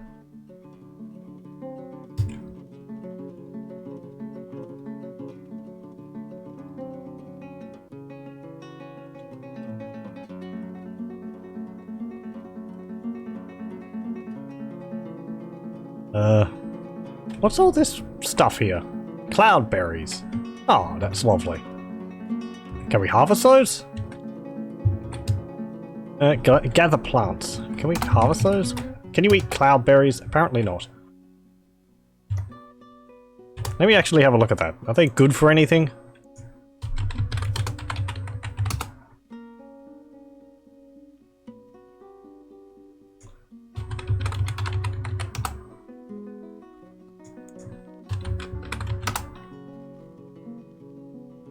[SPEAKER 1] What's all this stuff here? Cloudberries. Oh, that's lovely. Can we harvest those? Gather plants. Can we harvest those? Can you eat cloudberries? Apparently not. Let me actually have a look at that. Are they good for anything?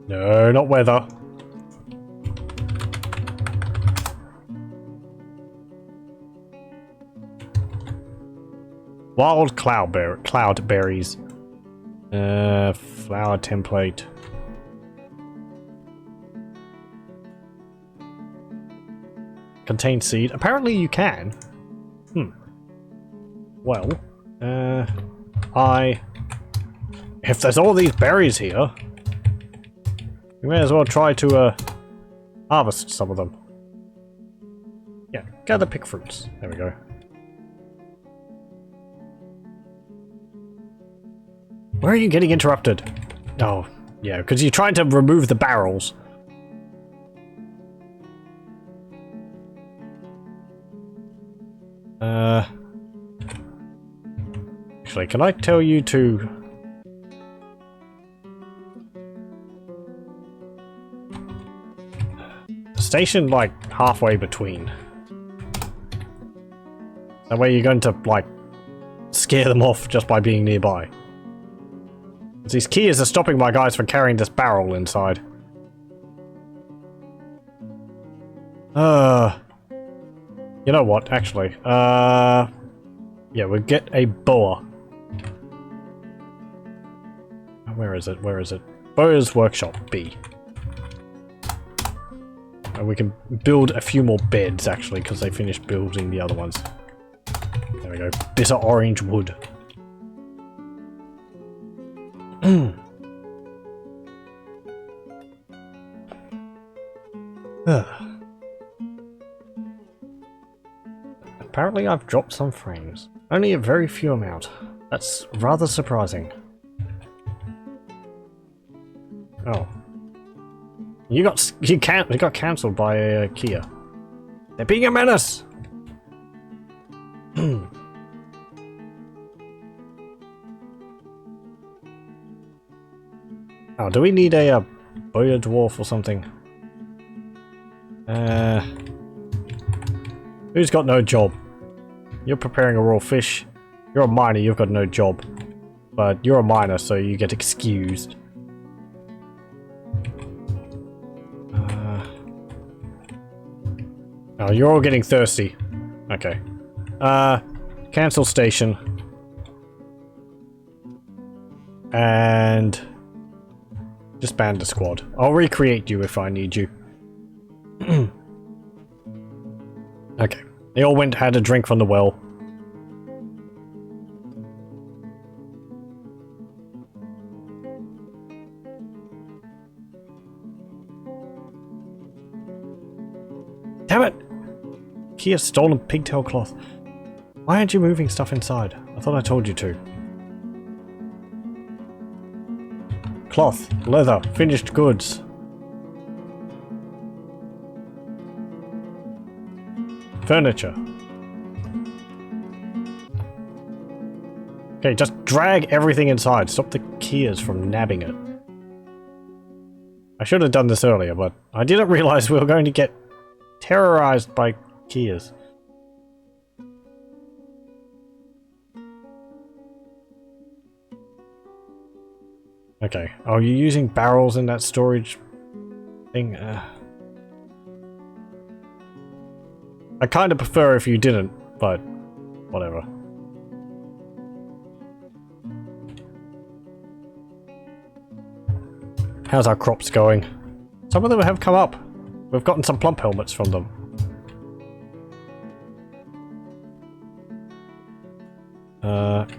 [SPEAKER 1] No, not weather. Wild cloudberries. Flower template. Contain seed. Apparently you can. Well, if there's all these berries here, we may as well try to harvest some of them. Yeah, gather pick fruits. There we go. Where are you getting interrupted? Oh, yeah, because you're trying to remove the barrels. Actually, can I tell you to... Station, like, halfway between. That way you're going to, like, scare them off just by being nearby. These Kias are stopping my guys from carrying this barrel inside. You know what, actually. Yeah, we'll get a boa. Where is it? Where is it? Boa's workshop, B. And we can build a few more beds, actually, because they finished building the other ones. There we go. Bitter orange wood. Apparently I've dropped some frames. Only a very few amount. That's rather surprising. Oh. You got cancelled by Kia. They're being a menace! Oh, do we need a boya dwarf or something? Who's got no job? You're preparing a raw fish. You're a miner, you've got no job. But you're a miner, so you get excused. Oh, you're all getting thirsty. Okay. Cancel station. And disband the squad. I'll recreate you if I need you. Okay. They all went, had a drink from the well. Damn it! Kia's stolen pigtail cloth. Why aren't you moving stuff inside? I thought I told you to. Cloth, leather, finished goods. Furniture. Okay, just drag everything inside. Stop the Kias from nabbing it. I should have done this earlier, but I didn't realize we were going to get terrorized by Kias. Okay. Are you using barrels in that storage thing? I kind of prefer if you didn't, but whatever. How's our crops going? Some of them have come up. We've gotten some plump helmets from them.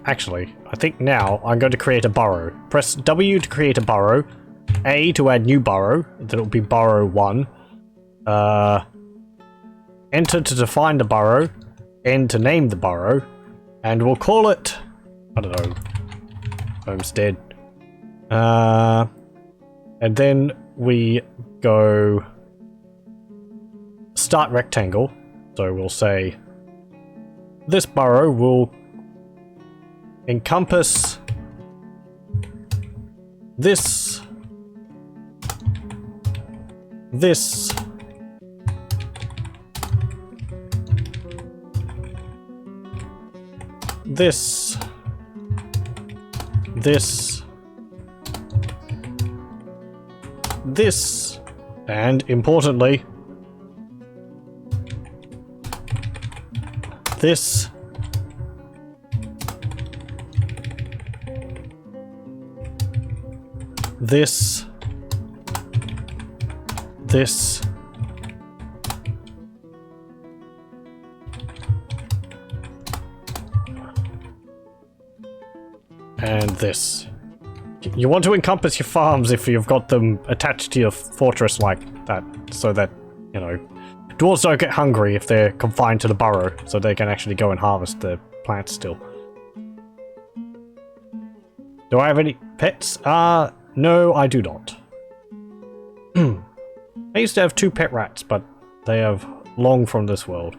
[SPEAKER 1] Actually, I think now I'm going to create a burrow. Press W to create a burrow, A to add new burrow, then it'll be burrow 1. Enter to define the burrow, N to name the burrow, and we'll call it, I don't know, homestead. And then we go start rectangle, so we'll say this burrow will encompass this, this, this, this, this, and importantly, this, this, this, and this. You want to encompass your farms if you've got them attached to your fortress like that, so that, you know, dwarves don't get hungry if they're confined to the burrow, so they can actually go and harvest the plants still. Do I have any pets? No, I do not. I used to have 2 pet rats, but they have long from this world.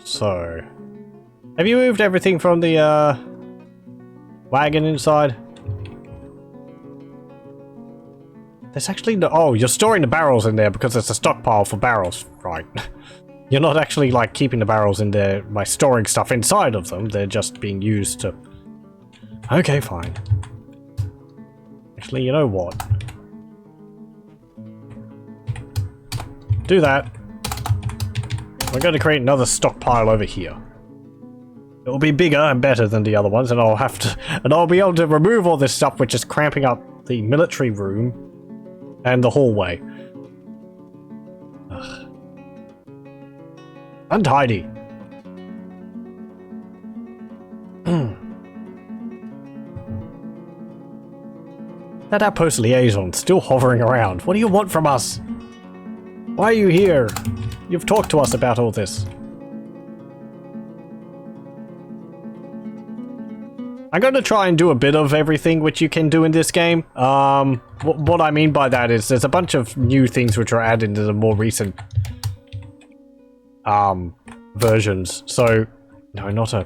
[SPEAKER 1] So, have you moved everything from the wagon inside? There's actually no— oh, you're storing the barrels in there because it's a stockpile for barrels, right? You're not actually, like, keeping the barrels in there by storing stuff inside of them. They're just being used to... Okay, fine. Actually, you know what? Do that. We're going to create another stockpile over here. It'll be bigger and better than the other ones, and I'll be able to remove all this stuff, which is cramping up the military room and the hallway. Ugh. Untidy. That outpost liaison still hovering around. What do you want from us? Why are you here? You've talked to us about all this. I'm going to try and do a bit of everything which you can do in this game. What I mean by that is there's a bunch of new things which are added into the more recent versions. So, no, not a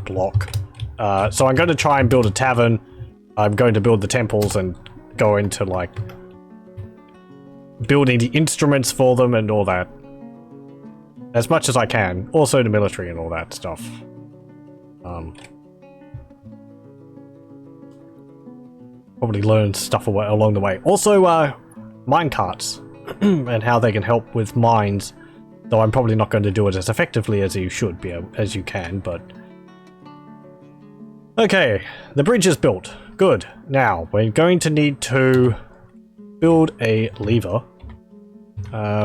[SPEAKER 1] block. So I'm going to try and build a tavern. I'm going to build the temples and go into, like, building the instruments for them and all that. As much as I can. Also the military and all that stuff. Probably learn stuff along the way. Also, minecarts. And how they can help with mines. Though I'm probably not going to do it as effectively as you should be, as you can, but... Okay, the bridge is built. Good. Now, we're going to need to build a lever.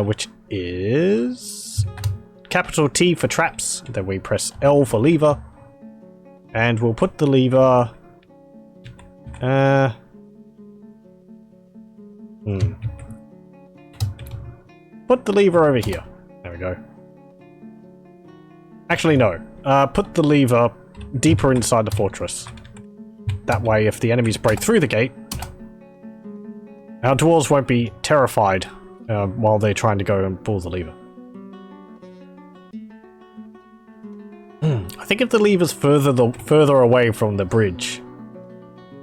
[SPEAKER 1] Which is... capital T for traps. Then we press L for lever. And we'll put the lever... Put the lever over here. There we go. Actually, no. Put the lever deeper inside the fortress. That way, if the enemies break through the gate, our dwarves won't be terrified while they're trying to go and pull the lever. I think if the lever's further away from the bridge,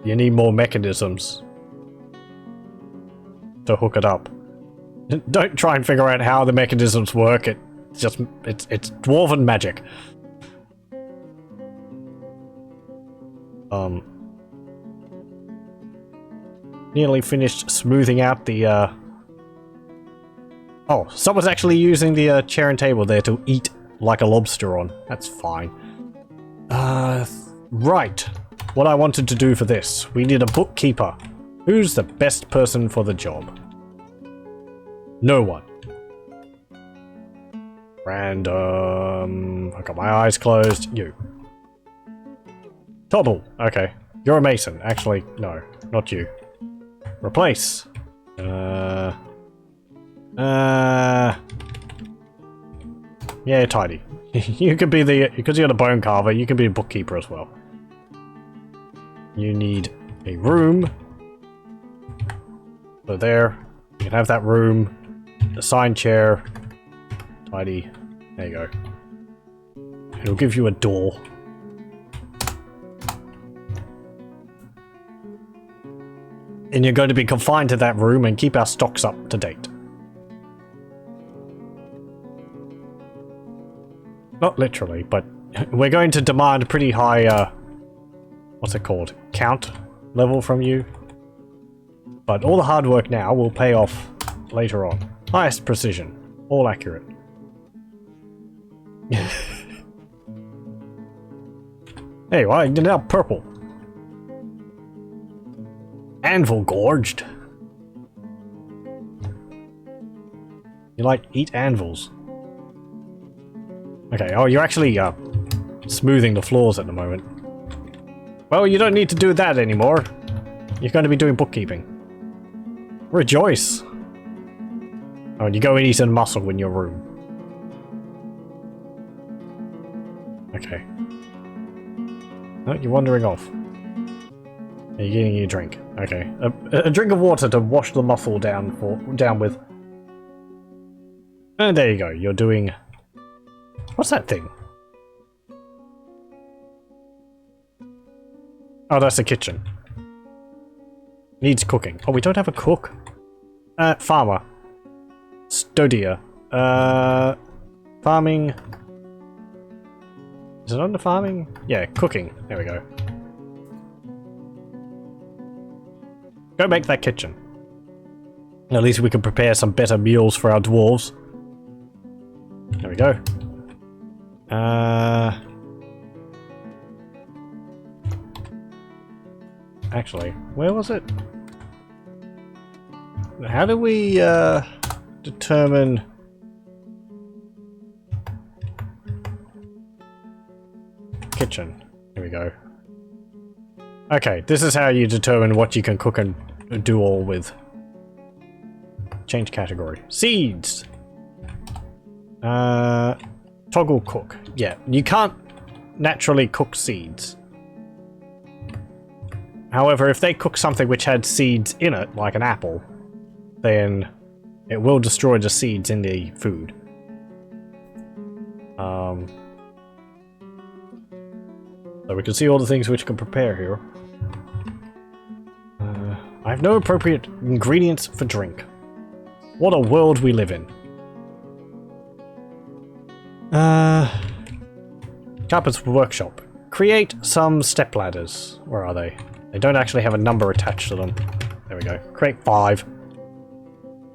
[SPEAKER 1] you need more mechanisms to hook it up. Don't try and figure out how the mechanisms work. It's dwarven magic. Nearly finished smoothing out the Oh, someone's actually using the chair and table there to eat like a lobster on. That's fine. Right. What I wanted to do for this. We need a bookkeeper. Who's the best person for the job? No one. Random. I got my eyes closed. You. Tobble. Okay. You're a mason. Actually, no. Not you. Replace. Yeah, tidy. You could be the... because you're the bone carver, you can be a bookkeeper as well. You need a room. So there. You can have that room. A sign chair. Tidy. There you go. It'll give you a door. And you're going to be confined to that room and keep our stocks up to date. Not literally, but we're going to demand a pretty high, what's it called? Count level from you. But all the hard work now will pay off later on. Highest precision. All accurate. Hey, why you're now purple? Anvil gorged. You like eat anvils. Okay, oh, you're actually smoothing the floors at the moment. Well, you don't need to do that anymore. You're going to be doing bookkeeping. Rejoice. Oh, and you go and eat a mussel in your room. Okay. Oh, you're wandering off. Are you getting your drink? Okay. A drink of water to wash the mussel down with. And there you go. You're doing... what's that thing? Oh, that's the kitchen. Needs cooking. Oh, we don't have a cook. Farmer. Stodia. Farmer Farming. Is it under farming? Yeah, cooking. There we go. Go make that kitchen. At least we can prepare some better meals for our dwarves. There we go. Actually, where was it? How do we determine... Kitchen. Here we go. Okay, this is how you determine what you can cook and do all with. Change category. Seeds! Toggle cook. Yeah, you can't naturally cook seeds. However, if they cook something which had seeds in it, like an apple, then it will destroy the seeds in the food. So we can see all the things which can prepare here. I have no appropriate ingredients for drink. What a world we live in. Carpenter's workshop. Create some step ladders. Where are they? They don't actually have a number attached to them. There we go. Create 5.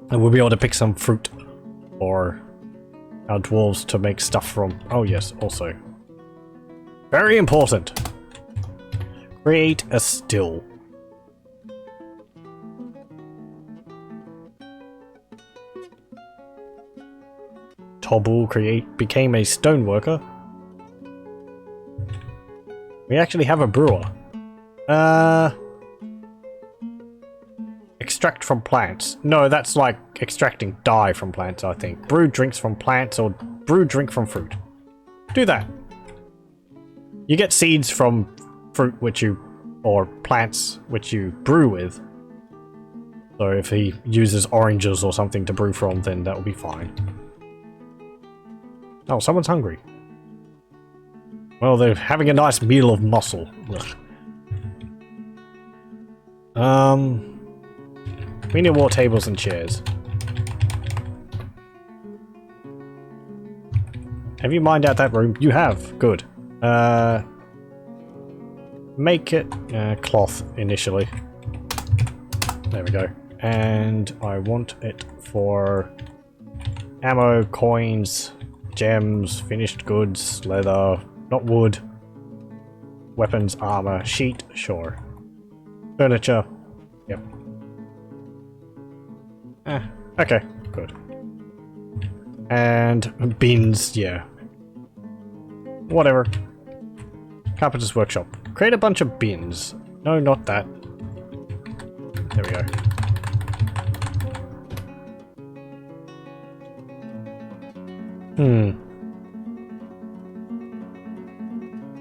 [SPEAKER 1] And we'll be able to pick some fruit for our dwarves to make stuff from. Oh yes, also. Very important. Create a still. Tobble became a stoneworker. We actually have a brewer. Extract from plants. No, that's like extracting dye from plants, I think. Brew drinks from plants or brew drink from fruit. Do that. You get seeds from fruit or plants which you brew with. So if he uses oranges or something to brew from, then that will be fine. Oh, someone's hungry. Well, they're having a nice meal of muscle. Ugh. We need more tables and chairs. Have you mined out that room? You have. Good. Make it cloth initially. There we go. And I want it for ammo, coins, gems, finished goods, leather, not wood, weapons, armor, sheet, sure. Furniture, yep. Okay, good. And bins, yeah. Whatever. Carpenter's workshop. Create a bunch of bins. No, not that. There we go.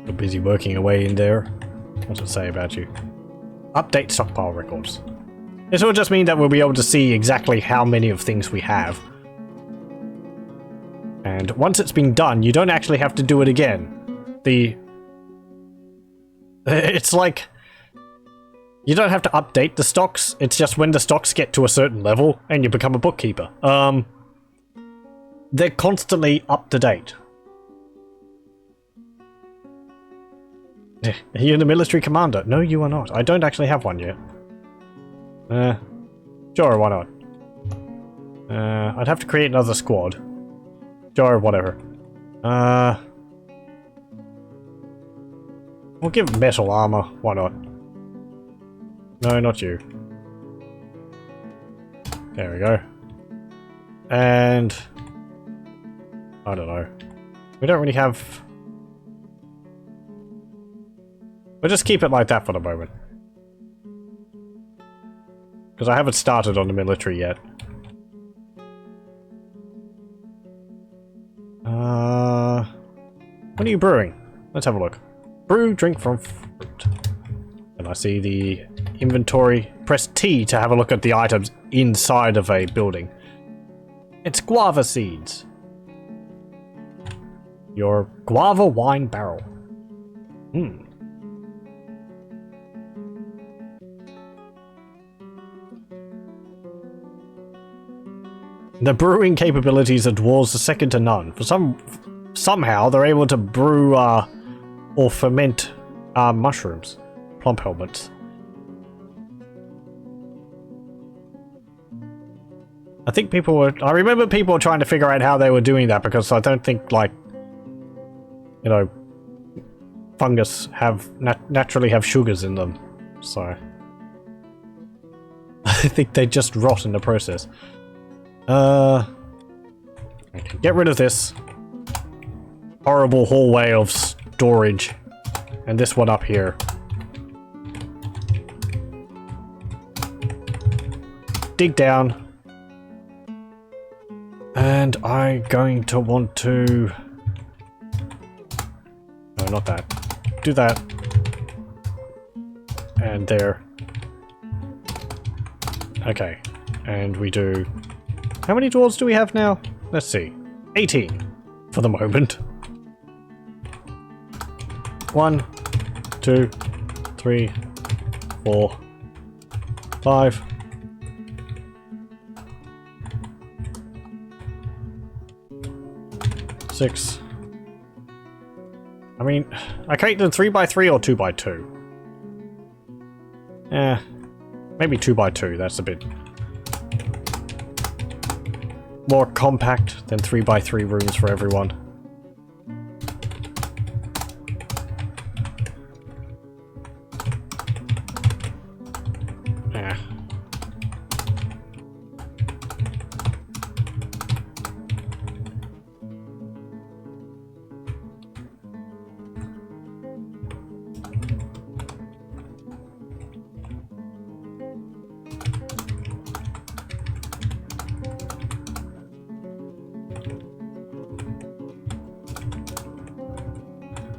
[SPEAKER 1] You're busy working away in there. What's it say about you? Update stockpile records. This will just mean that we'll be able to see exactly how many of things we have. And once it's been done, you don't actually have to do it again. It's like... You don't have to update the stocks, it's just when the stocks get to a certain level and you become a bookkeeper. They're constantly up to date. Are you the military commander? No, you are not. I don't actually have one yet. Sure, why not? I'd have to create another squad. Sure, whatever. We'll give metal armor. Why not? No, not you. There we go. And... I don't know. We don't really have... We'll just keep it like that for the moment. Because I haven't started on the military yet. What are you brewing? Let's have a look. Brew drink from fruit. And I see the inventory. Press T to have a look at the items inside of a building. It's guava seeds. Your guava wine barrel. The brewing capabilities of dwarves are second to none. Somehow they're able to brew or ferment mushrooms, plump helmets. I remember people were trying to figure out how they were doing that, because I don't think, like, you know, fungus naturally have sugars in them, so I think they just rot in the process. Okay, get rid of this horrible hallway of storage, and this one up here. Dig down. And I'm going to want to... No, not that. Do that. And there. Okay. And we do... How many dwarves do we have now? Let's see. 18 for the moment. 1, 2, 3, 4, 5. Six. I mean, I create them 3x3 or 2x2. Maybe 2x2, that's a bit more compact than 3x3 rooms for everyone.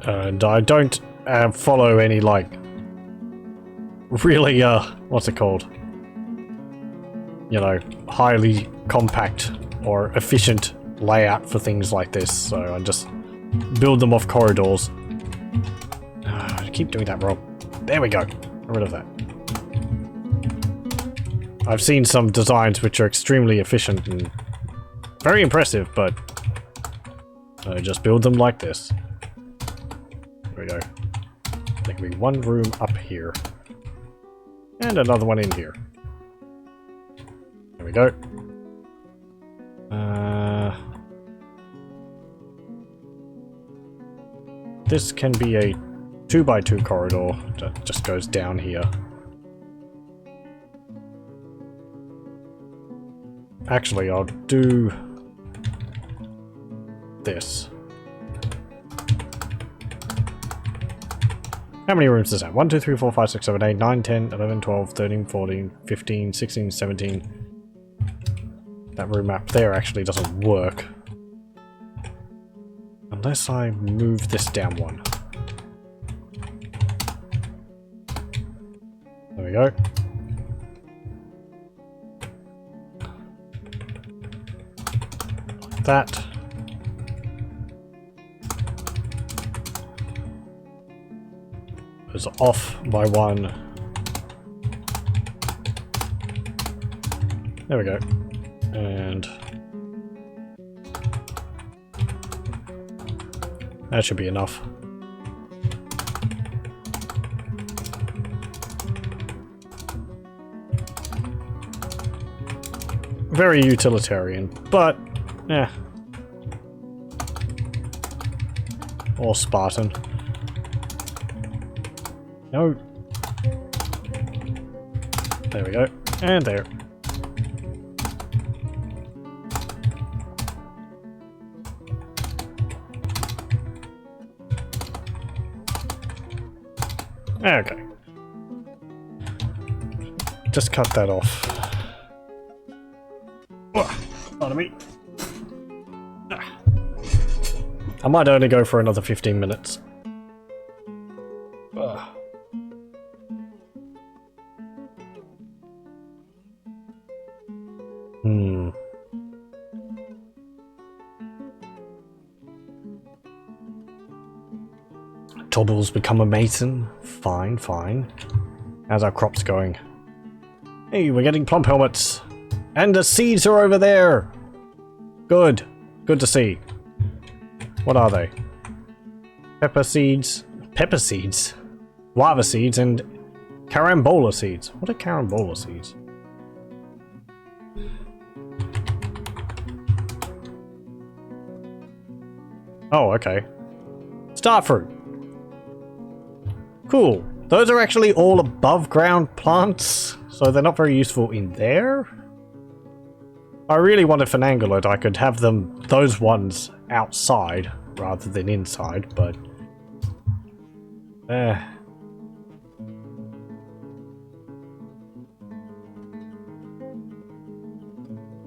[SPEAKER 1] And I don't follow any, like, really, what's it called? You know, highly compact or efficient layout for things like this, so I just build them off corridors. I keep doing that wrong. There we go. Get rid of that. I've seen some designs which are extremely efficient and very impressive, but I just build them like this. There we go. There can be one room up here. And another one in here. There we go. This can be a 2x2 corridor that just goes down here. Actually, I'll do this. How many rooms does that? 1, 2, 3, 4, 5, 6, 7, 8, 9, 10, 11, 12, 13, 14, 15, 16, 17. That room up there actually doesn't work. Unless I move this down one. There we go. Like that. Is off by one. There we go. And that should be enough. Very utilitarian, but yeah. Or Spartan. No. There we go. And there. Okay. Just cut that off. Pardon me. I might only go for another 15 minutes. Tobble's become a mason. Fine, fine. How's our crops going? Hey, we're getting plump helmets. And the seeds are over there! Good. Good to see. What are they? Pepper seeds. Pepper seeds? Lava seeds and carambola seeds. What are carambola seeds? Oh, okay. Starfruit. Cool. Those are actually all above ground plants, so they're not very useful in there. I really wanted finangolid, I could have them, those ones, outside rather than inside, but...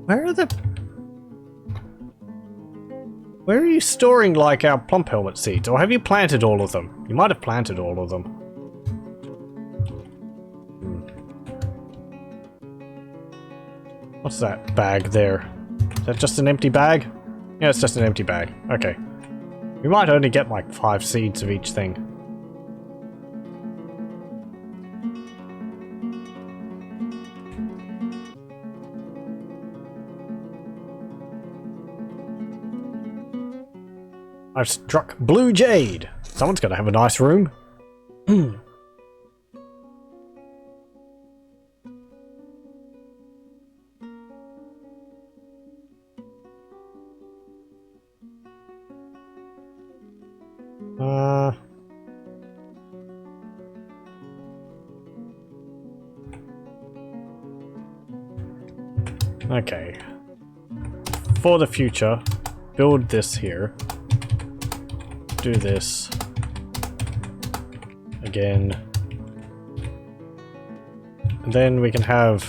[SPEAKER 1] Where are the... Where are you storing, like, our plump helmet seeds? Or have you planted all of them? You might have planted all of them. What's that bag there? Is that just an empty bag? Yeah, it's just an empty bag. Okay. We might only get, like, 5 seeds of each thing. I've struck blue jade. Someone's gonna have a nice room. Okay. For the future, build this here. Do this. Again. And then we can have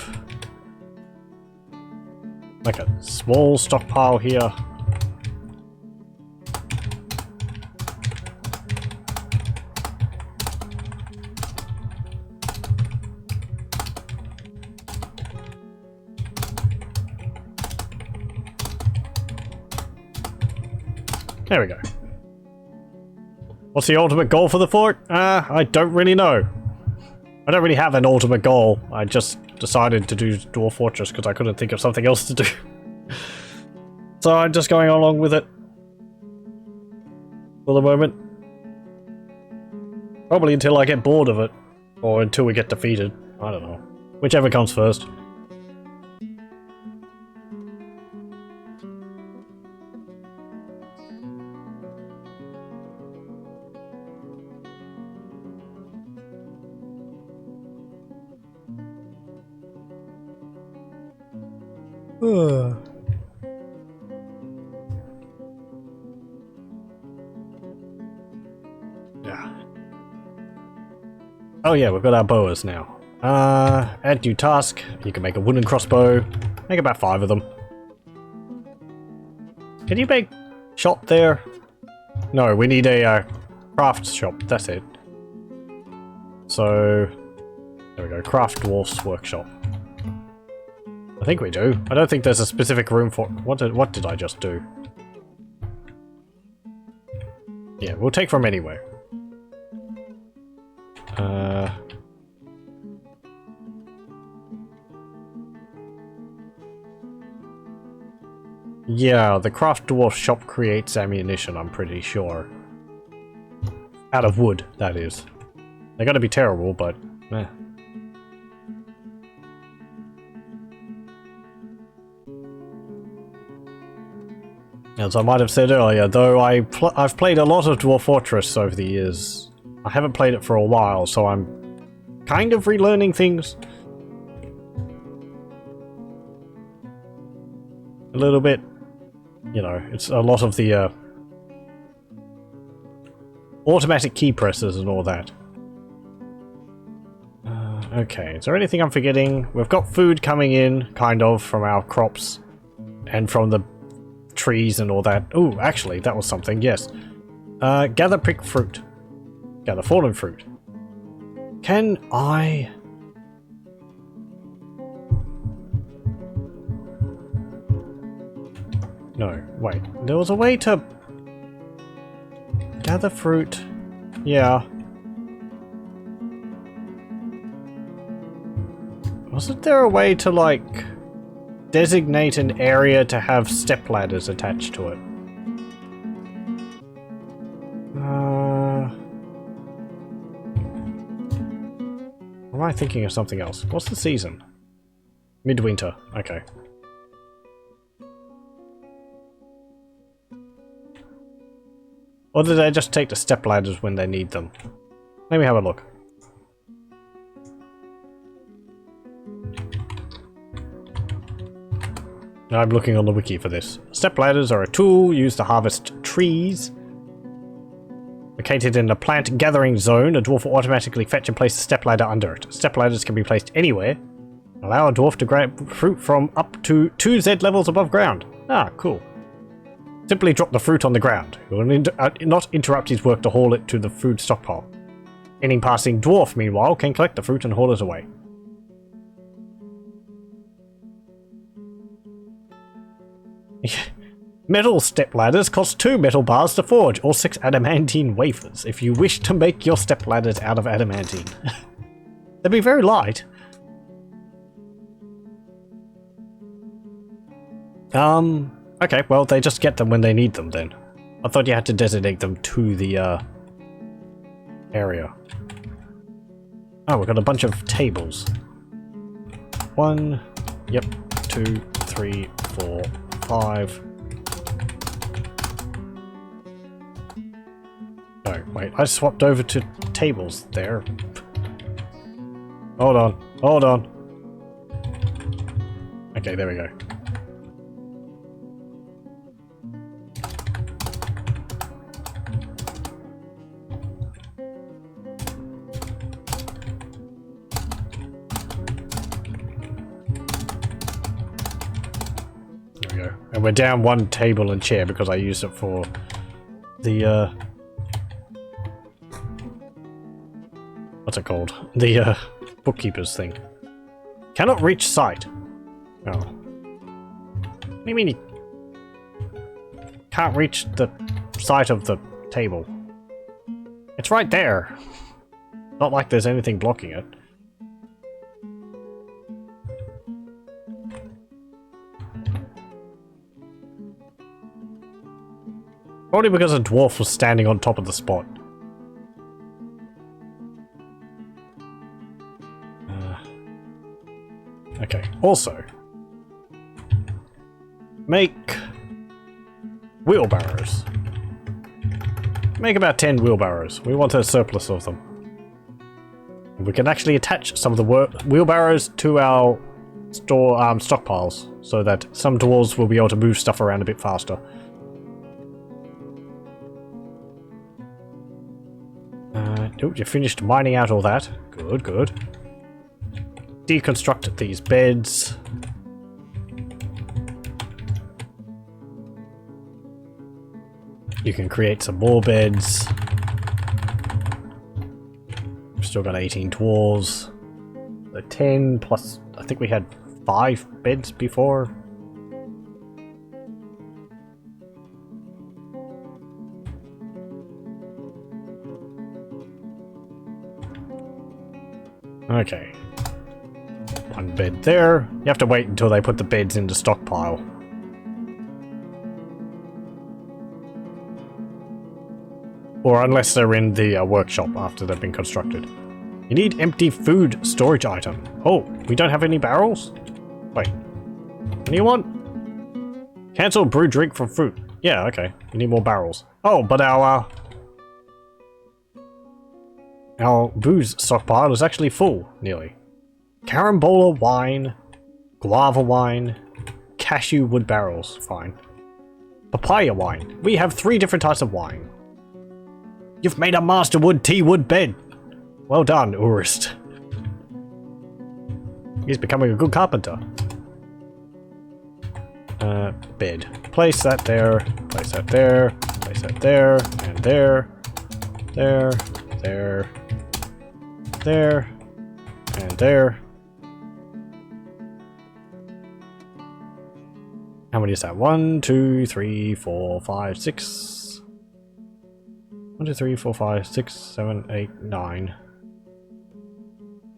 [SPEAKER 1] like a small stockpile here. There we go. What's the ultimate goal for the fort? I don't really know. I don't really have an ultimate goal. I just decided to do Dwarf Fortress because I couldn't think of something else to do. So I'm just going along with it. For the moment. Probably until I get bored of it. Or until we get defeated. I don't know. Whichever comes first. Yeah. Oh yeah, we've got our boas now. Add new task. You can make a wooden crossbow. Make about 5 of them. Can you make shop there? No, we need a craft shop. That's it. So there we go. Craft dwarfs workshop. I think we do. I don't think there's a specific room for... What did I just do? Yeah, we'll take from anywhere. Yeah, the craft dwarf shop creates ammunition, I'm pretty sure. Out of wood, that is. They're gonna be terrible, but... eh. As I might have said earlier, though I've played a lot of Dwarf Fortress over the years, I haven't played it for a while, so I'm kind of relearning things. A little bit. You know, it's a lot of the automatic key presses and all that. Okay, is there anything I'm forgetting? We've got food coming in, kind of, from our crops and from the trees and all that. Oh, actually, that was something, yes. Gather pick fruit. Gather fallen fruit. Can I... No, wait. There was a way to... Gather fruit. Yeah. Wasn't there a way to, like... designate an area to have step ladders attached to it. Am I thinking of something else? What's the season? Midwinter. Okay. Or do they just take the step ladders when they need them? Let me have a look. I'm looking on the wiki for this. Step ladders are a tool used to harvest trees. Located in the plant gathering zone, a dwarf will automatically fetch and place a step ladder under it. Step ladders can be placed anywhere. Allow a dwarf to grab fruit from up to 2 Z levels above ground. Ah, cool. Simply drop the fruit on the ground. It will not interrupt his work to haul it to the food stockpile. Any passing dwarf, meanwhile, can collect the fruit and haul it away. Metal step ladders cost 2 metal bars to forge, or 6 adamantine wafers, if you wish to make your step ladders out of adamantine. They'd be very light. Okay, well, they just get them when they need them, then. I thought you had to designate them to the, area. Oh, we've got a bunch of tables. 1, yep, 2, 3, 4, 5. No, wait, I swapped over to tables there. Hold on, hold on. Okay, there we go. And we're down 1 table and chair because I used it for the, what's it called? The, bookkeeper's thing. Cannot reach site. Oh. What do you mean you can't reach the site of the table? It's right there. Not like there's anything blocking it. Probably because a dwarf was standing on top of the spot. Okay, also, make wheelbarrows. Make about 10 wheelbarrows. We want a surplus of them. We can actually attach some of the wheelbarrows to our stockpiles, so that some dwarves will be able to move stuff around a bit faster. Oh, you finished mining out all that. Good, good. Deconstruct these beds. You can create some more beds. We've still got 18 dwarves. So 10 plus, I think we had 5 beds before. Okay. 1 bed there. You have to wait until they put the beds into stockpile. Or unless they're in the workshop after they've been constructed. You need empty food storage item. Oh, we don't have any barrels? Wait. Anyone? Cancel brew drink from fruit. Yeah, okay. We need more barrels. Oh, but our booze stockpile is actually full, nearly. Carambola wine, guava wine, cashew wood barrels, fine. Papaya wine. We have 3 different types of wine. You've made a master wood tea wood bed. Well done, Urist. He's becoming a good carpenter. Bed. Place that there, place that there, place that there, and there, there, there, there, and there. How many is that? 1, 2, 3, 4, 5, 6. 1, 2, 3, 4, 5, 6, 7, 8, 9.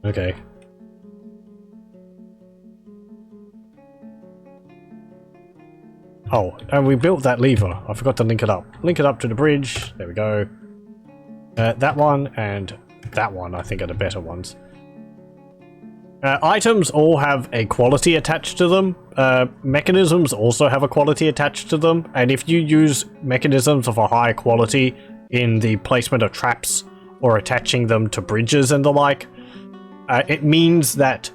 [SPEAKER 1] Okay. Oh, and we built that lever. I forgot to link it up. Link it up to the bridge. There we go. That one and that one, I think, are the better ones. Items all have a quality attached to them. Mechanisms also have a quality attached to them. And if you use mechanisms of a high quality in the placement of traps or attaching them to bridges and the like, it means that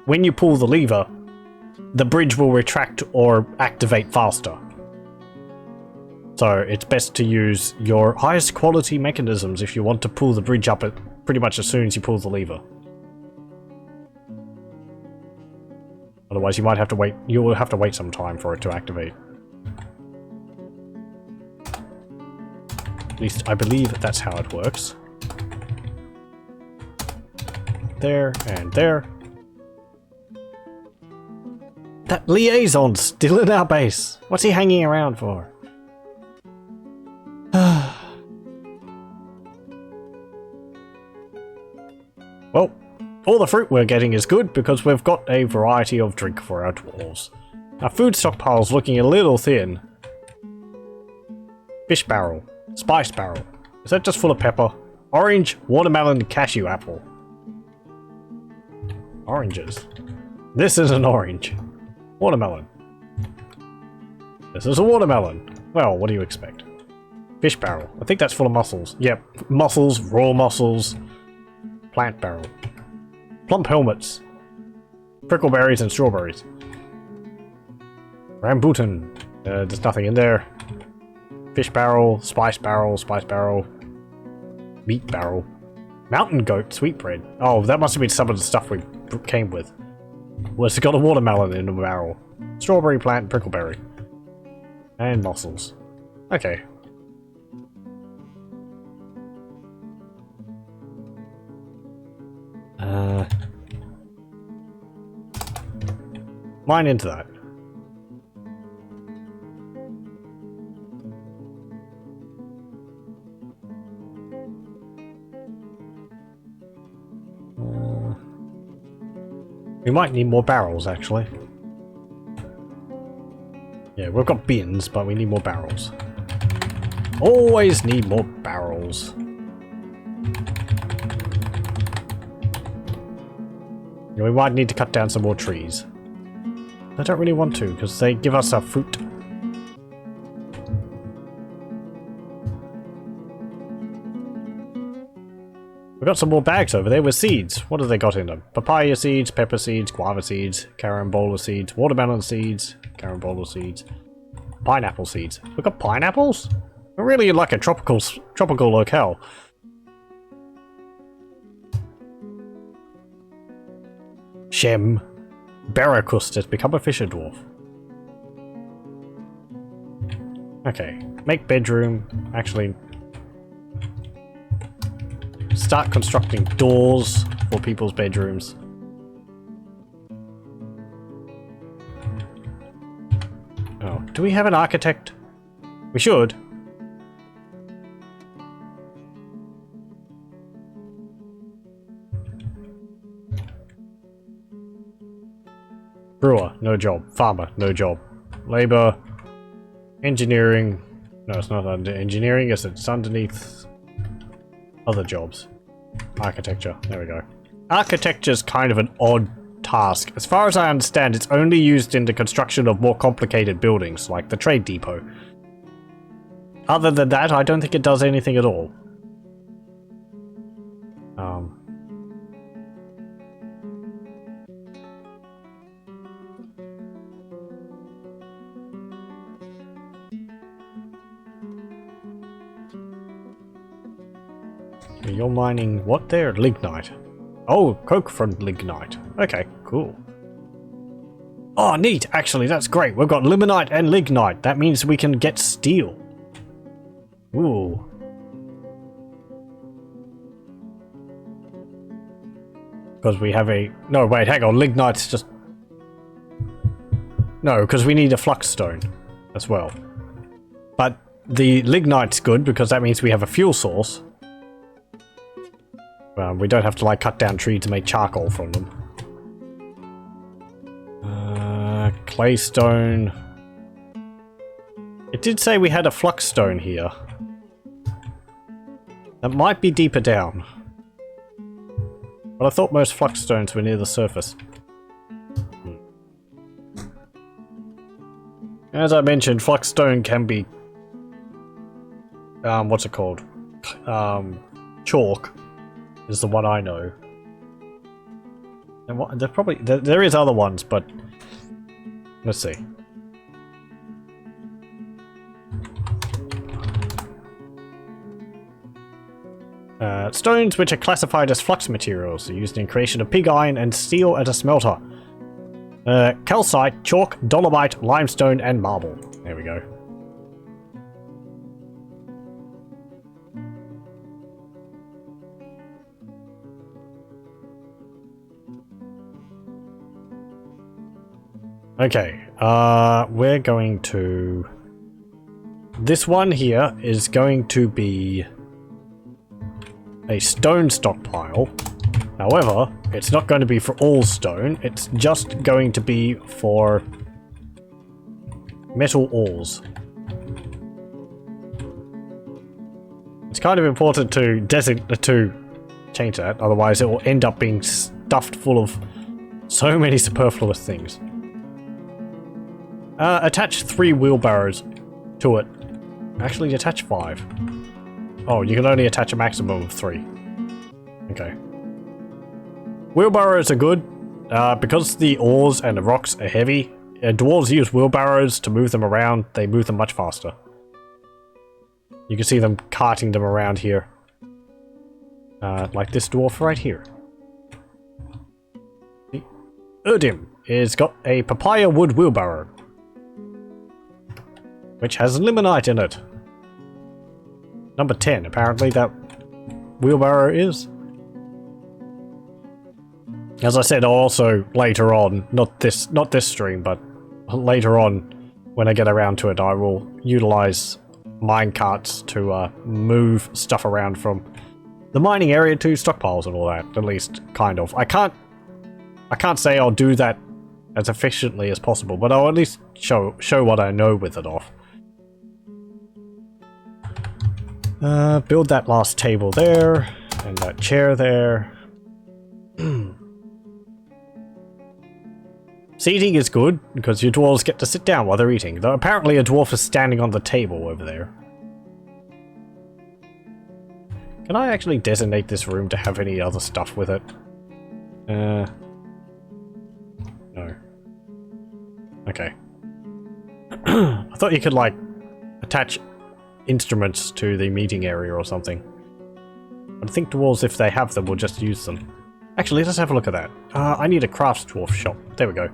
[SPEAKER 1] when you pull the lever, the bridge will retract or activate faster. So it's best to use your highest quality mechanisms if you want to pull the bridge up at pretty much as soon as you pull the lever. Otherwise you might have to wait, you will have to wait some time for it to activate. At least I believe that's how it works. There and there. That liaison's still in our base. What's he hanging around for? Well, all the fruit we're getting is good because we've got a variety of drink for our dwarves. Our food stockpile's looking a little thin. Fish barrel. Spice barrel. Is that just full of pepper? Orange, watermelon, cashew apple. Oranges. This is an orange. Watermelon. This is a watermelon. Well, what do you expect? Fish barrel. I think that's full of mussels. Yep, mussels, raw mussels. Plant barrel. Plump helmets. Prickleberries and strawberries. Rambutan. There's nothing in there. Fish barrel, spice barrel, meat barrel. Mountain goat sweetbread. Oh, that must have been some of the stuff we came with. Well, it's got a watermelon in the barrel. Strawberry plant, prickleberry. And mussels. Okay. Mine into that. We might need more barrels, actually. Yeah, we've got bins, but we need more barrels. Always need more barrels. Yeah, we might need to cut down some more trees. I don't really want to, because they give us our fruit. We've got some more bags over there with seeds. What have they got in them? Papaya seeds, pepper seeds, guava seeds, carambola seeds, watermelon seeds, carambola seeds, pineapple seeds. We've got pineapples? We're really like a tropical locale. Shem. Barracust has become a fisher dwarf. Okay. Make bedroom. Actually, start constructing doors for people's bedrooms. Oh, do we have an architect? We should. Brewer, no job. Farmer, no job. Labor. Engineering. No, it's not under engineering, it's underneath other jobs. Architecture. There we go. Architecture's kind of an odd task. As far as I understand, it's only used in the construction of more complicated buildings, like the trade depot. Other than that, I don't think it does anything at all. You're mining what there? Lignite. Oh, coke from lignite. Okay, cool. Oh, neat! Actually, that's great. We've got limonite and lignite. That means we can get steel. Ooh. Because we have a... No, wait, hang on. Lignite's just... No, because we need a flux stone as well. But the lignite's good because that means we have a fuel source. We don't have to like cut down trees to make charcoal from them. Claystone. did say we had a flux stone here. That might be deeper down. But I thought most flux stones were near the surface. As I mentioned, flux stone can be... what's it called? Chalk is the one I know. And what, there is other ones, but... Let's see. Stones which are classified as flux materials are used in creation of pig iron and steel at a smelter. Calcite, chalk, dolomite, limestone, and marble. There we go. Okay, we're going to... This one here is going to be a stone stockpile. However, it's not going to be for all stone, it's just going to be for metal ores. It's kind of important to change that, otherwise it will end up being stuffed full of so many superfluous things. Attach 3 wheelbarrows to it. Actually, attach 5. Oh, you can only attach a maximum of 3. Okay. Wheelbarrows are good, because the ores and the rocks are heavy. Dwarves use wheelbarrows to move them around. They move them much faster. You can see them carting them around here. Like this dwarf right here. Erdim has got a papaya wood wheelbarrow, which has limonite in it. Number 10, apparently that wheelbarrow is. As I said, also later on, not this stream, but later on, when I get around to it, I will utilize minecarts to move stuff around from the mining area to stockpiles and all that. At least, kind of. I can't say I'll do that as efficiently as possible, but I'll at least show what I know with it off. Build that last table there, and that chair there. Seating is good, because your dwarves get to sit down while they're eating, though apparently a dwarf is standing on the table over there. Can I actually designate this room to have any other stuff with it? No. Okay. I thought you could, like, attach instruments to the meeting area or something. But I think dwarves, if they have them, will just use them. Actually, let's have a look at that. I need a crafts dwarf shop. There we go.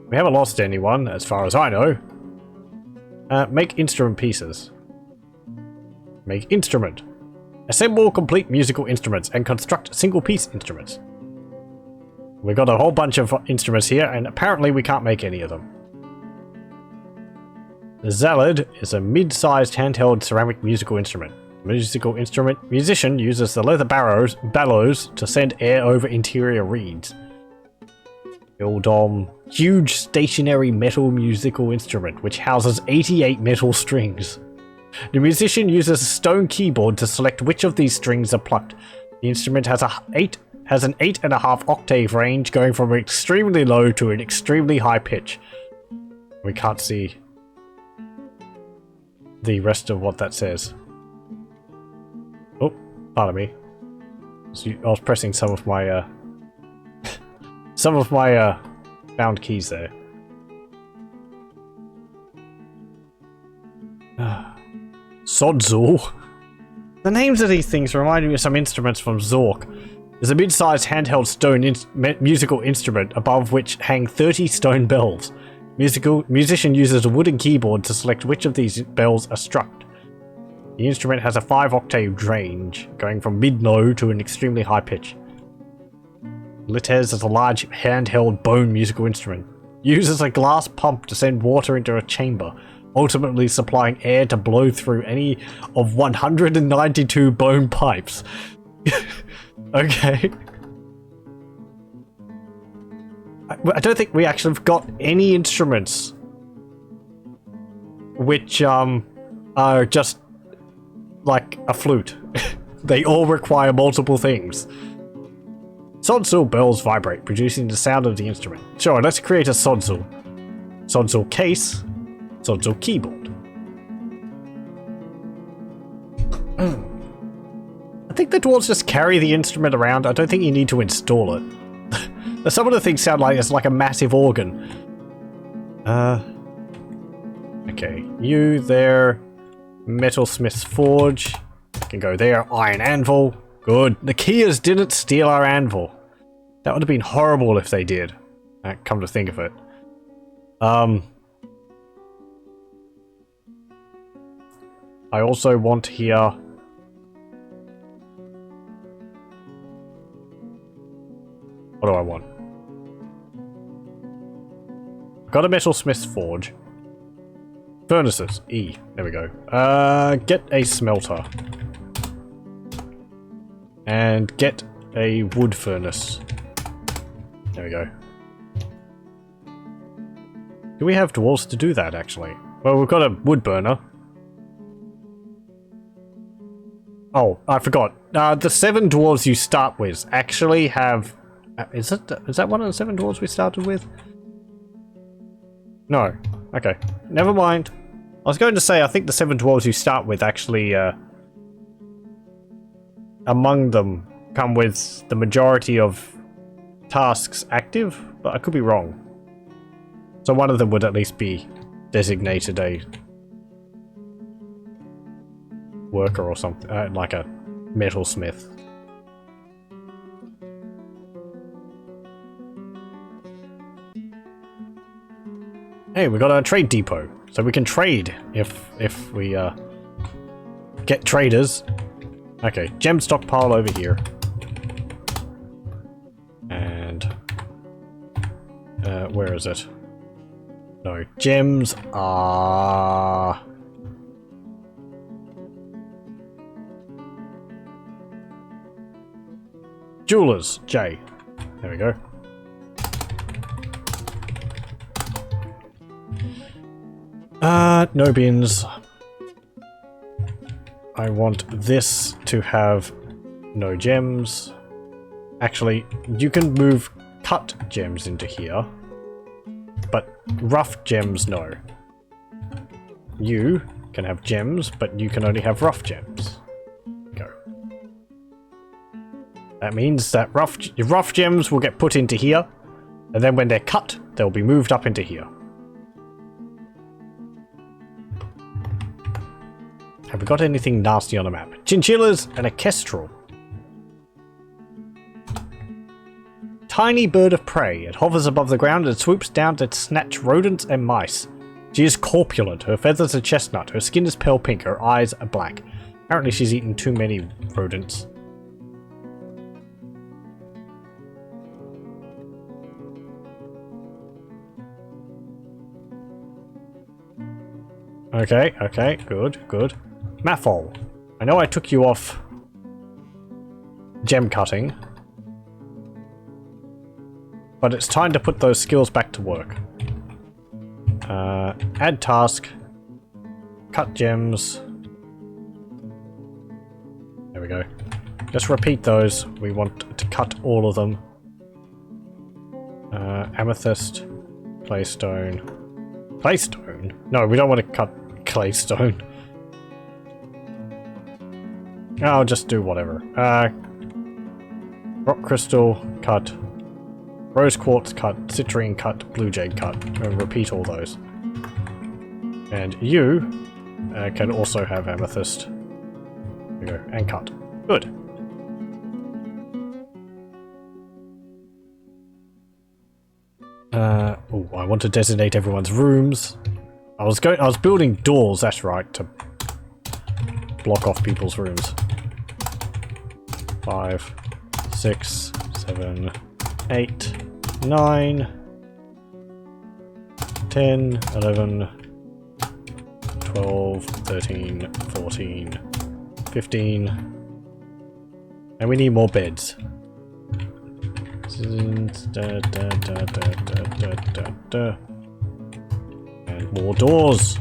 [SPEAKER 1] We haven't lost anyone, as far as I know. Make instrument pieces. Make instrument. Assemble complete musical instruments and construct single-piece instruments. We've got a whole bunch of instruments here, and apparently we can't make any of them. The Zalad is a mid-sized handheld ceramic musical instrument. Musician uses the leather bellows to send air over interior reeds. Bildom, huge stationary metal musical instrument which houses 88 metal strings. The musician uses a stone keyboard to select which of these strings are plucked. The instrument has an 8.5 octave range, going from extremely low to an extremely high pitch. We can't see the rest of what that says. Oh, pardon me. I was pressing some of my bound keys there. Sodzul. The names of these things remind me of some instruments from Zork. There's a mid-sized handheld stone musical instrument above which hang 30 stone bells. Musician uses a wooden keyboard to select which of these bells are struck. The instrument has a 5-octave range, going from mid-low to an extremely high pitch. Litez is a large handheld bone musical instrument. Uses a glass pump to send water into a chamber, ultimately supplying air to blow through any of 192 bone pipes. Okay. I don't think we actually have got any instruments which are just like a flute. They all require multiple things. Sodzel bells vibrate, producing the sound of the instrument. Sure, let's create a Sodzel. Sodzel case, Sodzel keyboard. I think the dwarves just carry the instrument around. I don't think you need to install it. Some of the things sound like it's like a massive organ. Okay, you there. Metalsmith's Forge. Can go there. Iron Anvil. Good. The Kias didn't steal our anvil. That would have been horrible if they did. Come to think of it. I also want here... What do I want? Got a Metalsmith's Forge. Furnaces. E. There we go. Get a smelter. And get a wood furnace. There we go. Do we have dwarves to do that, actually? Well, we've got a wood burner. Oh, I forgot. The 7 dwarves you start with actually have... Is that one of the 7 dwarves we started with? No. Okay. Never mind. I was going to say, I think the 7 dwarves you start with actually, among them, come with the majority of tasks active, but I could be wrong. So one of them would at least be designated a worker or something, like a metalsmith. Hey, we got a trade depot, so we can trade if we get traders. Okay, gem stockpile over here, and where is it? No, gems are jewelers. J. There we go. No bins. I want this to have no gems. Actually, you can move cut gems into here, but rough gems, no. You can have gems, but you can only have rough gems. Go. That means that rough gems will get put into here, and then when they're cut, they'll be moved up into here. Have we got anything nasty on the map? Chinchillas and a kestrel. Tiny bird of prey. It hovers above the ground and swoops down to snatch rodents and mice. She is corpulent. Her feathers are chestnut. Her skin is pale pink. Her eyes are black. Apparently she's eaten too many rodents. Okay, good. Mathol, I know I took you off gem cutting, but it's time to put those skills back to work. Add task, cut gems. There we go. Just repeat those. We want to cut all of them. Amethyst, claystone. Claystone? No, we don't want to cut claystone. I'll just do whatever. Rock crystal, cut. Rose quartz, cut. Citrine, cut. Blue jade, cut. And repeat all those. And you can also have amethyst. There we go. And cut. Good. Oh, I want to designate everyone's rooms. I was building doors, that's right, to block off people's rooms. 5, 6, 7, 8, 9, 10, 11, 12, 13, 14, 15. And we need more beds. And more doors.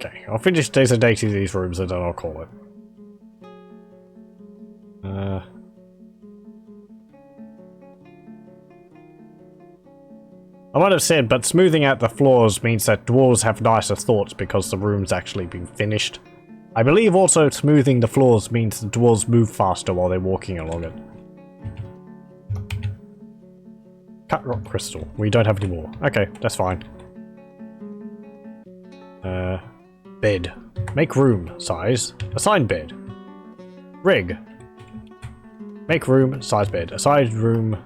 [SPEAKER 1] Okay, I'll finish designating these rooms and then I'll call it. I might have said, but smoothing out the floors means that dwarves have nicer thoughts because the room's actually been finished. I believe also smoothing the floors means the dwarves move faster while they're walking along it. Cut rock crystal. We don't have any more. Okay, that's fine. Bed. Make room. Size. Assign bed. Rig. Make room. Size bed. Assign room.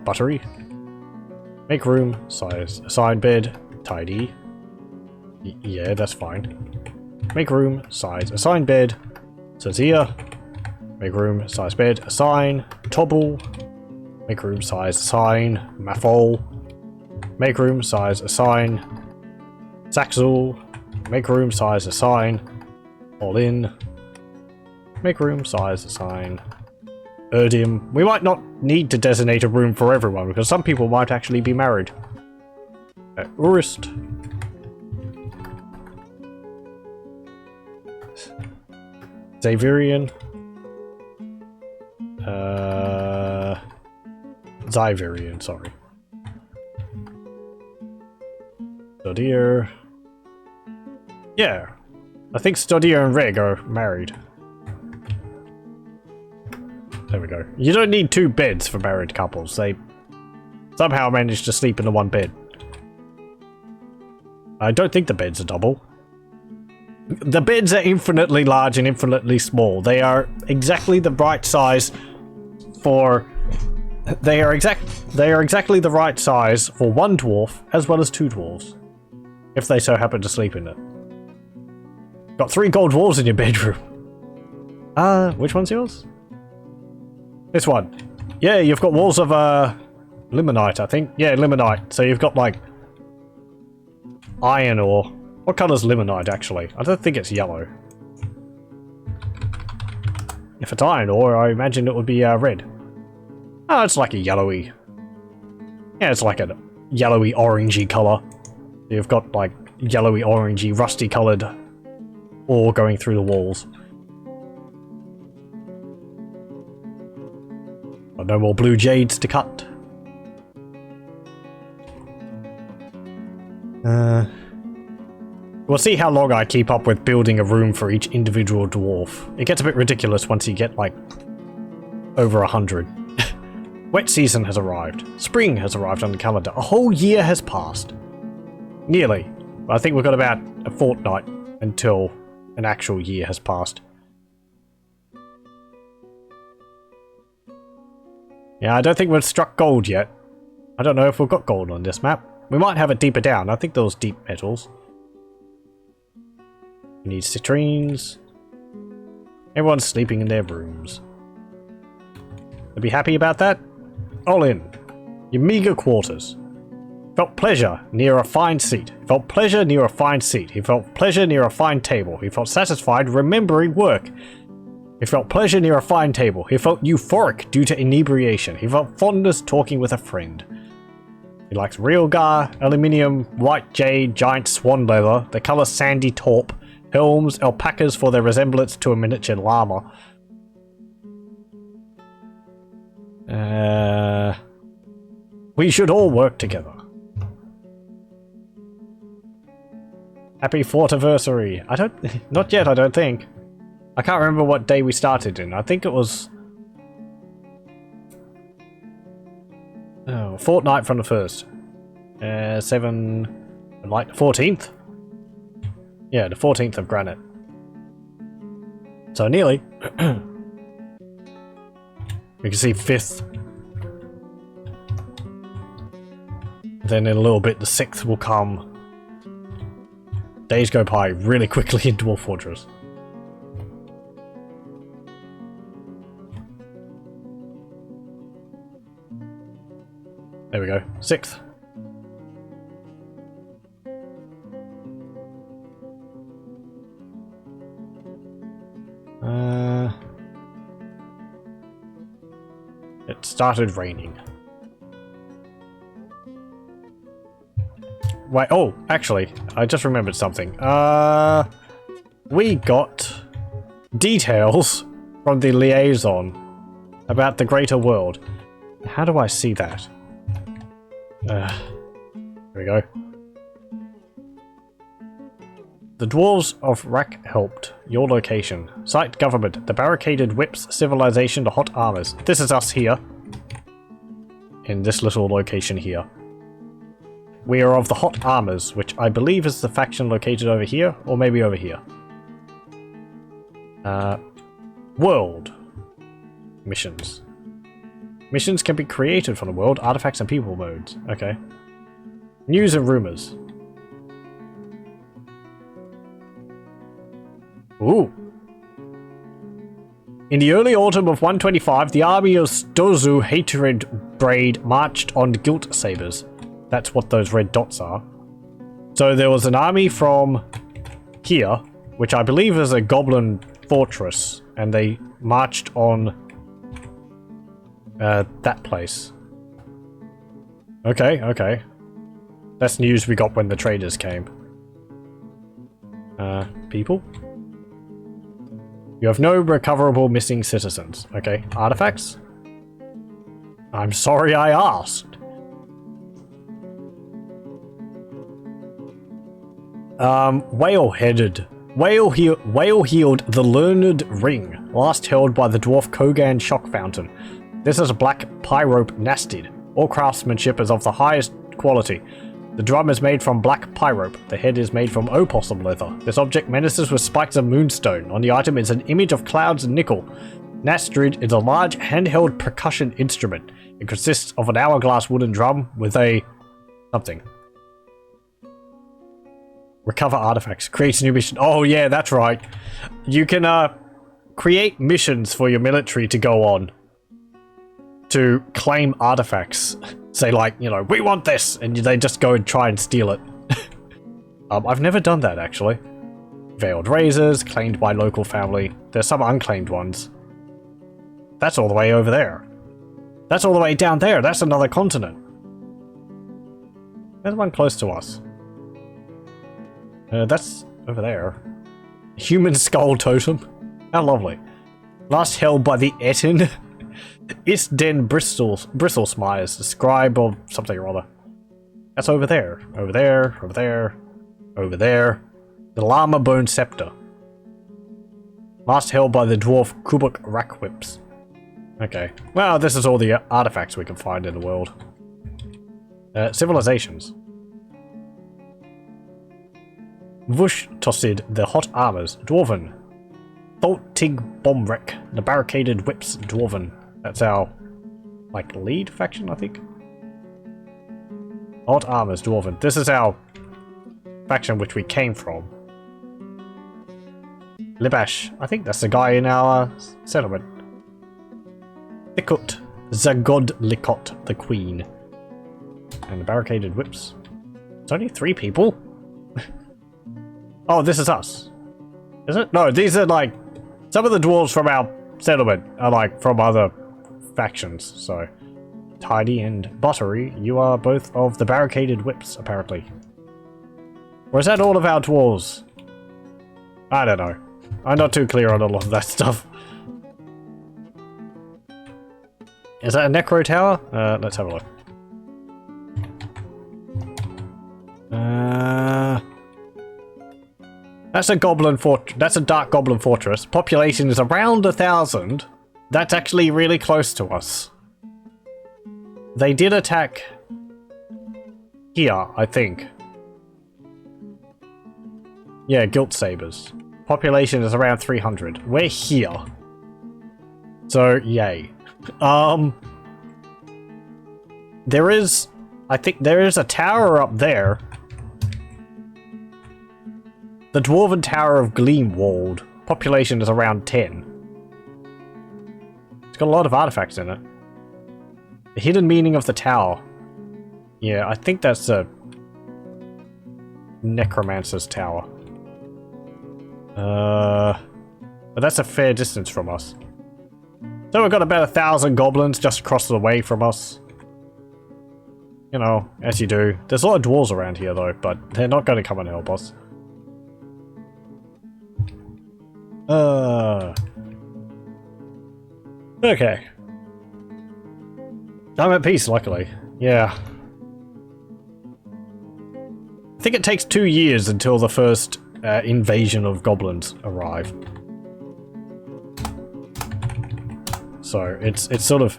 [SPEAKER 1] Buttery. Make room. Size. Assign bed. Tidy. Yeah, that's fine. Make room. Size. Assign bed. Says here. Make room. Size bed. Assign. Tobble. Make room. Size. Assign. Maffol. Make room. Size. Assign. Saxel. Make room. Size. Assign. All in. Make room. Size. Assign. Erdium. We might not need to designate a room for everyone because some people might actually be married. Urist. Xaverian. Xaverian, sorry. Studier. Yeah. I think Studier and Reg are married. There we go. You don't need 2 beds for married couples. They somehow manage to sleep in the one bed. I don't think the beds are double. The beds are infinitely large and infinitely small. They are exactly the right size for... They are exactly the right size for 1 dwarf as well as 2 dwarves. If they so happen to sleep in it. Got 3 gold dwarves in your bedroom. Which one's yours? This one. Yeah, you've got walls of limonite, I think. Yeah, limonite. So you've got like iron ore. What colour's limonite actually? I don't think it's yellow. If it's iron ore, I imagine it would be red. Oh, it's like a yellowy. Yeah, it's like a yellowy orangey colour. You've got like yellowy orangey rusty coloured ore going through the walls. No more blue jades to cut. We'll see how long I keep up with building a room for each individual dwarf. It gets a bit ridiculous once you get like over 100. Wet season has arrived. Spring has arrived on the calendar. A whole year has passed. Nearly. I think we've got about a fortnight until an actual year has passed. Yeah, I don't think we've struck gold yet. I don't know if we've got gold on this map. We might have it deeper down. I think those deep metals. We need citrines. Everyone's sleeping in their rooms. They'll be happy about that? All in. Your meager quarters. Felt pleasure near a fine seat. He felt pleasure near a fine seat. He felt pleasure near a fine table. He felt satisfied remembering work. He felt pleasure near a fine table. He felt euphoric due to inebriation. He felt fondness talking with a friend. He likes real gar, aluminium, white jade, giant swan leather, the colour sandy taupe, helms, alpacas for their resemblance to a miniature llama. We should all work together. Happy Fortiversary. Not yet, I don't think. I can't remember what day we started in. I think it was... Oh, fortnight from the 1st. 14th? Yeah, the 14th of granite. So nearly. We can see 5th. Then in a little bit the 6th will come. Days go by really quickly in Dwarf Fortress. There we go. 6th. It started raining. wait, oh, actually, I just remembered something. We got details from the liaison about the greater world. How do I see that? Here we go. The Dwarves of Rackhelped, your location. Site government, the barricaded whips, civilization, the hot armors. This is us here. In this little location here. We are of the hot armors, which I believe is the faction located over here, or maybe over here. World. Missions. Missions can be created from the world, artifacts and people modes. Okay. News and rumors. Ooh. In the early autumn of 125, the army of Stozu Hatred Braid marched on Guilt Sabers. That's what those red dots are. So there was an army from here, which I believe is a goblin fortress, and they marched on that place. Okay, okay. That's news we got when the traders came. People? You have no recoverable missing citizens. Okay, artifacts? I'm sorry I asked. Whale-headed. Whale-heeled the Learned Ring, last held by the dwarf Kogan Shock Fountain. This is a black pyrope nasted. All craftsmanship is of the highest quality. The drum is made from black pyrope. The head is made from opossum leather. This object menaces with spikes of moonstone. On the item is an image of clouds and nickel. Nastrid is a large handheld percussion instrument. It consists of an hourglass wooden drum with a... something. Recover artifacts. Creates a new mission. Oh yeah, that's right. You can create missions for your military to go on. To claim artifacts. Say like, you know, we want this! And they just go and try and steal it. I've never done that actually. Veiled razors, claimed by local family. There's some unclaimed ones. That's all the way over there. That's all the way down there. That's another continent. There's one close to us. That's over there. Human skull totem. How lovely. Last held by the Etin. It's Den Bristlesmires, the scribe of something or other. That's over there. Over there. Over there. Over there. The Llama Bone Scepter. Last held by the dwarf Kubuk Rackwhips. Okay. Well, this is all the artifacts we can find in the world. Civilizations. Vush Tossid, the Hot Armors, Dwarven. Tholtig Bomrek, the Barricaded Whips, Dwarven. That's our, like, lead faction, I think? Hot Armors, Dwarven. This is our faction which we came from. Libash, I think that's the guy in our settlement. Thikut, Zagod Likot, the Queen. And the Barricaded Whips. It's only 3 people? Oh, this is us. Is it? No, these are like... Some of the dwarves from our settlement are like from other factions, so... Tidy and Buttery, you are both of the Barricaded Whips, apparently. Or is that all of our dwarves? I don't know. I'm not too clear on a lot of that stuff. Is that a Necro Tower? Let's have a look. That's a goblin fort. That's a dark goblin fortress. Population is around 1,000. That's actually really close to us. They did attack here, I think. Yeah, Guilt Sabers. Population is around 300. We're here. So, yay. There is... I think there is a tower up there. The Dwarven Tower of Gleamwald. Population is around 10. It's got a lot of artifacts in it. The hidden meaning of the tower. Yeah, I think that's a Necromancer's Tower. But that's a fair distance from us. So we've got about 1,000 goblins just across the way from us. You know, as you do. There's a lot of dwarves around here though, but they're not going to come and help us. Okay. I'm at peace, luckily. Yeah. I think it takes 2 years until the first invasion of goblins arrive. So it's sort of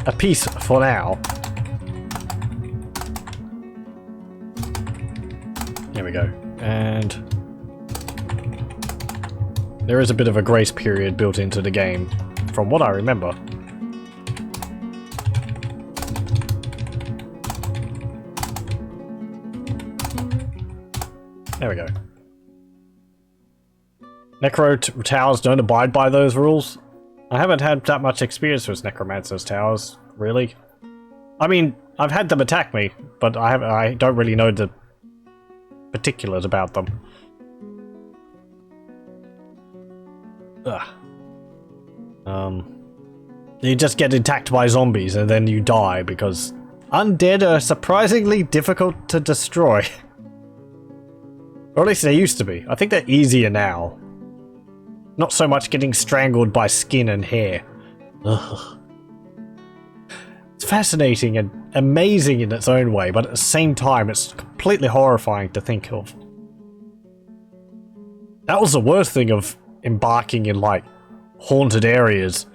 [SPEAKER 1] a peace for now. There we go. And there is a bit of a grace period built into the game, from what I remember. There we go. Necro towers don't abide by those rules. I haven't had that much experience with Necromancer's towers, really. I mean, I've had them attack me, but I don't really know the particulars about them. Ugh. You just get attacked by zombies and then you die because undead are surprisingly difficult to destroy. Or at least they used to be. I think they're easier now. Not so much getting strangled by skin and hair. Ugh. It's fascinating and amazing in its own way, but at the same time it's completely horrifying to think of. That was the worst thing of embarking in, like, haunted areas.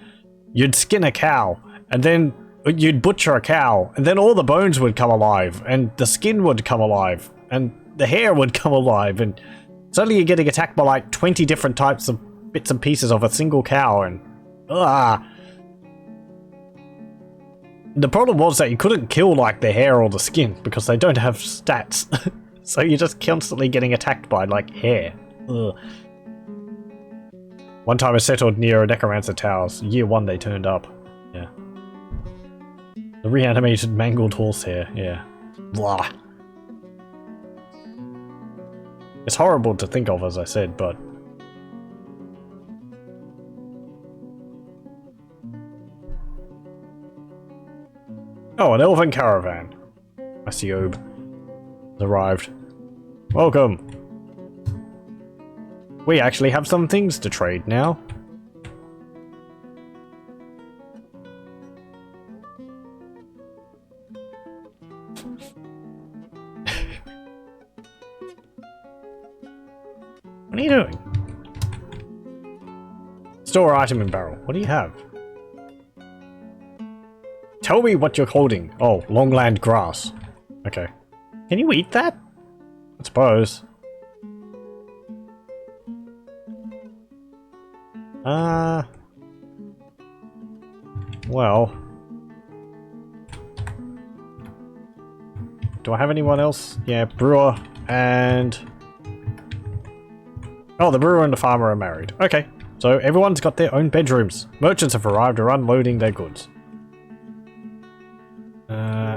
[SPEAKER 1] You'd skin a cow, and then you'd butcher a cow, and then all the bones would come alive, and the skin would come alive, and the hair would come alive, and suddenly you're getting attacked by like 20 different types of bits and pieces of a single cow, and the problem was that you couldn't kill like the hair or the skin because they don't have stats. So you're just constantly getting attacked by like hair. Ugh. One time I settled near a Necromancer Towers. Year 1 they turned up. Yeah. The reanimated mangled horsehair. Yeah. Blah. It's horrible to think of, as I said, but... Oh, an elven caravan. I see Obe has arrived. Welcome. We actually have some things to trade now. What are you doing? Store item in barrel. What do you have? Tell me what you're holding. Oh, longland grass. Okay. Can you eat that? I suppose. Well. Do I have anyone else? Yeah, brewer and... Oh, the brewer and the farmer are married. Okay, so everyone's got their own bedrooms. Merchants have arrived or unloading their goods.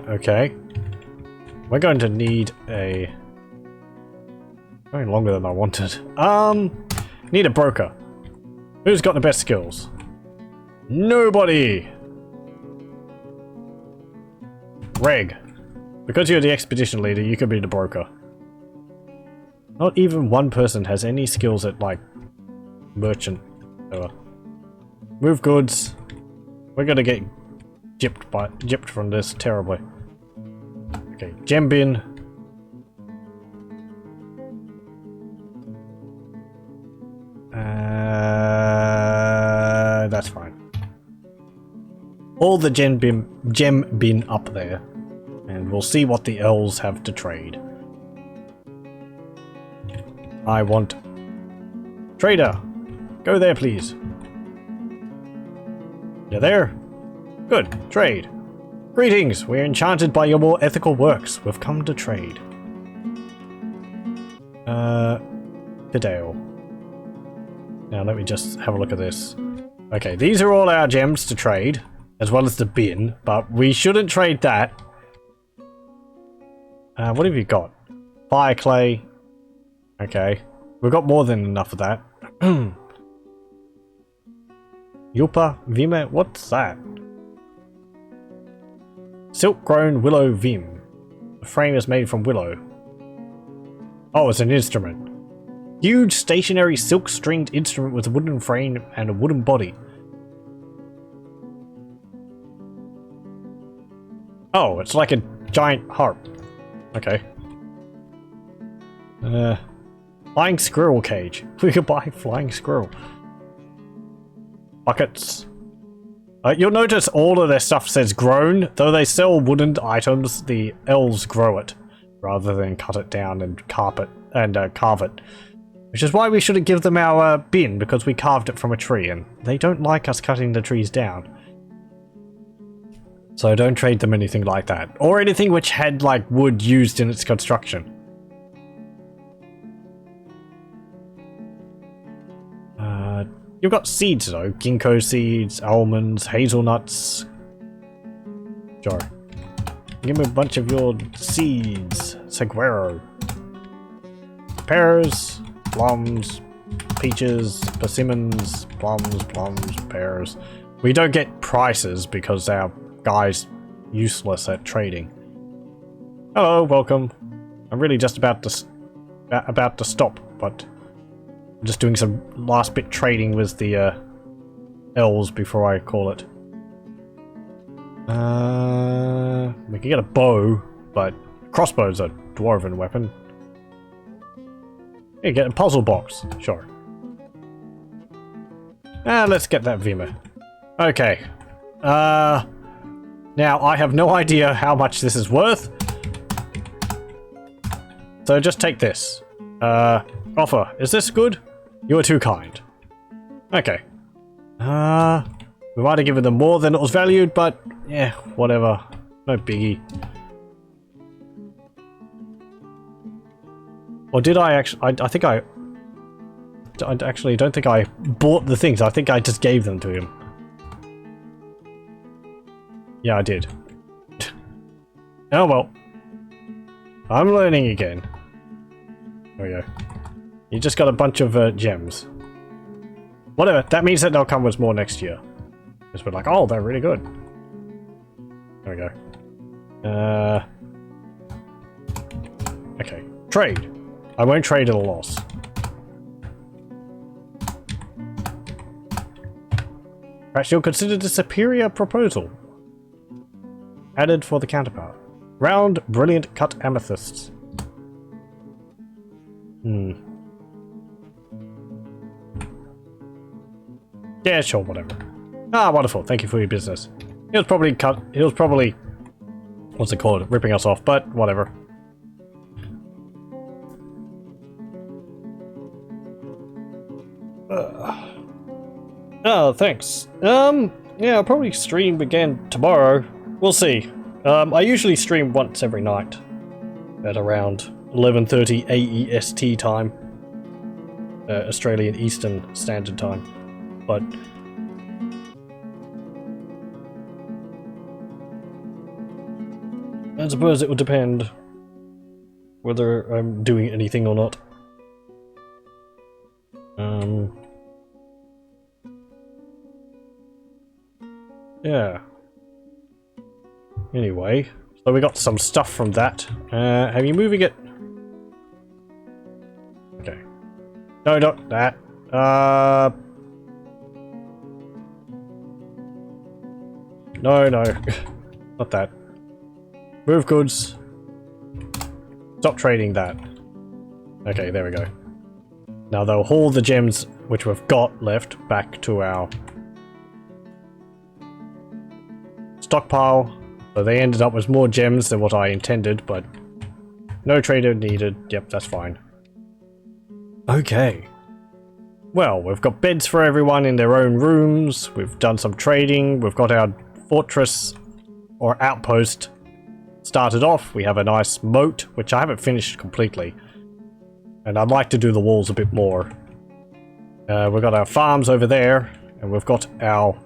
[SPEAKER 1] Okay. We're going to need a... Going longer than I wanted. Need a broker. Who's got the best skills? Nobody! Reg. Because you're the expedition leader, you could be the broker. Not even one person has any skills at, like, merchant. Move goods. We're gonna get gypped from this terribly. Okay, gem bin. That's fine. All the gem bin up there, and we'll see what the elves have to trade. I want trader. Go there, please. You're there? Good. Trade. Greetings. We're enchanted by your more ethical works. We've come to trade. Fidel. Now let me just have a look at this. Okay, these are all our gems to trade, as well as the bin, but we shouldn't trade that. What have you got? Fire clay. Okay. We've got more than enough of that. Yupa Vime, what's that? Silk grown willow vim. The frame is made from willow. Oh, it's an instrument. Huge stationary silk-stringed instrument with a wooden frame and a wooden body. Oh, it's like a giant harp. Okay. Flying squirrel cage. We could buy flying squirrel. Buckets. You'll notice all of their stuff says grown. Though they sell wooden items, the elves grow it rather than cut it down and carve it. Which is why we shouldn't give them our bin, because we carved it from a tree and they don't like us cutting the trees down. So don't trade them anything like that. Or anything which had like wood used in its construction. You've got seeds though. Ginkgo seeds, almonds, hazelnuts. Sure. Give me a bunch of your seeds. Saguaro. Pears, plums, peaches, persimmons, plums, pears. We don't get prices because our guy's useless at trading. Hello, welcome. I'm really just about to stop, but I'm just doing some last bit trading with the elves before I call it. We can get a bow, but crossbow's a dwarven weapon. You get a puzzle box, sure. Let's get that Vima. Okay. Now I have no idea how much this is worth. So just take this. Offer. Is this good? You are too kind. Okay. We might have given them more than it was valued, but yeah, whatever. No biggie. Or did I actually? I think I actually don't think I bought the things. I think I just gave them to him. Yeah, I did. Oh well. I'm learning again. There we go. You just got a bunch of gems. Whatever. That means that they'll come with more next year. Because we're like, oh, they're really good. There we go. Okay. Trade. I won't trade at a loss. Perhaps you'll consider the superior proposal. Added for the counterpart. Round, brilliant cut amethysts. Yeah, sure, whatever. Ah, wonderful. Thank you for your business. He was probably what's it called? Ripping us off, but whatever. Oh, thanks. Yeah, I'll probably stream again tomorrow. We'll see. I usually stream once every night at around 11:30 AEST time, Australian Eastern Standard Time. But I suppose it would depend whether I'm doing anything or not. Yeah. Anyway, so we got some stuff from that. Have you moving it? Okay. No, not that. No, not that. Move goods. Stop trading that. Okay, there we go. Now they'll haul the gems which we've got left back to our stockpile. So they ended up with more gems than what I intended, but no trader needed. Yep, that's fine. Okay. Well, we've got beds for everyone in their own rooms. We've done some trading. We've got our fortress or outpost started off. We have a nice moat, which I haven't finished completely. And I'd like to do the walls a bit more. We've got our farms over there, and we've got our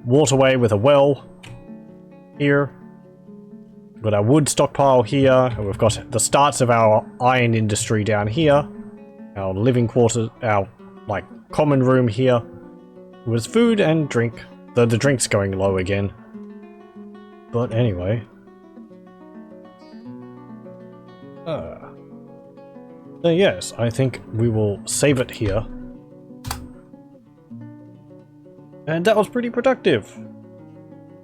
[SPEAKER 1] waterway with a well here. We've got our wood stockpile here, and we've got the starts of our iron industry down here. Our living quarters, our like common room here with food and drink. Though the drink's going low again. But anyway. So yes, I think we will save it here. And that was pretty productive.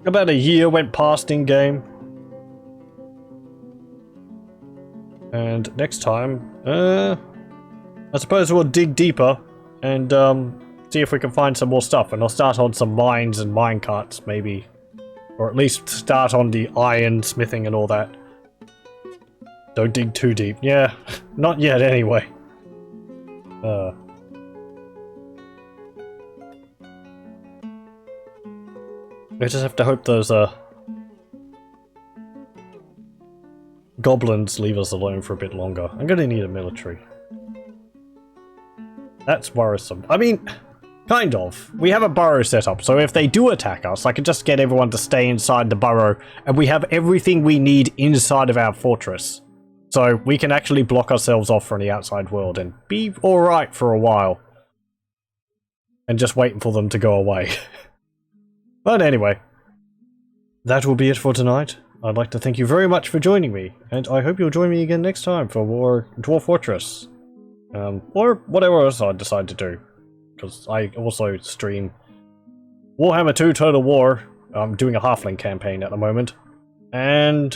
[SPEAKER 1] About a year went past in game. And next time, I suppose we'll dig deeper and see if we can find some more stuff. And I'll start on some mines and mine carts, maybe. Or at least start on the iron smithing and all that. Don't dig too deep. Yeah, not yet anyway. I just have to hope those goblins leave us alone for a bit longer. I'm gonna need a military. That's worrisome. I mean, kind of. We have a burrow set up, so if they do attack us, I can just get everyone to stay inside the burrow, and we have everything we need inside of our fortress. So we can actually block ourselves off from the outside world and be alright for a while. And just waiting for them to go away. But anyway, that will be it for tonight. I'd like to thank you very much for joining me, and I hope you'll join me again next time for more Dwarf Fortress. Or whatever else I decide to do. Because I also stream Warhammer 2 Total War. I'm doing a Halfling campaign at the moment. And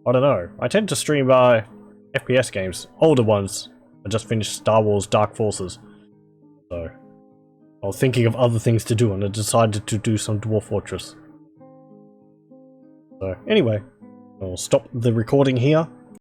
[SPEAKER 1] I don't know. I tend to stream FPS games, older ones. I just finished Star Wars Dark Forces. So I was thinking of other things to do and I decided to do some Dwarf Fortress. So anyway, I'll stop the recording here.